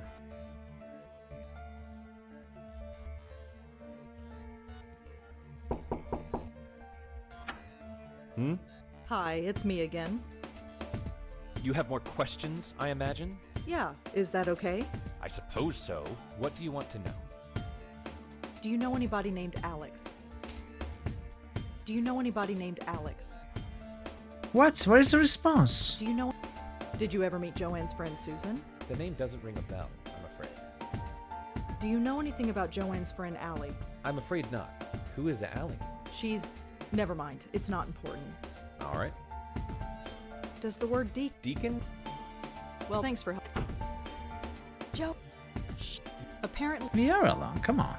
Hmm? Hi, it's me again. You have more questions, I imagine? Yeah, is that okay? I suppose so. What do you want to know? Do you know anybody named Alex? Do you know anybody named Alex? What? Where's the response? Do you know? Did you ever meet Joanne's friend Susan? The name doesn't ring a bell, I'm afraid. Do you know anything about Joanne's friend Allie? I'm afraid not. Who is Allie? She's... Never mind, it's not important. Alright. Does the word Deacon? Well, thanks for help. Joe. Apparently... We are alone, come on.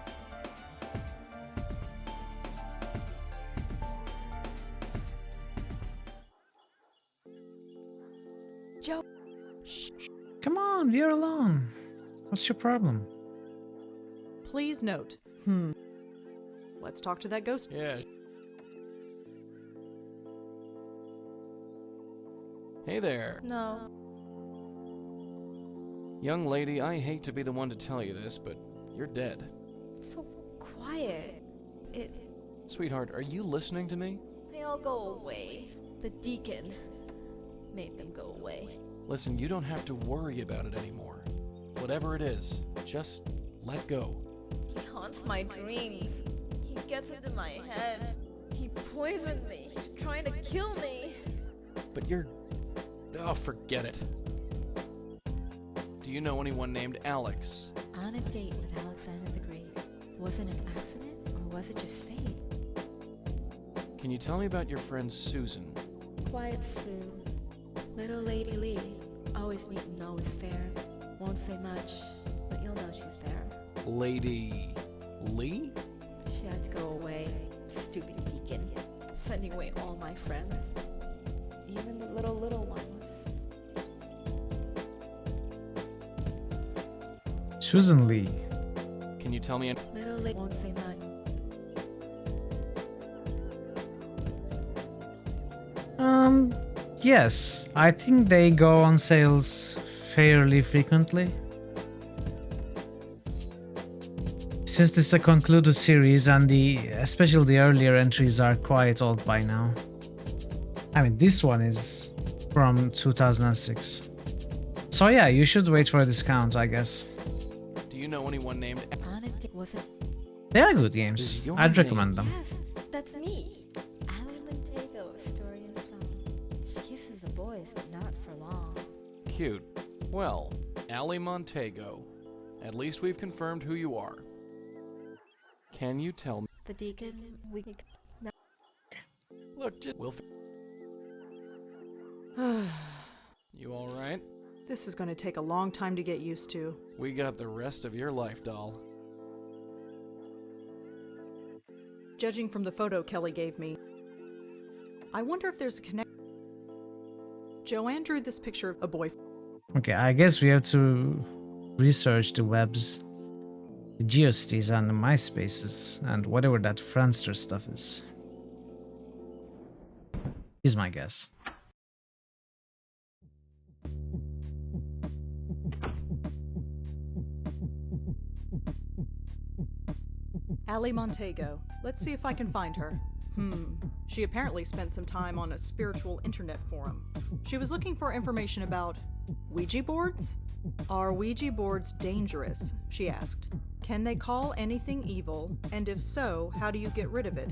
Joe. Come on, we are alone. What's your problem? Please note. Let's talk to that ghost. Yeah. Hey there. No. Young lady, I hate to be the one to tell you this, but you're dead. It's so quiet. Sweetheart, are you listening to me? They all go away. The deacon made them go away. Listen, you don't have to worry about it anymore. Whatever it is, just let go. He haunts my dreams. He gets into my head. He poisoned me. He's trying to kill me. But you're... Oh, forget it. Do you know anyone named Alex? On a date with Alexander the Great. Was it an accident or was it just fate? Can you tell me about your friend Susan? Quiet Sue. Little Lady Lee. Always need to know is there. Won't say much, but you'll know she's there. Lady... Lee? She had to go away. Stupid deacon. Sending away all my friends. Even the little ones. Susan Lee. Can you tell me... Little Lee won't say much. Yes. I think they go on sales fairly frequently. Since this is a concluded series and especially the earlier entries are quite old by now. I mean, this one is from 2006. So yeah, you should wait for a discount, I guess. Do you know anyone named... Was it? They are good games. I'd recommend them. Yes, that's me. Allie Montego, story and song. She kisses the boys, but not for long. Cute. Well, Allie Montego. At least we've confirmed who you are. Can you tell me... The deacon, no. Look, we'll... You alright? This is going to take a long time to get used to. We got the rest of your life, doll. Judging from the photo Kelly gave me, I wonder if there's a connection. Joanne drew this picture of a boy. Okay, I guess we have to research the webs, the GeoCities and the MySpaces, and whatever that Friendster stuff is. Is my guess. Allie Montego. Let's see if I can find her. She apparently spent some time on a spiritual internet forum. She was looking for information about Ouija boards? Are Ouija boards dangerous? She asked. Can they call anything evil? And if so, how do you get rid of it?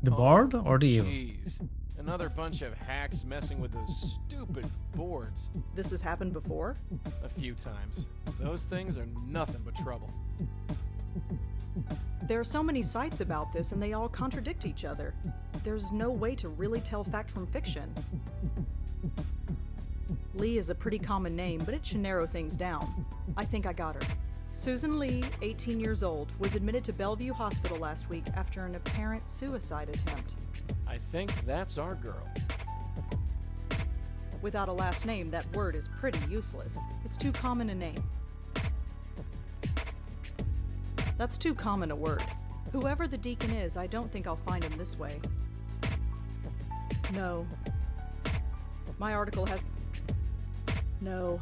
The board or the evil? Jeez. Another bunch of hacks messing with those stupid boards. This has happened before? A few times. Those things are nothing but trouble. There are so many sites about this and they all contradict each other. There's no way to really tell fact from fiction. Lee is a pretty common name, but it should narrow things down. I think I got her. Susan Lee, 18 years old, was admitted to Bellevue Hospital last week after an apparent suicide attempt. I think that's our girl. Without a last name, that word is pretty useless. It's too common a name. That's too common a word. Whoever the deacon is, I don't think I'll find him this way. No. My article has... No.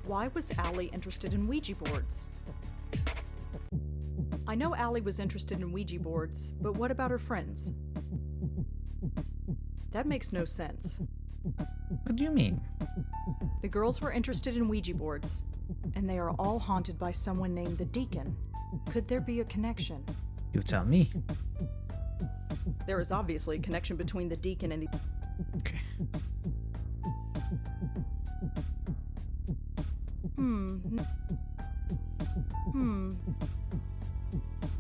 Why was Allie interested in Ouija boards? I know Allie was interested in Ouija boards, but what about her friends? That makes no sense. What do you mean? The girls were interested in Ouija boards, and they are all haunted by someone named the Deacon. Could there be a connection? You tell me. There is obviously a connection between the Deacon and the... Okay.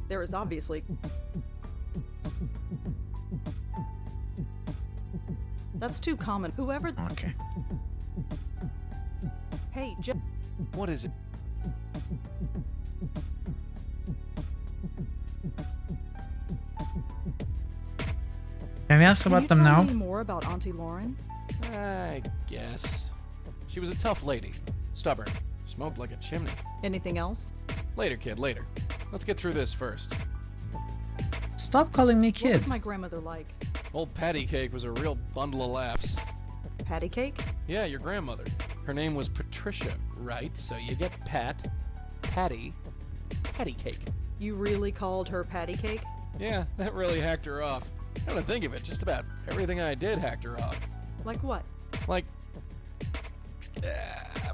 There is obviously... That's too common. Whoever... Okay. Hey, What is it? Can we ask about them now? Can you tell me more about Auntie Lauren? I guess. She was a tough lady. Stubborn. Smoked like a chimney. Anything else? Later, kid, later. Let's get through this first. Stop calling me What kid. was my grandmother like? Old Patty Cake was a real bundle of laughs. Patty Cake? Yeah, your grandmother. Her name was Patricia, right? So you get Pat, Patty, Patty Cake. You really called her Patty Cake? Yeah, that really hacked her off. Come to think of it, just about everything I did hacked her off. Like what? Like...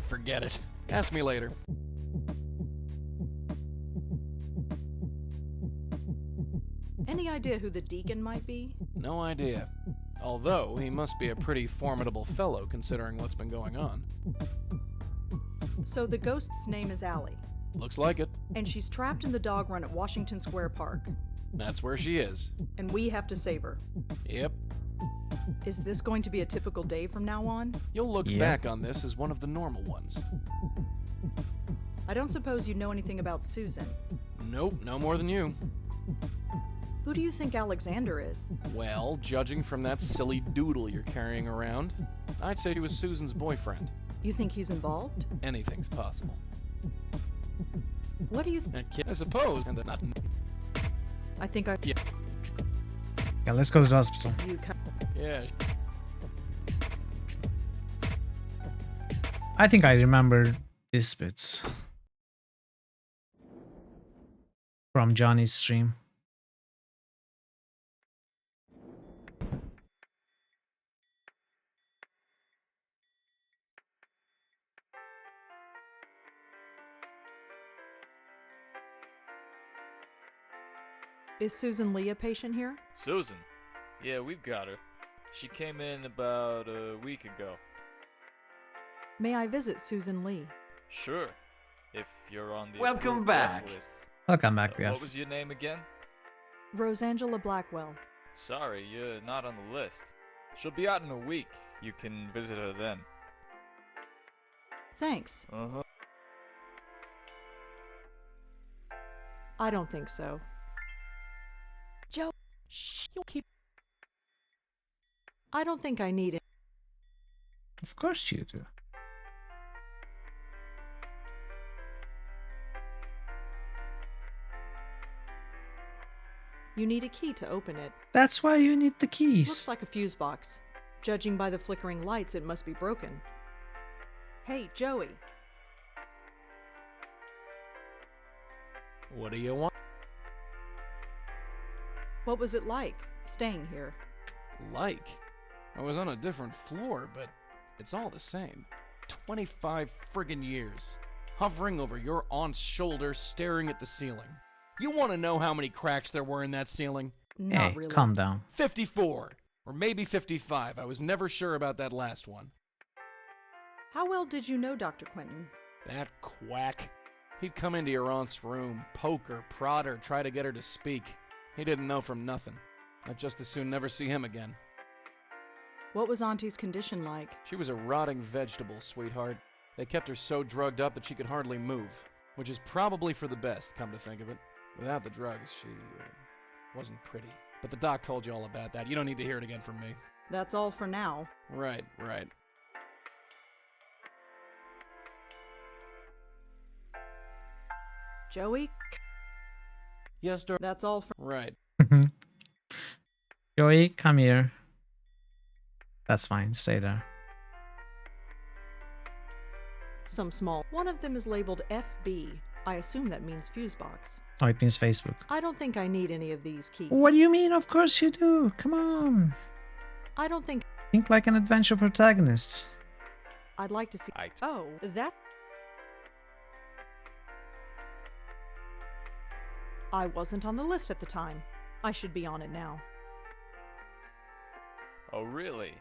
forget it. Ask me later. Any idea who the Deacon might be? No idea. Although, he must be a pretty formidable fellow considering what's been going on. So the ghost's name is Allie. Looks like it. And she's trapped in the dog run at Washington Square Park. That's where she is. And we have to save her. Yep. Is this going to be a typical day from now on? You'll look back on this as one of the normal ones. I don't suppose you know anything about Susan. Nope, no more than you. Who do you think Alexander is? Well, judging from that silly doodle you're carrying around, I'd say he was Susan's boyfriend. You think he's involved? Anything's possible. What do you I suppose. And not. I think I... Yeah. Yeah, let's go to the hospital. Yeah. I think I remember this bit from Johnny's stream. Is Susan Lee a patient here? Susan? Yeah, we've got her. She came in about a week ago. May I visit Susan Lee? Sure. If you're on the Welcome approved back. guest list. Welcome back, What Biff. was your name again? Rosangela Blackwell. Sorry, you're not on the list. She'll be out in a week. You can visit her then. Thanks. Uh-huh. I don't think so. Joe, You keep. I don't think I need it. Of course you do. You need a key to open it. That's why you need the keys. Looks like a fuse box. Judging by the flickering lights, it must be broken. Hey, Joey. What do you want? What was it like, staying here? Like? I was on a different floor, but it's all the same. 25 friggin' years. hovering over your aunt's shoulder, staring at the ceiling. You want to know how many cracks there were in that ceiling? Not Hey, really. calm down. 54. Or maybe 55. I was never sure about that last one. How well did you know Dr. Quentin? That quack. He'd come into your aunt's room, poke her, prod her, try to get her to speak. He didn't know from nothing. I'd just as soon never see him again. What was Auntie's condition like? She was a rotting vegetable, sweetheart. They kept her so drugged up that she could hardly move, which is probably for the best, come to think of it. Without the drugs, she wasn't pretty. But the doc told you all about that. You don't need to hear it again from me. That's all for now. Right. Joey? Yes, Dor. That's all for... Right. Joey, come here. That's fine. Stay there. Some small... One of them is labeled FB. I assume that means fuse box. Oh, it means Facebook. I don't think I need any of these keys. What do you mean? Of course you do. Come on. I don't think... Think like an adventure protagonist. I'd like to see... Oh, that... I wasn't on the list at the time. I should be on it now. Oh, really?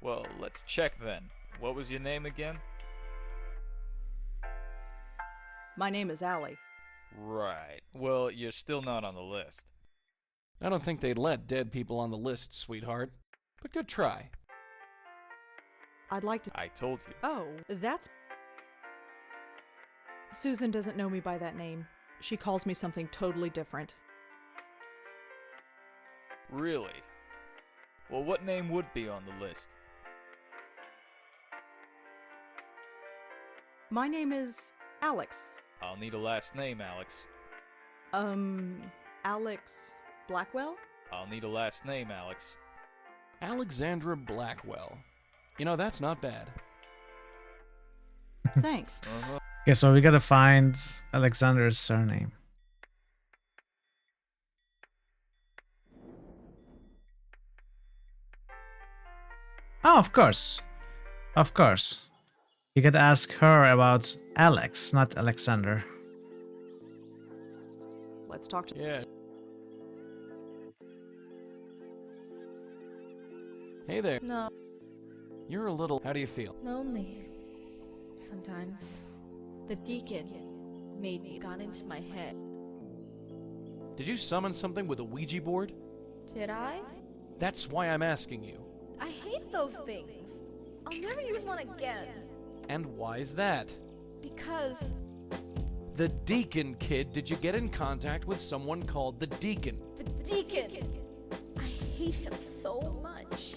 Well, let's check then. What was your name again? My name is Allie. Right. Well, you're still not on the list. I don't think they'd let dead people on the list, sweetheart. But good try. I'd like to... I told you. Oh, that's... Susan doesn't know me by that name. She calls me something totally different. Really? Well, what name would be on the list? My name is Alex. I'll need a last name, Alex. Alex Blackwell? I'll need a last name, Alex. Alexandra Blackwell. You know, that's not bad. Thanks. Okay, so we gotta find Alexander's surname. Oh, of course. Of course. You could ask her about Alex, not Alexander. Let's talk to... Yeah. Hey there. No. You're a little... How do you feel? Lonely. Sometimes. The deacon got into my head. Did you summon something with a Ouija board? Did I? That's why I'm asking you. I hate those things. I'll never use one again. And why's that? Because... The Deacon, kid. Did you get in contact with someone called the Deacon? The deacon! I hate him so much.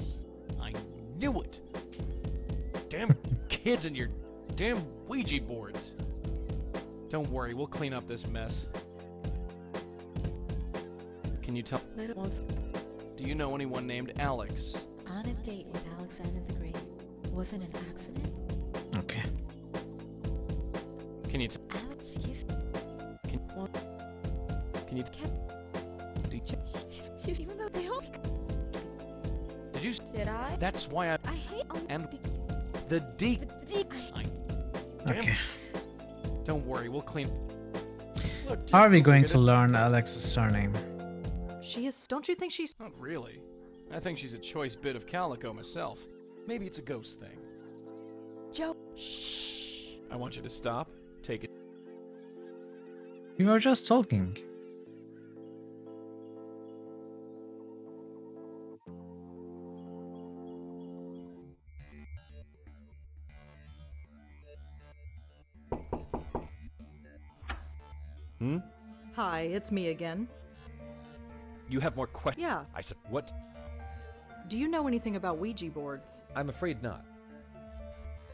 I knew it. Damn kids and your damn Ouija boards. Don't worry, we'll clean up this mess. Can you tell... Little ones. Do you know anyone named Alex? On a date with Alexander the Great. Wasn't an accident. Okay. Can you tell... Alex kissed... Can you... Even though they all... Did you... Did I? That's why I hate... And... The Deacon... Damn. Okay. Don't worry, we'll clean... Look, How are we going to learn Alex's surname? She is... Don't you think she's... Not really. I think she's a choice bit of calico myself. Maybe it's a ghost thing. Joe... Shh. I want you to stop. Take it. We were just talking. Hi, it's me again. You have more questions? Yeah. I said, what? Do you know anything about Ouija boards? I'm afraid not.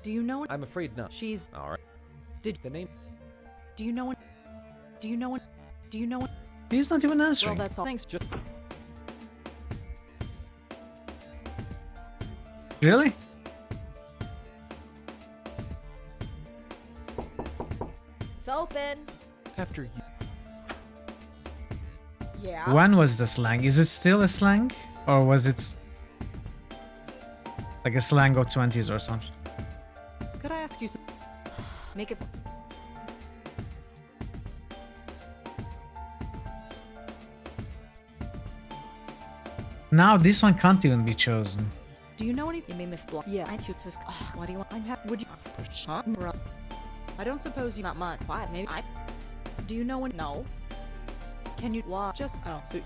Do you know... I'm afraid not. She's... All right. Did... The name... Do you know... Do you know... Do you know... He's not even answering. Well, that's all. Thanks. Really? It's open. After you... Yeah. When was the slang? Is it still a slang? Or was it like a slang of 20s or something? Could I ask you some... Make it... Now this one can't even be chosen. Do you know anything? You mean Miss Block? Yeah. I choose Miss. What do you want? I'm happy. Would you? Huh? I don't suppose you. Not much. Why? Maybe I. Do you know when? No. Can you? What? Just. Oh. So,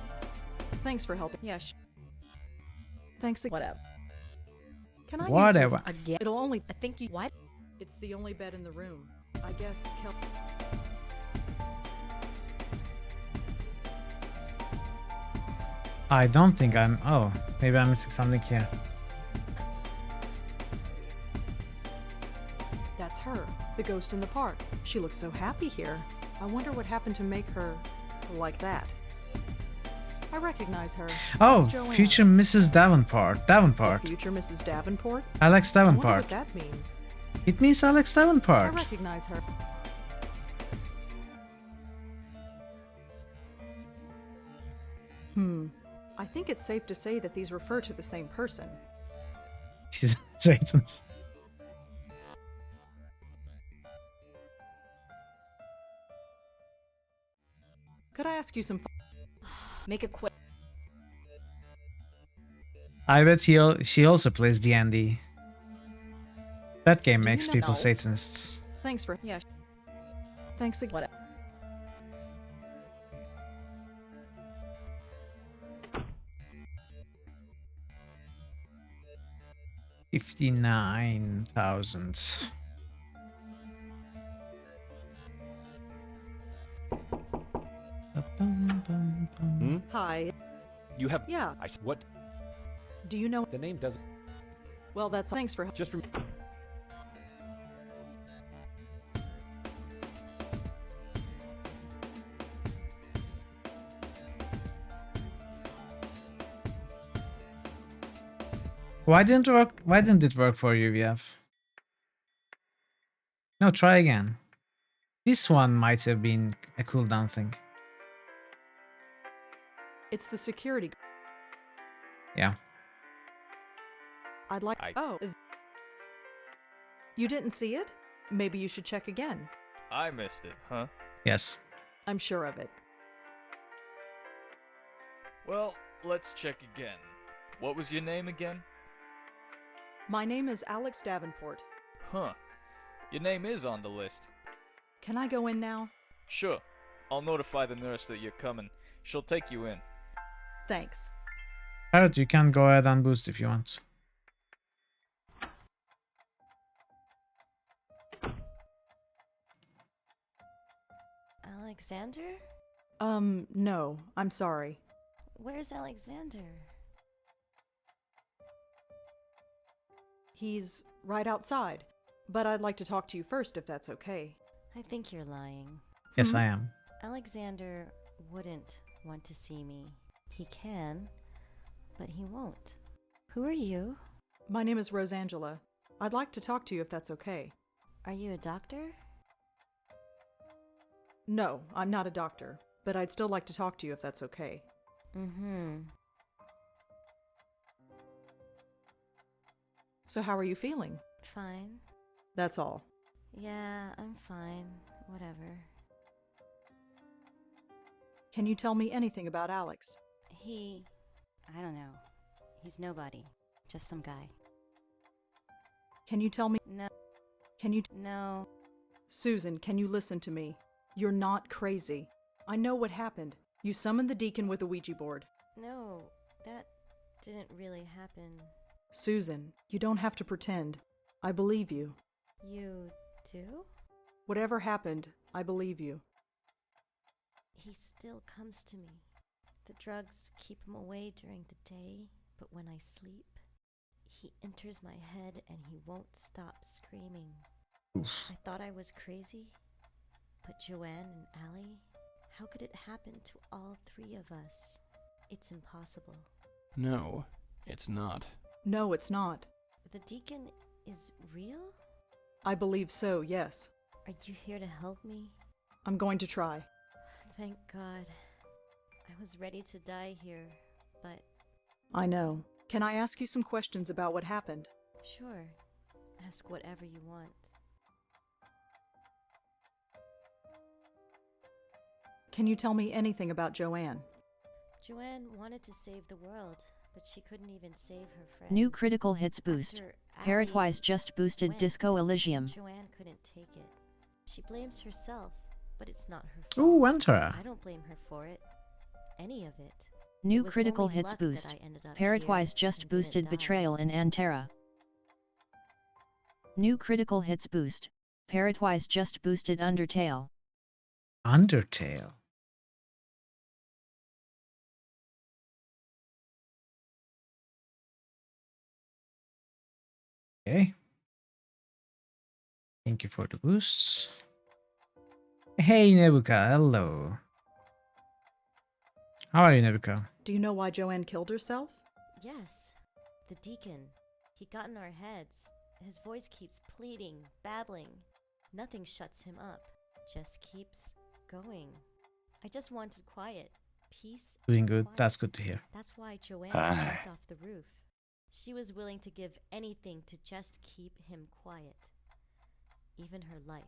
thanks for helping. Yeah. Thanks. Whatever. Can I? Whatever. Use Again. It'll only. I think you. What? It's the only bed in the room. I guess. I don't think I'm. Oh, maybe I'm missing something here. That's her, the ghost in the park. She looks so happy here. I wonder what happened to make her like that. I recognize her. Oh, It's Joanne. future Mrs. Davenport. Davenport. Future Mrs. Davenport? Alex I wonder Davenport. what that means. It means Alex I Davenport. recognize her. I think it's safe to say that these refer to the same person. She's a Satanist. Could I ask you some? Make it quick. I bet she also plays D&D. That game Do you makes know- people No. Satanists. Thanks for. Yeah. Thanks again. Whatever. $59,000. Hi. You have. Yeah. What? Do you know? The name doesn't. Well, that's. Thanks for. Just from. Why didn't it work? Why didn't it work for you, VF? No, try again. This one might have been a cooldown thing. It's the security. Yeah. I'd like. Oh. You didn't see it? Maybe you should check again. I missed it, huh? Yes. I'm sure of it. Well, let's check again. What was your name again? My name is Alex Davenport. Huh. Your name is on the list. Can I go in now? Sure. I'll notify the nurse that you're coming. She'll take you in. Thanks. Parrot, you can go ahead and boost if you want. Alexander? No. I'm sorry. Where's Alexander? He's right outside. But I'd like to talk to you first if that's okay. I think you're lying. Yes, I am. Alexander wouldn't want to see me. He can, but he won't. Who are you? My name is Rosangela. I'd like to talk to you if that's okay. Are you a doctor? No, I'm not a doctor, but I'd still like to talk to you if that's okay. Mm-hmm. So how are you feeling? Fine. That's all. Yeah, I'm fine. Whatever. Can you tell me anything about Alex? I don't know. He's nobody. Just some guy. Can you tell me? No. Can you? No. Susan, can you listen to me? You're not crazy. I know what happened. You summoned the deacon with a Ouija board. No, that didn't really happen. Susan, you don't have to pretend. I believe you. You do? Whatever happened, I believe you. He still comes to me. The drugs keep him away during the day, but when I sleep, he enters my head and he won't stop screaming. I thought I was crazy, but Joanne and Allie, how could it happen to all three of us? It's impossible. No, it's not. No, it's not. The deacon is real? I believe so, yes. Are you here to help me? I'm going to try. Thank God. I was ready to die here, but... I know. Can I ask you some questions about what happened? Sure. Ask whatever you want. Can you tell me anything about Joanne? Joanne wanted to save the world, but she couldn't even save her friends. New critical hits boost. After Parrotwise Allie just boosted went, Disco Elysium. Joanne couldn't take it. She blames herself, but it's not her fault. Ooh, Enter. I don't blame her for it. Any of it. New It was critical only hits luck boost. that I ended up Parrotwise here just and didn't boosted die. Betrayal in Antera. New critical hits boost. Parrotwise just boosted Undertale. Undertale. Okay. Thank you for the boosts. Hey, Nebuka. Hello. How are you, Nebuka? Do you know why Joanne killed herself? Yes, the deacon. He got in our heads. His voice keeps pleading, babbling. Nothing shuts him up. Just keeps going. I just wanted quiet, peace. Doing and good. quiet. That's good to hear. That's why Joanne Ah. jumped off the roof. She was willing to give anything to just keep him quiet. Even her life.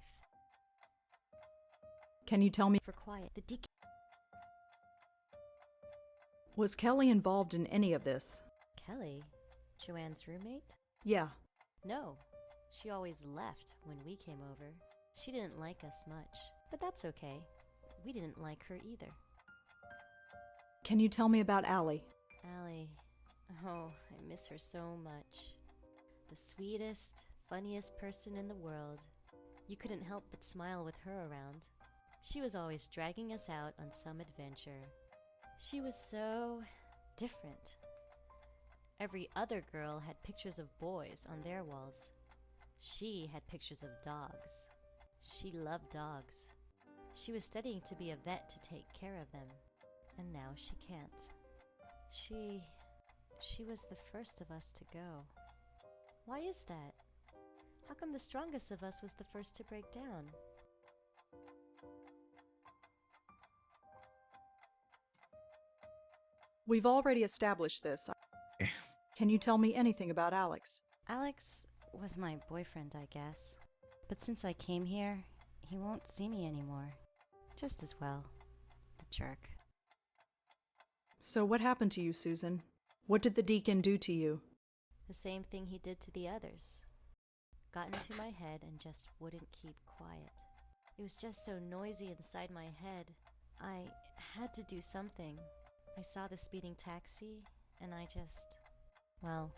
Can you tell me, For quiet, the deacon. was Kelly involved in any of this? Kelly? Joanne's roommate? Yeah. No. She always left when we came over. She didn't like us much. But that's okay. We didn't like her either. Can you tell me about Allie? Allie. Oh, I miss her so much. The sweetest, funniest person in the world. You couldn't help but smile with her around. She was always dragging us out on some adventure. She was so different. Every other girl had pictures of boys on their walls. She had pictures of dogs. She loved dogs. She was studying to be a vet to take care of them. And now she can't. She was the first of us to go. Why is that? How come the strongest of us was the first to break down? We've already established this. Can you tell me anything about Alex? Alex was my boyfriend, I guess. But since I came here, he won't see me anymore. Just as well. The jerk. So what happened to you, Susan? What did the deacon do to you? The same thing he did to the others. Got into my head and just wouldn't keep quiet. It was just so noisy inside my head. I had to do something. I saw the speeding taxi, and I just... Well,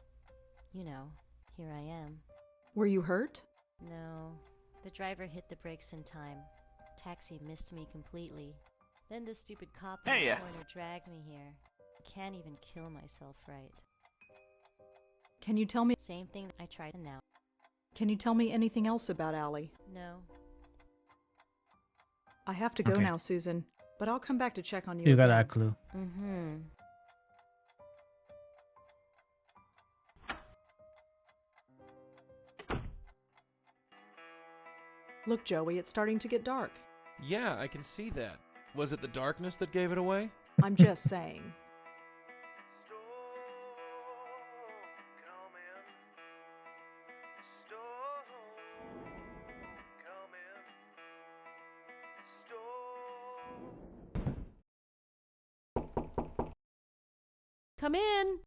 you know, here I am. Were you hurt? No, the driver hit the brakes in time. Taxi missed me completely. Then the stupid cop in the corner dragged me here. I can't even kill myself right. Can you tell me... Same thing I tried now. Can you tell me anything else about Allie? No. I have to go Okay. now, Susan, but I'll come back to check on you You got again. a clue. Mm-hmm. Look, Joey, it's starting to get dark. Yeah, I can see that. Was it the darkness that gave it away? I'm just saying. Come in.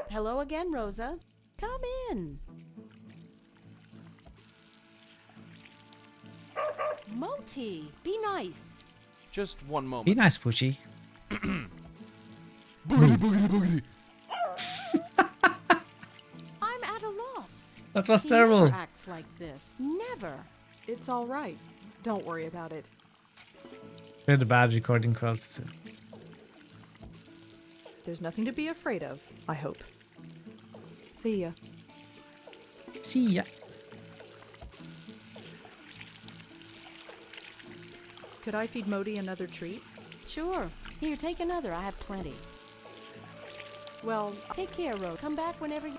Hello again, Rosa. Come in. Moti, be nice. Just one moment. Be nice, Poochie. Boogity, boogity, boogity. I'm at a loss. That was He terrible. never acts like this. Never. It's all right. Don't worry about it. We're the bad recording quality. There's nothing to be afraid of, I hope. See ya. See ya. Could I feed Modi another treat? Sure. Here, take another. I have plenty. Well, Take care, Rose. Come back whenever you...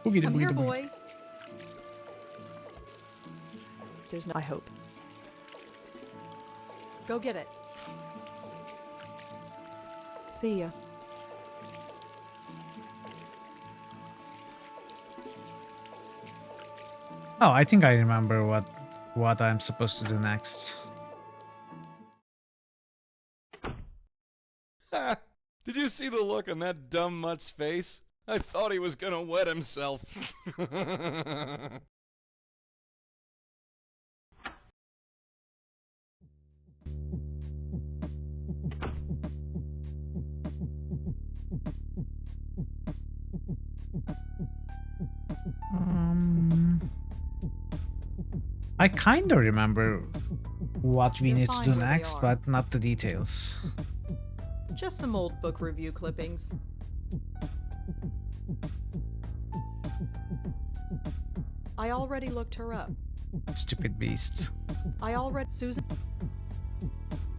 Boogity, I'm here, boogity, boogity. boy. There's no... I hope. Go get it. See ya. Oh, I think I remember what I'm supposed to do next. Did you see the look on that dumb mutt's face? I thought he was gonna wet himself. I kind of remember what we You're need to fine do where they next, are. but not the details. Just some old book review clippings. I already looked her up. Stupid beast. I already... Susan...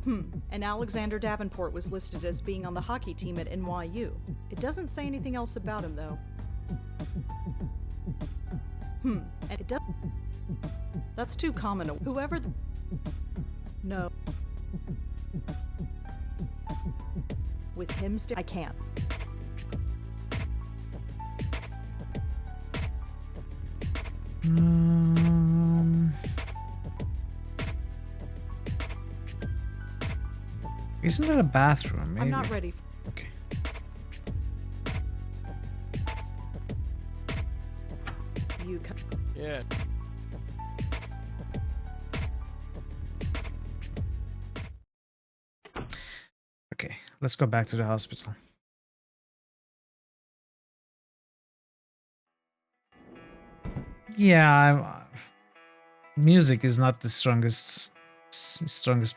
And Alexander Davenport was listed as being on the hockey team at NYU. It doesn't say anything else about him, though. And it does... That's too common. Whoever... No. With him still... I can't. Isn't there a bathroom? Maybe. I'm not ready. Okay. You... Yeah. Okay, let's go back to the hospital. Yeah, music is not the strongest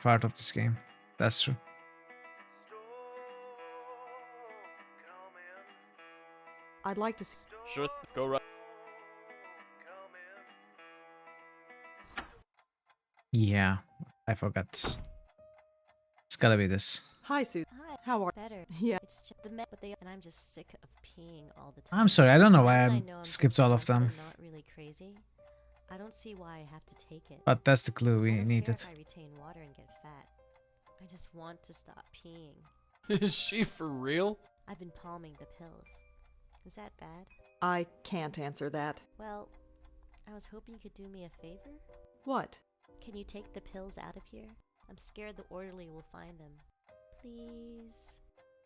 part of this game. That's true. I'd like to see... Sure, go right. Yeah, I forgot this. It's gotta be this. Hi, Susan. Hi. How are... Better. Yeah. It's just the but they and I'm just sick of peeing all the time. I'm sorry, I don't know why Now that I I know I'm skipped just all of them. monster and not really crazy. I don't see why I have to take it. But that's the clue we I don't needed. care if I retain water and get fat. I just want to stop peeing. Is she for real? I've been palming the pills. Is that bad? I can't answer that. Well, I was hoping you could do me a favor. What? Can you take the pills out of here? I'm scared the orderly will find them. Please.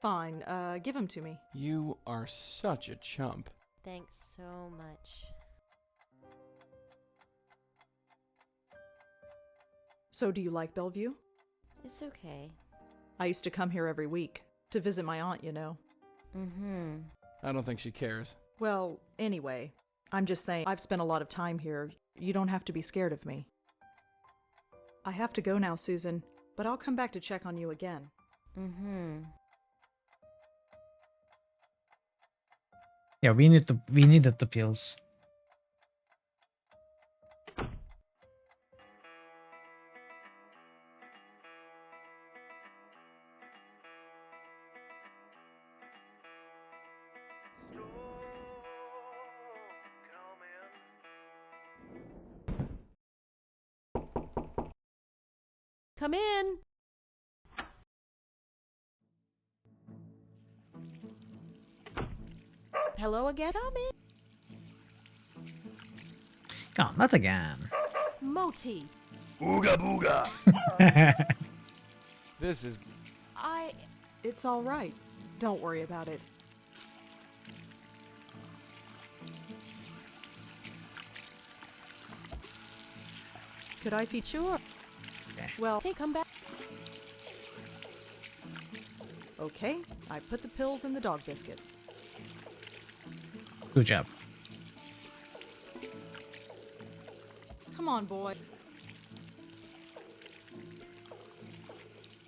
Fine, give him to me. You are such a chump. Thanks so much. So do you like Bellevue? It's okay. I used to come here every week. To visit my aunt, you know. I don't think she cares. Well, anyway, I'm just saying, I've spent a lot of time here. You don't have to be scared of me. I have to go now, Susan, but I'll come back to check on you again. Yeah, we needed the pills. Come in. Hello again. Come in. Oh, not again. Moti. Ooga booga. This is... It's all right. Don't worry about it. Could I be sure? Well, come back. Okay, I put the pills in the dog biscuit. Good job. Come on, boy.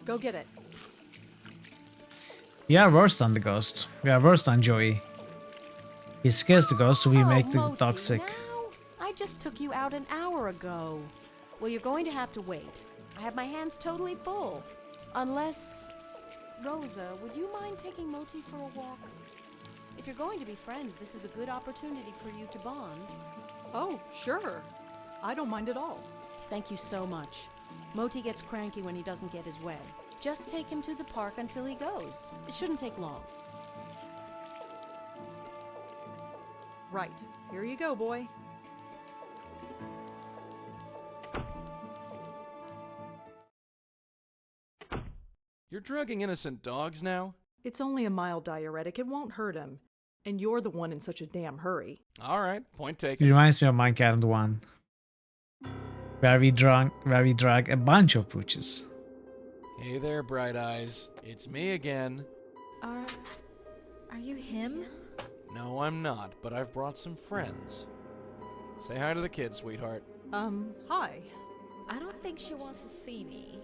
Go get it. We are worse than the ghost. We are worse than Joey. He scares the ghost, so we make the Moti, dog sick. now? I just took you out an hour ago. Well, you're going to have to wait. I have my hands totally full. Unless... Rosa, would you mind taking Moti for a walk? If you're going to be friends, this is a good opportunity for you to bond. Oh, sure. I don't mind at all. Thank you so much. Moti gets cranky when he doesn't get his way. Just take him to the park until he goes. It shouldn't take long. Right. Here you go, boy. You're drugging innocent dogs now? It's only a mild diuretic. It won't hurt him. And you're the one in such a damn hurry. Alright, point It taken. reminds me of Minecraft 1, where we drug a bunch of pooches. Hey there, Bright Eyes. It's me again. Are you him? No, I'm not, but I've brought some friends. Say hi to the kids, sweetheart. Hi. I don't think she wants to see me.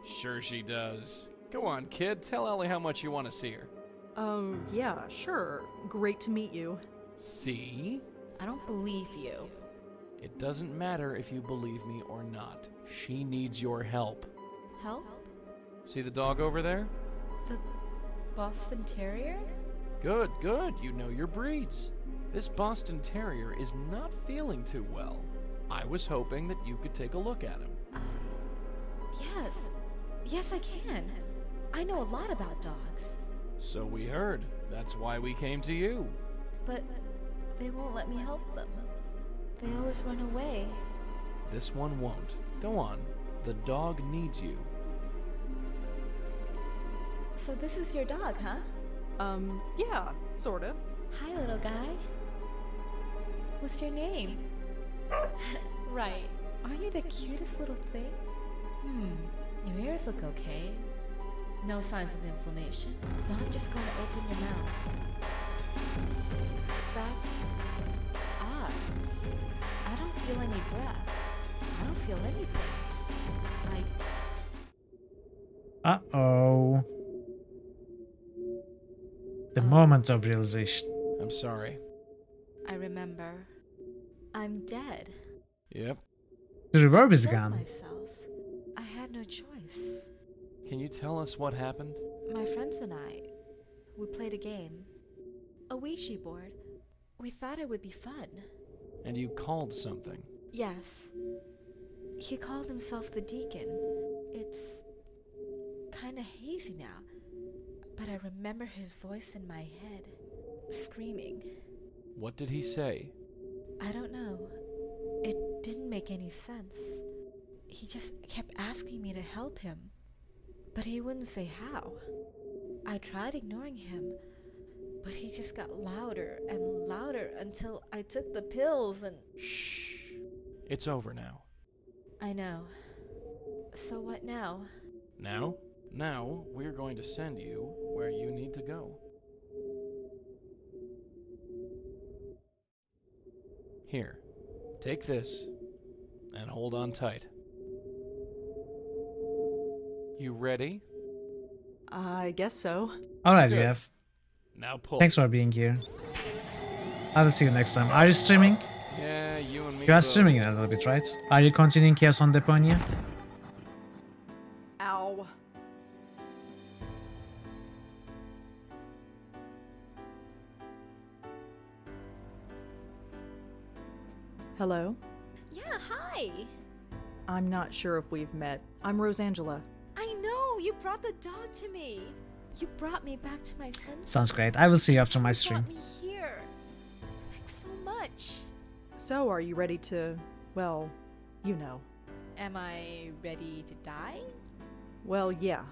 Sure she does. Go on, kid. Tell Ellie how much you want to see her. Yeah, sure. Great to meet you. See? I don't believe you. It doesn't matter if you believe me or not. She needs your help. Help? See the dog over there? The Boston Terrier? Good, good. You know your breeds. This Boston Terrier is not feeling too well. I was hoping that you could take a look at him. Yes. Yes, I can. I know a lot about dogs. So we heard. That's why we came to you. But they won't let me help them. They always run away. This one won't. Go on. The dog needs you. So this is your dog, huh? Yeah, sort of. Hi, little guy. What's your name? Right. Aren't you the cutest little thing? Your ears look okay. No signs of inflammation. Now I'm just going to open your mouth. That's odd. I don't feel any breath. I don't feel anything. Uh-oh. The moment of realization. I'm sorry. I remember. I'm dead. Yep. The reverb is I killed gone. myself. I had no choice. Can you tell us what happened? My friends and I, we played a game. A Ouija board. We thought it would be fun. And you called something. Yes. He called himself the Deacon. It's kinda hazy now, but I remember his voice in my head, screaming. What did he say? I don't know. It didn't make any sense. He just kept asking me to help him, but he wouldn't say how. I tried ignoring him, but he just got louder and louder until I took the pills and... Shh. It's over now. I know. So what now? Now? Now, we're going to send you where you need to go. Here, take this, and hold on tight. You ready? I guess so. Alright, Good. Jeff. Now pull. Thanks for being here. I'll see you next time. Are you streaming? Yeah, you and me You are both. streaming in a little bit, right? Are you continuing Chaos on Deponia? Ow. Hello? Yeah, hi! I'm not sure if we've met. I'm Rosangela. I know! You brought the dog to me! You brought me back to my senses. Sounds great. I will see you after my You stream. brought me here. Thanks so much. So, are you ready to, well, you know. Am I ready to die? Well, yeah.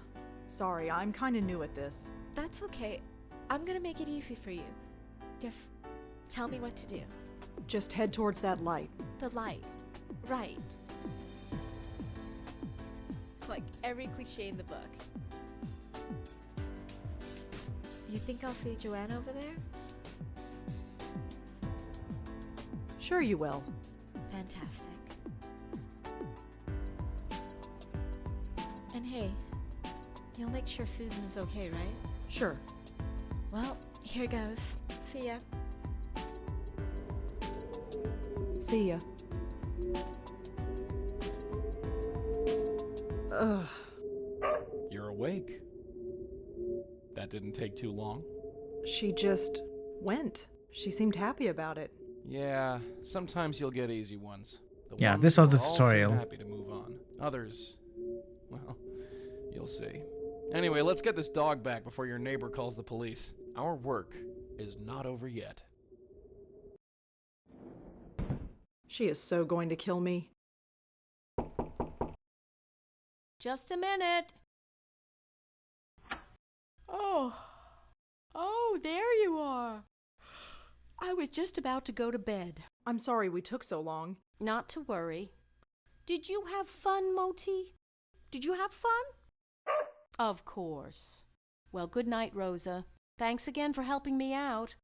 Sorry, I'm kinda new at this. That's okay. I'm gonna make it easy for you. Just tell me what to do. Just head towards that light. The light. Right. Like every cliche in the book. You think I'll see Joanne over there? Sure you will. Fantastic. And hey, you'll make sure Susan is okay, right? Sure. Well, here goes. See ya. See ya. Ugh. You're awake. That didn't take too long. She just went. She seemed happy about it. Yeah, sometimes you'll get easy ones. The Yeah, ones this who was the are all too tutorial. happy to move on. Others, well, you'll see. Anyway, let's get this dog back before your neighbor calls the police. Our work is not over yet. She is so going to kill me. Just a minute. was just about to go to bed. I'm sorry we took so long. Not to worry. Did you have fun, Moti? Did you have fun? Of course. Well, good night, Rosa. Thanks again for helping me out.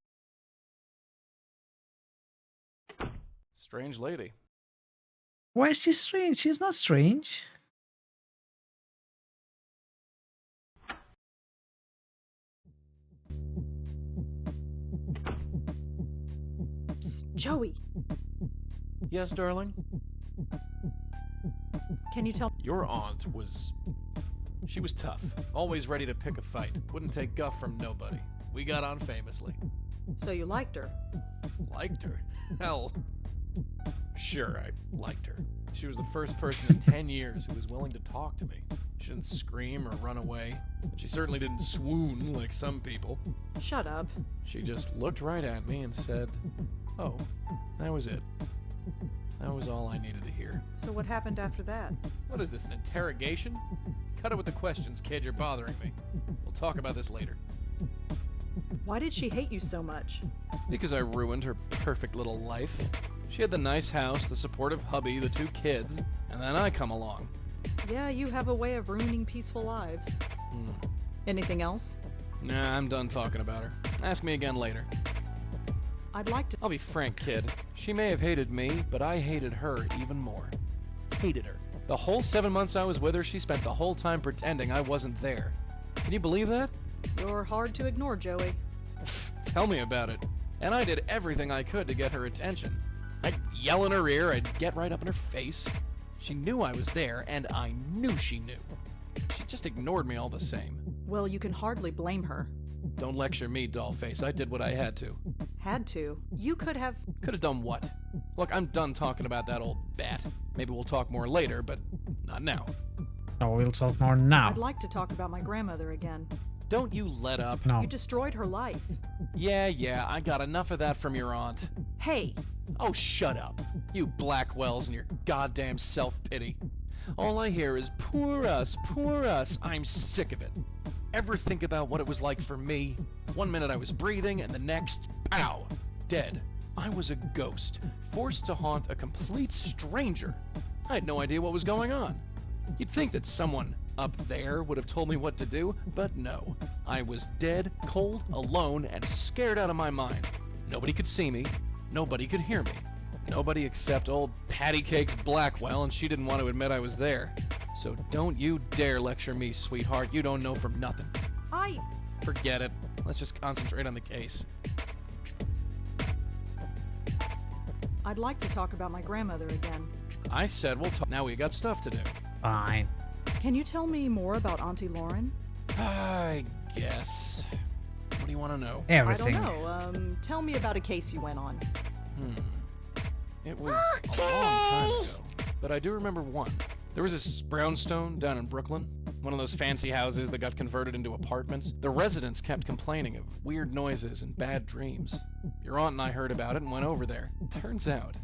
Strange lady. Why is she strange? She's not strange. Psst, Joey. Yes, darling? Can you tell? Your aunt was... She was tough. Always ready to pick a fight. Wouldn't take guff from nobody. We got on famously. So you liked her? Liked her? Hell. Sure, I liked her. She was the first person in 10 years who was willing to talk to me. She didn't scream or run away. And she certainly didn't swoon like some people. Shut up. She just looked right at me and said, "Oh, that was it." That was all I needed to hear. So what happened after that? What is this, an interrogation? Cut it with the questions, kid. You're bothering me. We'll talk about this later. Why did she hate you so much? Because I ruined her perfect little life. She had the nice house, the supportive hubby, the 2 kids, and then I come along. Yeah, you have a way of ruining peaceful lives. Anything else? Nah, I'm done talking about her. Ask me again later. I'd like to... I'll be frank, kid. She may have hated me, but I hated her even more. Hated her. The whole 7 months I was with her, she spent the whole time pretending I wasn't there. Can you believe that? You're hard to ignore, Joey. Tell me about it. And I did everything I could to get her attention. I'd yell in her ear, I'd get right up in her face. She knew I was there, and I knew she knew. She just ignored me all the same. Well, you can hardly blame her. Don't lecture me, dollface. I did what I had to. Had to? You could have... Could have done what? Look, I'm done talking about that old bat. Maybe we'll talk more later, but not now. No, we'll talk more now. I'd like to talk about my grandmother again. Don't you let up. No. You destroyed her life. Yeah, I got enough of that from your aunt. Hey! Oh, shut up. You Blackwells and your goddamn self-pity. All I hear is, poor us, poor us. I'm sick of it. Ever think about what it was like for me? 1 minute I was breathing, and the next, pow, dead. I was a ghost, forced to haunt a complete stranger. I had no idea what was going on. You'd think that someone up there would have told me what to do, but no. I was dead, cold, alone, and scared out of my mind. Nobody could see me. Nobody could hear me. Nobody except old Patty Cakes Blackwell, and she didn't want to admit I was there. So don't you dare lecture me, sweetheart. You don't know from nothing. Forget it. Let's just concentrate on the case. I'd like to talk about my grandmother again. I said we'll talk. Now we got stuff to do. Fine. Can you tell me more about Auntie Lauren? I guess. What do you want to know? Everything. I don't know. Tell me about a case you went on. It was a long time ago, but I do remember one. There was this brownstone down in Brooklyn, one of those fancy houses that got converted into apartments. The residents kept complaining of weird noises and bad dreams. Your aunt and I heard about it and went over there. Turns out,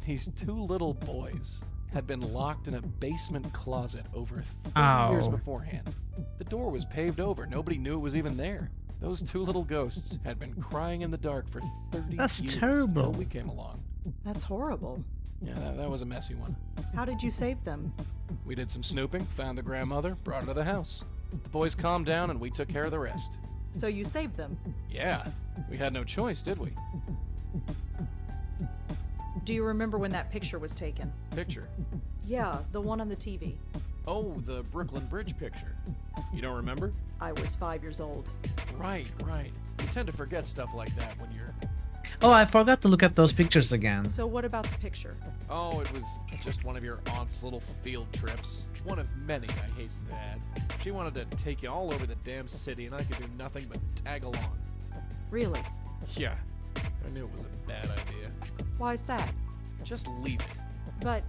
these 2 little boys had been locked in a basement closet over 30 years beforehand. The door was paved over. Nobody knew it was even there. Those 2 little ghosts had been crying in the dark for 30 That's years terrible. until we came along. That's horrible. Yeah, that was a messy one. How did you save them? We did some snooping, found the grandmother, brought her to the house. The boys calmed down and we took care of the rest. So you saved them? Yeah, we had no choice, did we? Do you remember when that picture was taken? Picture? Yeah, the one on the TV. Oh, the Brooklyn Bridge picture. You don't remember? I was 5 years old. Right. You tend to forget stuff like that when you're... Oh, I forgot to look at those pictures again. So what about the picture? Oh, it was just one of your aunt's little field trips. One of many, I hasten to add. She wanted to take you all over the damn city, and I could do nothing but tag along. Really? Yeah, I knew it was a bad idea. Why's that? Just leave it. But...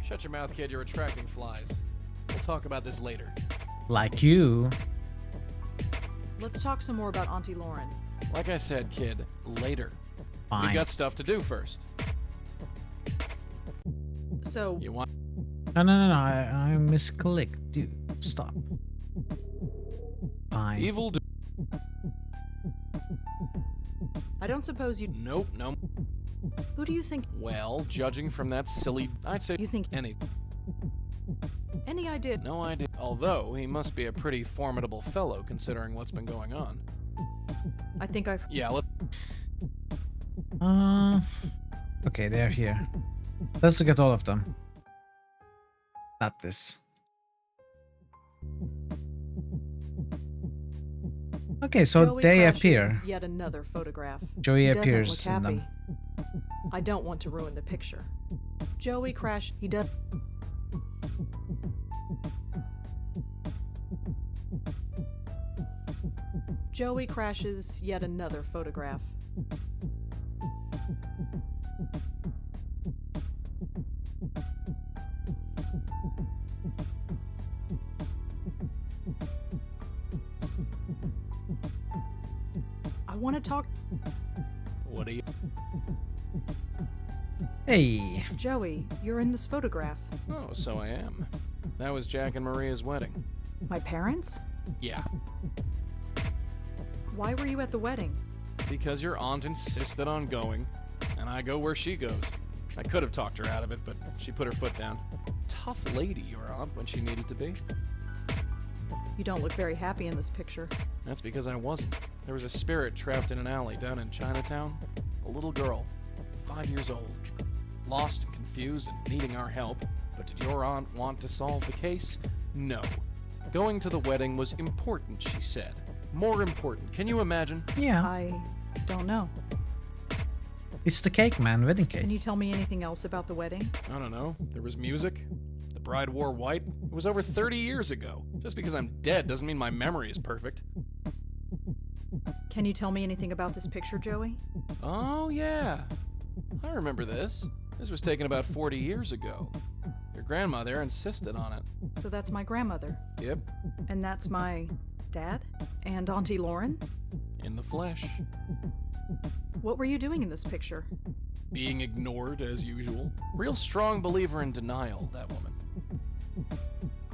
Shut your mouth, kid. You're attracting flies. We'll talk about this later. Like you. Let's talk some more about Auntie Lauren. Like I said, kid, later. Fine. We got stuff to do first. So... You want... No, I misclicked. Dude, stop. Fine. Evil... I don't suppose you... Nope, no. Who do you think... Well, judging from that silly... I'd say You think... any... Any idea? No idea. Although, he must be a pretty formidable fellow, considering what's been going on. I think I've... Yeah, let... Okay, they're here. Let's look at all of them. Not this. Okay, so Joey they crashes appear. Yet another photograph. Joey He doesn't appears look in happy. them. I don't want to ruin the picture. Joey crash. He does. Joey crashes yet another photograph. I want to talk. What are you... Hey. Joey, you're in this photograph. Oh, so I am. That was Jack and Maria's wedding. My parents? Yeah. Why were you at the wedding? Because your aunt insisted on going, and I go where she goes. I could have talked her out of it, but she put her foot down. Tough lady, your aunt, when she needed to be. You don't look very happy in this picture. That's because I wasn't. There was a spirit trapped in an alley down in Chinatown. A little girl, 5 years old. Lost and confused and needing our help. But did your aunt want to solve the case? No. Going to the wedding was important, she said. More important. Can you imagine? Yeah. I don't know. It's the cake, man. Wedding cake. Can you tell me anything else about the wedding? I don't know. There was music. The bride wore white. It was over 30 years ago. Just because I'm dead doesn't mean my memory is perfect. Can you tell me anything about this picture, Joey? Oh, yeah. I remember this. This was taken about 40 years ago. Your grandmother insisted on it. So that's my grandmother. Yep. And that's my dad? And Auntie Lauren? In the flesh. What were you doing in this picture? Being ignored, as usual. Real strong believer in denial, that woman.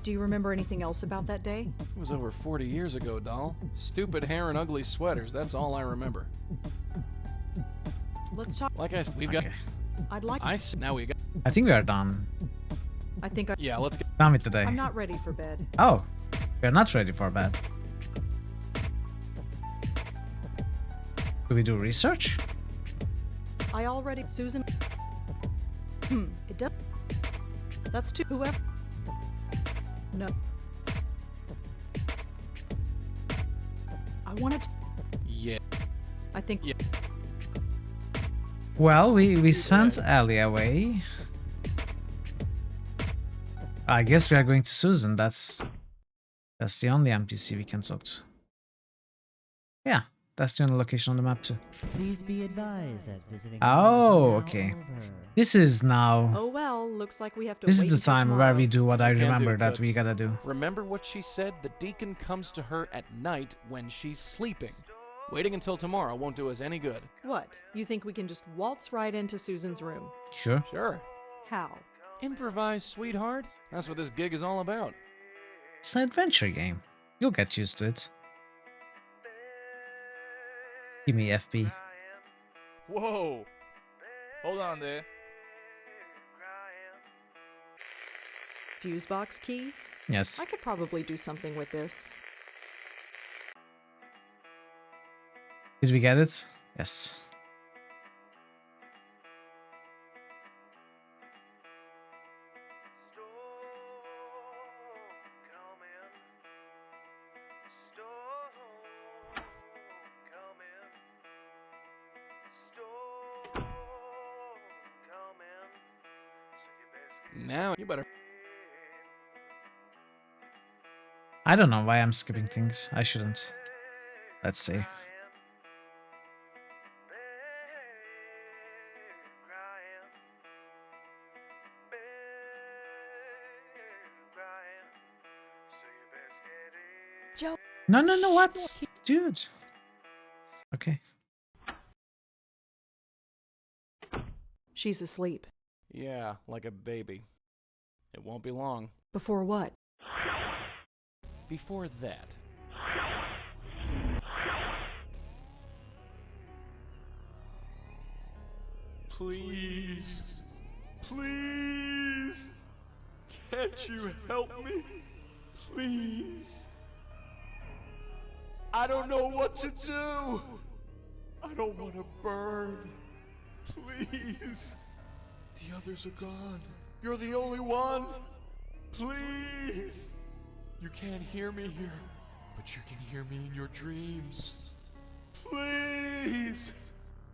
Do you remember anything else about that day? It was over 40 years ago, doll. Stupid hair and ugly sweaters, that's all I remember. Let's talk. Like I said, we've got... Okay. I'd like... Now we got... I think we are done. I think I... Yeah, let's get... Done with today. I'm not ready for bed. Oh. We're not ready for bed. Do we do research? I already... Susan... It does... That's two... Whoever... No. I wanted to... Yeah. I think... Yeah. Well, we sent Ellie away. I guess we are going to Susan. That's the only NPC we can talk to. Yeah, that's the only location on the map too. Please be advised that visiting Oh, okay. This is now. Oh well, looks like we have to This wait is the until time where tomorrow. we do what I Can't do remember it, that we Toots. gotta do. Remember what she said? The deacon comes to her at night when she's sleeping. Waiting until tomorrow won't do us any good. What? You think we can just waltz right into Susan's room? Sure. Sure. How? Improvise, sweetheart. That's what this gig is all about. It's an adventure game. You'll get used to it. Give me FB. Whoa! Hold on there. Fuse box key? Yes. I could probably do something with this. Did we get it? Yes. Now you better... I don't know why I'm skipping things. I shouldn't. Let's see. Joe. No, what? Dude. Okay. She's asleep. Yeah, like a baby. It won't be long. Before what? Before that. Please. Please. Can't you help me? Please. I don't know what to do. I don't want to burn. Please. The others are gone. You're the only one. Please. You can't hear me here, but you can hear me in your dreams. Please.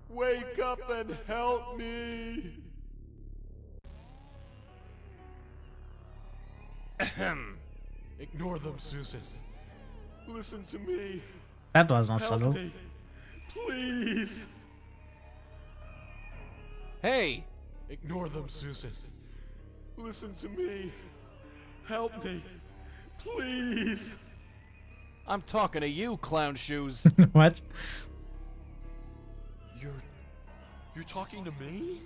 Wake up and help me. Ahem. Ignore them, Susan. Listen to me. That was not Help subtle. me. Please. Hey. Ignore them, Susan. Listen to me. Help me. Please. I'm talking to you, clown shoes. What? You're talking to me?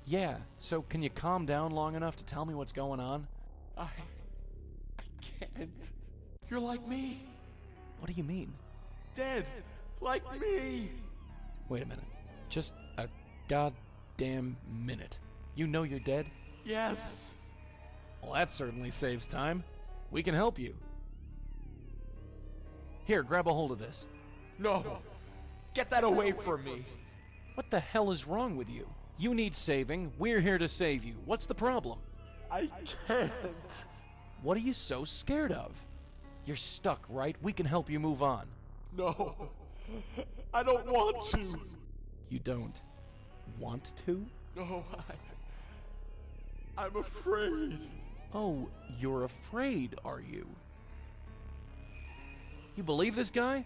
Yeah, so can you calm down long enough to tell me what's going on? I can't. You're like me. What do you mean? Dead. Like me. Wait a minute. Just a goddamn minute. You know you're dead? Yes. Well, that certainly saves time. We can help you. Here, grab a hold of this. No. Get that away from me. What the hell is wrong with you? You need saving. We're here to save you. What's the problem? I can't. What are you so scared of? You're stuck, right? We can help you move on. No. I don't want to. You don't want to? No, I'm afraid. Oh, you're afraid, are you? You believe this guy?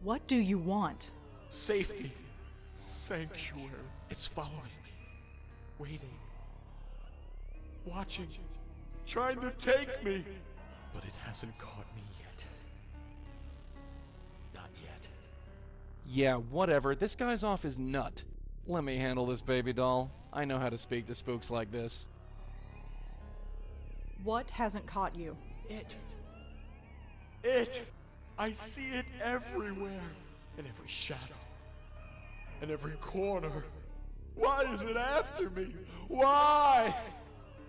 What do you want? Safety. Sanctuary. It's following me. Waiting. Watching. Trying to take me. But it hasn't caught me yet. Not yet. Yeah, whatever. This guy's off his nut. Let me handle this, baby doll. I know how to speak to spooks like this. What hasn't caught you? It. I see it everywhere. In every shadow. In every corner. Why is it after me? Why?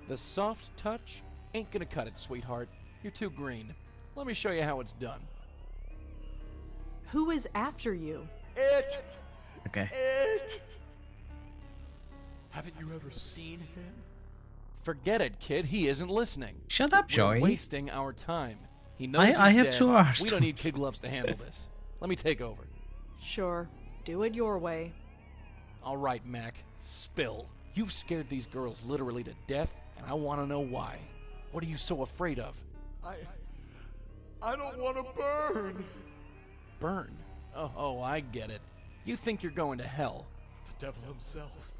The soft touch ain't gonna cut it, sweetheart. You're too green. Let me show you how it's done. Who is after you? It! Okay. It! Haven't you ever seen him? Forget it, kid. He isn't listening. Shut up, Joey. We're wasting our time. He knows he's I have dead. 2 hours. We don't need kid gloves to handle this. Let me take over. Sure. Do it your way. All right, Mac. Spill. You've scared these girls literally to death, and I want to know why. What are you so afraid of? I don't want to burn. Burn? Oh, I get it. You think you're going to hell. The devil himself.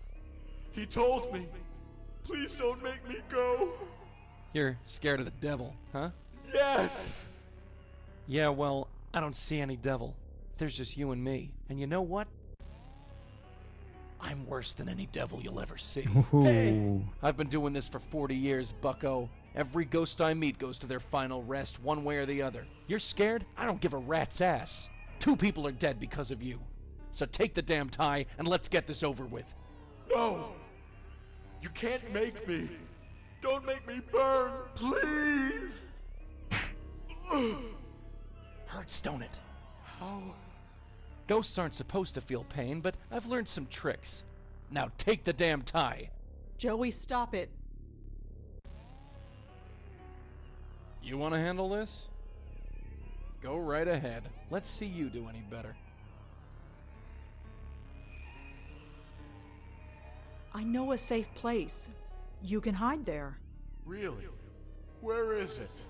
He told me. Please don't make me go. You're scared of the devil, huh? Yes! Yeah, well, I don't see any devil. There's just you and me. And you know what? I'm worse than any devil you'll ever see. Hey! I've been doing this for 40 years, bucko. Every ghost I meet goes to their final rest, one way or the other. You're scared? I don't give a rat's ass. 2 people are dead because of you. So take the damn tie and let's get this over with. No! You can't make me. Don't make me burn, please! Hurts, don't it? How? Ghosts aren't supposed to feel pain, but I've learned some tricks. Now take the damn tie. Joey, stop it. You want to handle this? Go right ahead. Let's see you do any better. I know a safe place. You can hide there. Really? Where is it?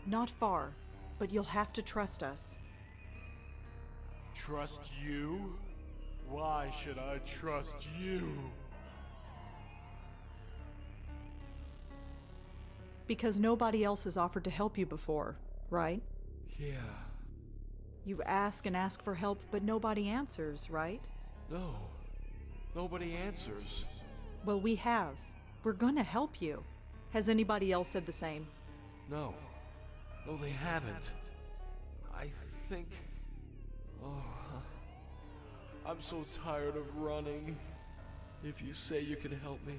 Not far, but you'll have to trust us. Trust you? Why should I trust you? Because nobody else has offered to help you before, right? Yeah. You ask and ask for help, but nobody answers, right? No. Nobody answers. Well, we have. We're gonna help you. Has anybody else said the same? No. No, they haven't. I think... Oh, I'm so tired of running. If you say you can help me,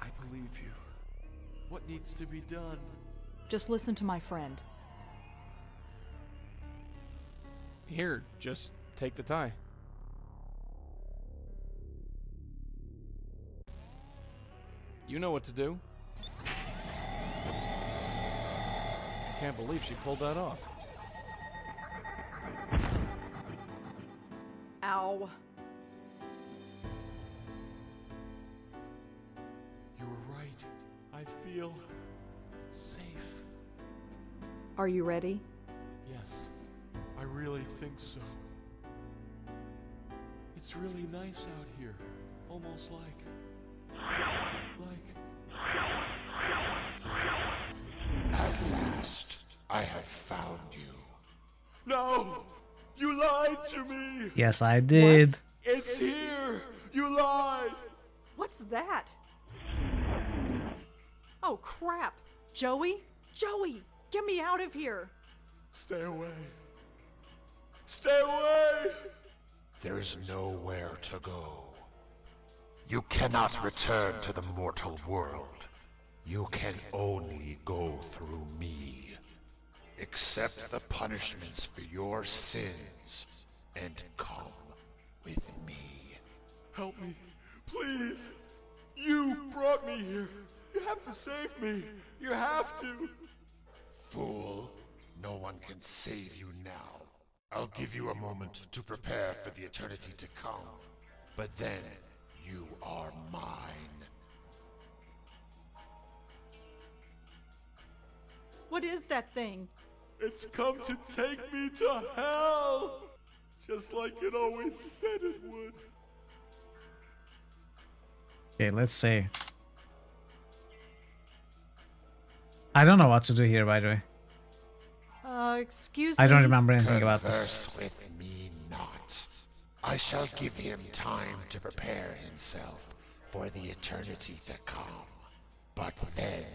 I believe you. What needs to be done? Just listen to my friend. Here, just take the tie. You know what to do. I can't believe she pulled that off. Ow. You were right. I feel safe. Are you ready? Yes, I really think so. It's really nice out here. Almost like... At last, I have found you. No! You lied to me! Yes, I did. It's here! You lied! What's that? Oh, crap! Joey? Joey! Get me out of here! Stay away. Stay away! There is nowhere to go. You cannot return to the mortal world. You can only go through me. Accept the punishments for your sins and come with me. Help me, please! You brought me here! You have to save me! You have to! Fool, no one can save you now. I'll give you a moment to prepare for the eternity to come, but then you are mine. What is that thing? It's come to take me to hell! Just like it always said it would. Okay, let's see. I don't know what to do here, by the way. Excuse me? I don't remember anything about Converse this. with me not. I shall give him time to prepare himself for the eternity to come. But then,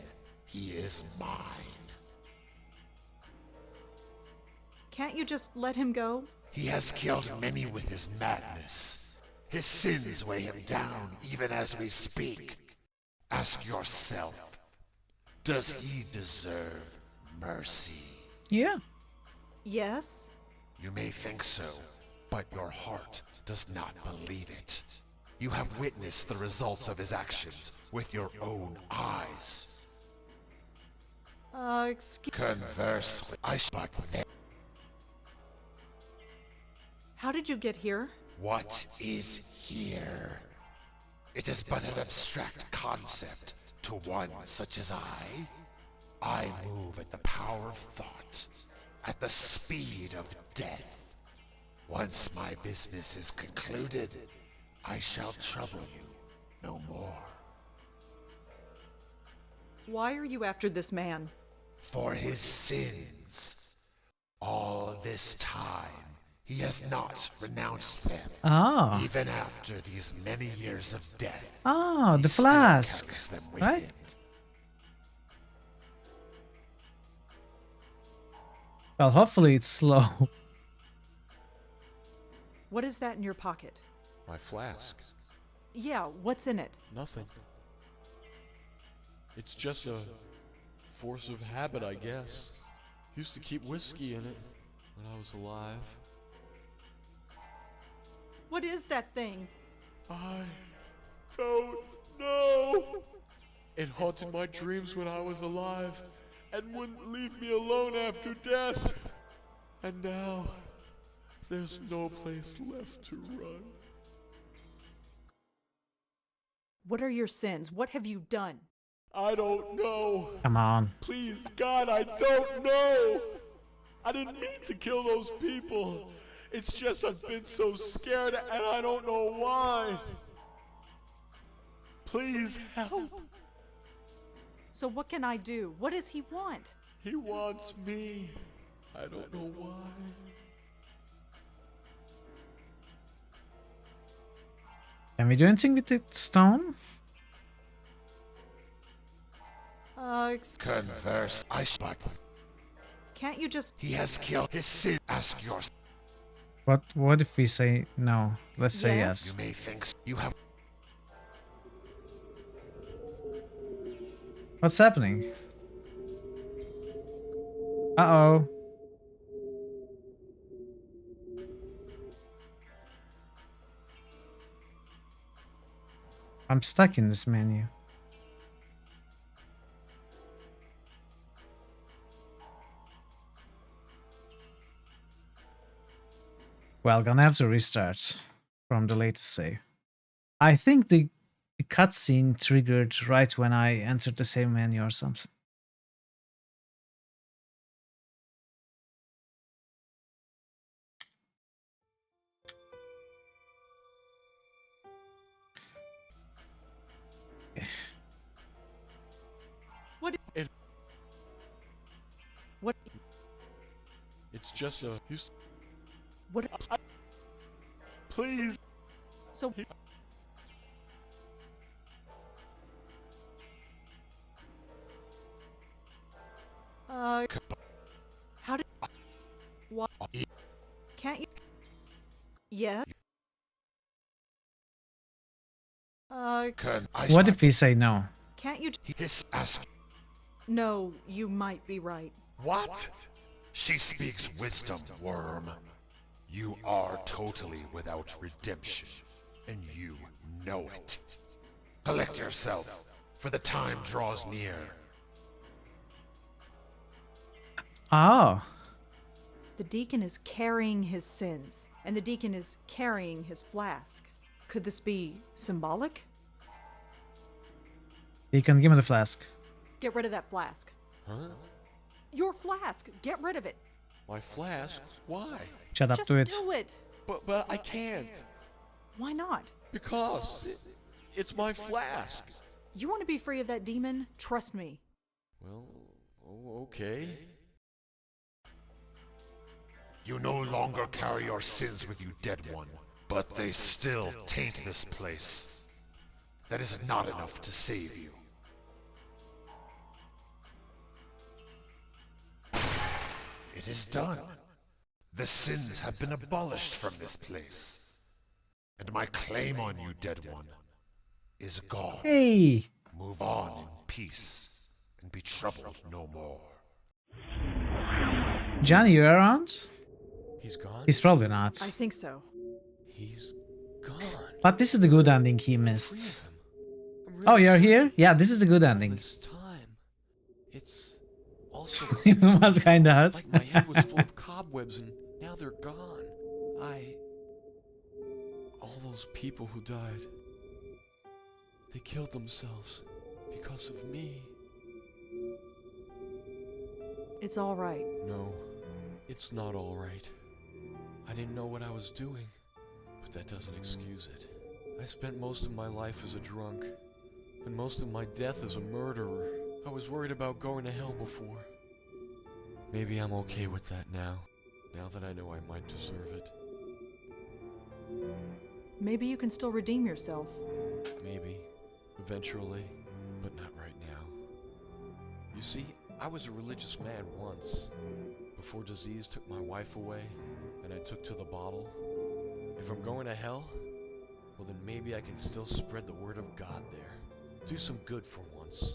he is mine. Can't you just let him go? He has killed many with his madness. His sins weigh him down even as we speak. Ask yourself, does he deserve mercy? Yeah. Yes? You may think so, but your heart does not believe it. You have witnessed the results of his actions with your own eyes. Excuse... Converse with but then... How did you get here? What is here? It is but an abstract concept to one such as I. I move at the power of thought, at the speed of death. Once my business is concluded, I shall trouble you no more. Why are you after this man? For his sins. All this time, he has not renounced them. Ah. Even after these many years of death. Ah, he the still flask. carries them with Right? him. Well, hopefully it's slow. What is that in your pocket? My flask. Yeah, what's in it? Nothing. It's just a force of habit, I guess. Used to keep whiskey in it when I was alive. What is that thing? I don't know. It haunted my dreams when I was alive and wouldn't leave me alone after death. And now, there's no place left to run. What are your sins? What have you done? I don't know. Come on. Please, God, I don't know. I didn't mean to kill those people. It's just I've been so scared and I don't know why. Please help. So what can I do? What does he want? He wants me. I don't know why. Can we do anything with the stone? Converse. But can't you just... he has killed his sin. Ask yourself. What if we say no? Let's say Yes? yes. You may think you have. What's happening? Uh-oh. I'm stuck in this menu. Well, gonna have to restart from the latest save. I think the cutscene triggered right when I entered the save menu or something. What? What? It's just a. What? Please. So. How did? What? Can't you? Yeah. What if we say no? Can't you? His ask. No, you might be right. What? She speaks wisdom, worm. You are totally without redemption, and you know it. Collect yourself, for the time draws near. Oh. The deacon is carrying his sins, and the deacon is carrying his flask. Could this be symbolic? You can give me the flask. Get rid of that flask. Huh? Your flask. Get rid of it. My flask? Why? Shut up, Just do it. do it. But I can't. Why not? Because it's my flask. You want to be free of that demon? Trust me. Well, okay. You no longer carry your sins with you, dead one, but they still taint this place. That is not enough to save you. It is done. The sins have been abolished from this place. And my claim on you, dead one, is gone. Hey! Move on in peace, and be troubled no more. Johnny, you around? He's gone? He's probably not. I think so. He's gone. But this is the good ending he missed. Oh, you're here? Yeah, this is the good ending. This time, it's also It was kinda hard. like my head was full of cobwebs and now they're gone. All those people who died, they killed themselves because of me. It's all right. No, it's not all right. I didn't know what I was doing, but that doesn't excuse it. I spent most of my life as a drunk, and most of my death as a murderer. I was worried about going to hell before. Maybe I'm okay with that now that I know I might deserve it. Maybe you can still redeem yourself. Maybe, eventually, but not right now. You see, I was a religious man once, before disease took my wife away, and I took to the bottle. If I'm going to hell, well then maybe I can still spread the word of God there. Do some good for once.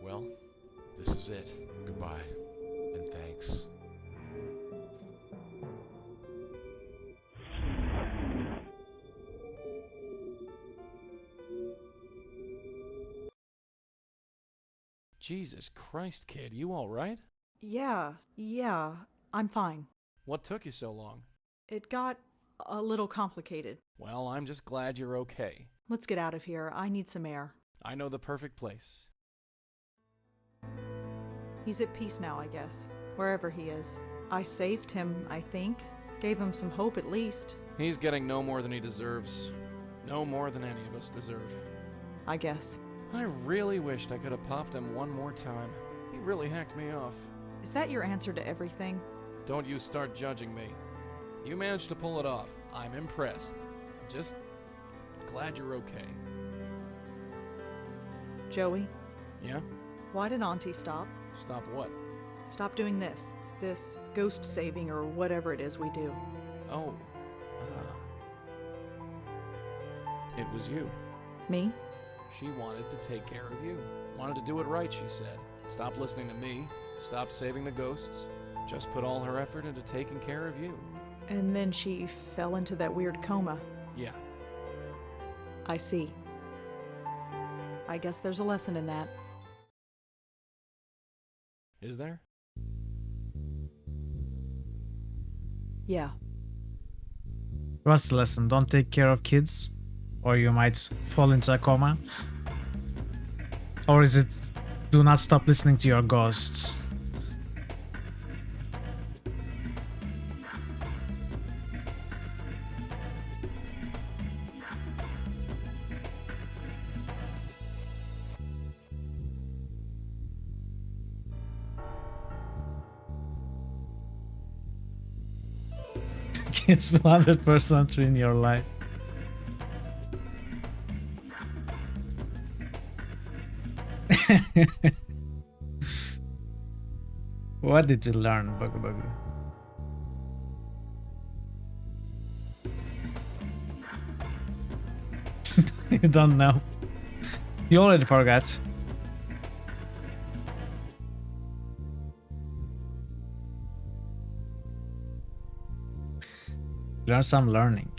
Well, this is it. Goodbye, and thanks. Jesus Christ, kid, you alright? Yeah, I'm fine. What took you so long? It got a little complicated. Well, I'm just glad you're okay. Let's get out of here. I need some air. I know the perfect place. He's at peace now, I guess. Wherever he is. I saved him, I think. Gave him some hope at least. He's getting no more than he deserves. No more than any of us deserve. I guess. I really wished I could have popped him one more time. He really hacked me off. Is that your answer to everything? Don't you start judging me. You managed to pull it off. I'm impressed. I'm just glad you're okay. Joey? Yeah? Why did Auntie stop? Stop what? Stop doing this. This ghost saving or whatever it is we do. Oh. It was you. Me? She wanted to take care of you. Wanted to do it right, she said. Stop listening to me. Stop saving the ghosts. Just put all her effort into taking care of you. And then she fell into that weird coma. Yeah. I see. I guess there's a lesson in that. Is there? Yeah. What's the lesson? Don't take care of kids, or you might fall into a coma? Or is it do not stop listening to your ghosts? Kids will 100% ruin your life. What did we learn, Bugger Bugger? You don't know. You already forgot. Learn some learning.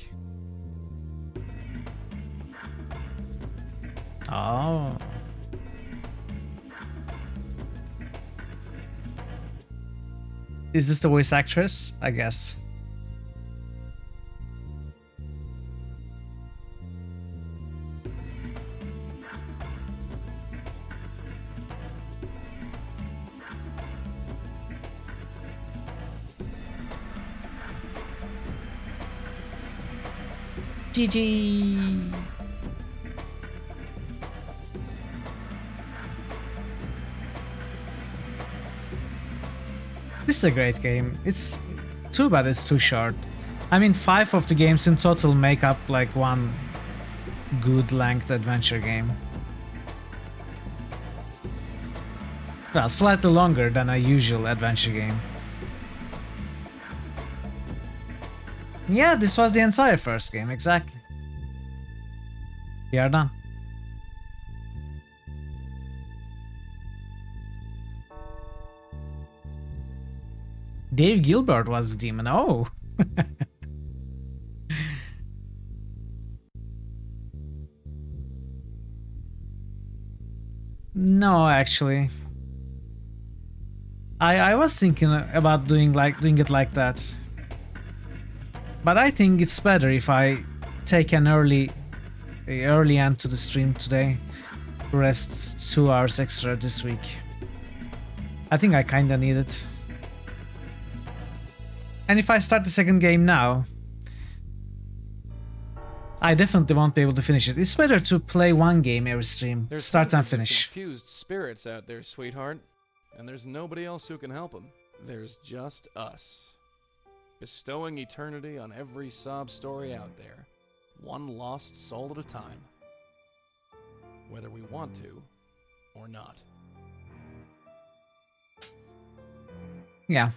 Oh. Is this the voice actress? I guess. GG. This is a great game. It's too bad it's too short. I mean, 5 of the games in total make up like one good length adventure game. Well, slightly longer than a usual adventure game. Yeah, this was the entire first game, exactly. We are done. Dave Gilbert was the demon. Oh. No, actually. I was thinking about doing it like that. But I think it's better if I take an early end to the stream today. Rest 2 hours extra this week. I think I kinda need it. And if I start the second game now, I definitely won't be able to finish it. It's better to play one game every stream, There's start and hundreds of finish. confused spirits out there, sweetheart. And there's nobody else who can help them. There's just us. Bestowing eternity on every sob story out there. One lost soul at a time. Whether we want to or not. Yeah.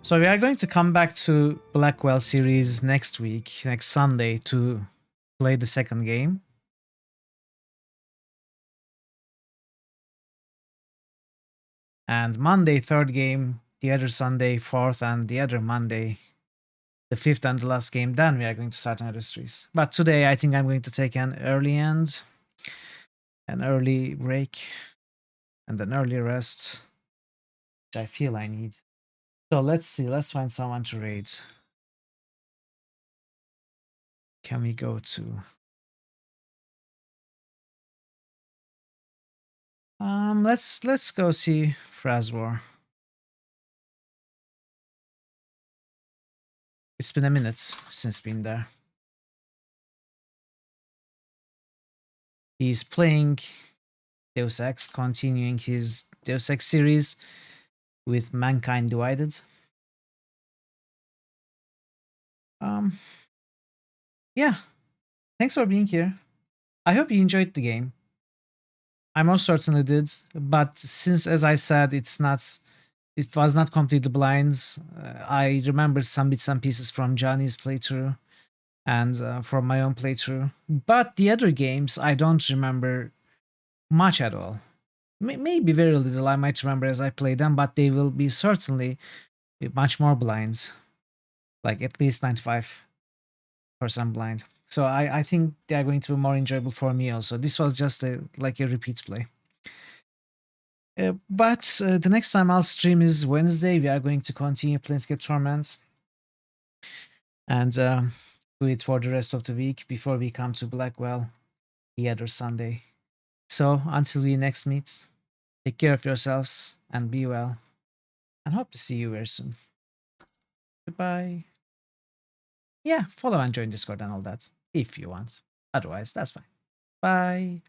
So we are going to come back to Blackwell series next week, next Sunday, to play the second game. And Monday, third game, the other Sunday, fourth, and the other Monday, the fifth and the last game. Then we are going to start another series. But today I think I'm going to take an early end, an early break, and an early rest, which I feel I need. So let's see, let's find someone to raid. Can we go to... let's go see Fraswar. It's been a minute since being there. He's playing Deus Ex, continuing his Deus Ex series with Mankind Divided. Yeah, thanks for being here. I hope you enjoyed the game. I most certainly did, but since, as I said, it's it was not completely blind. I remembered some bits and pieces from Johnny's playthrough and from my own playthrough. But the other games, I don't remember much at all. Maybe very little I might remember as I play them, but they will be certainly much more blind. Like at least 95% blind. So I think they are going to be more enjoyable for me also. This was just like a repeat play. But the next time I'll stream is Wednesday. We are going to continue Planescape Torment and do it for the rest of the week before we come to Blackwell the other Sunday. So until we next meet, take care of yourselves and be well, and hope to see you very soon. Goodbye. Yeah, follow and join Discord and all that if you want. Otherwise, that's fine. Bye.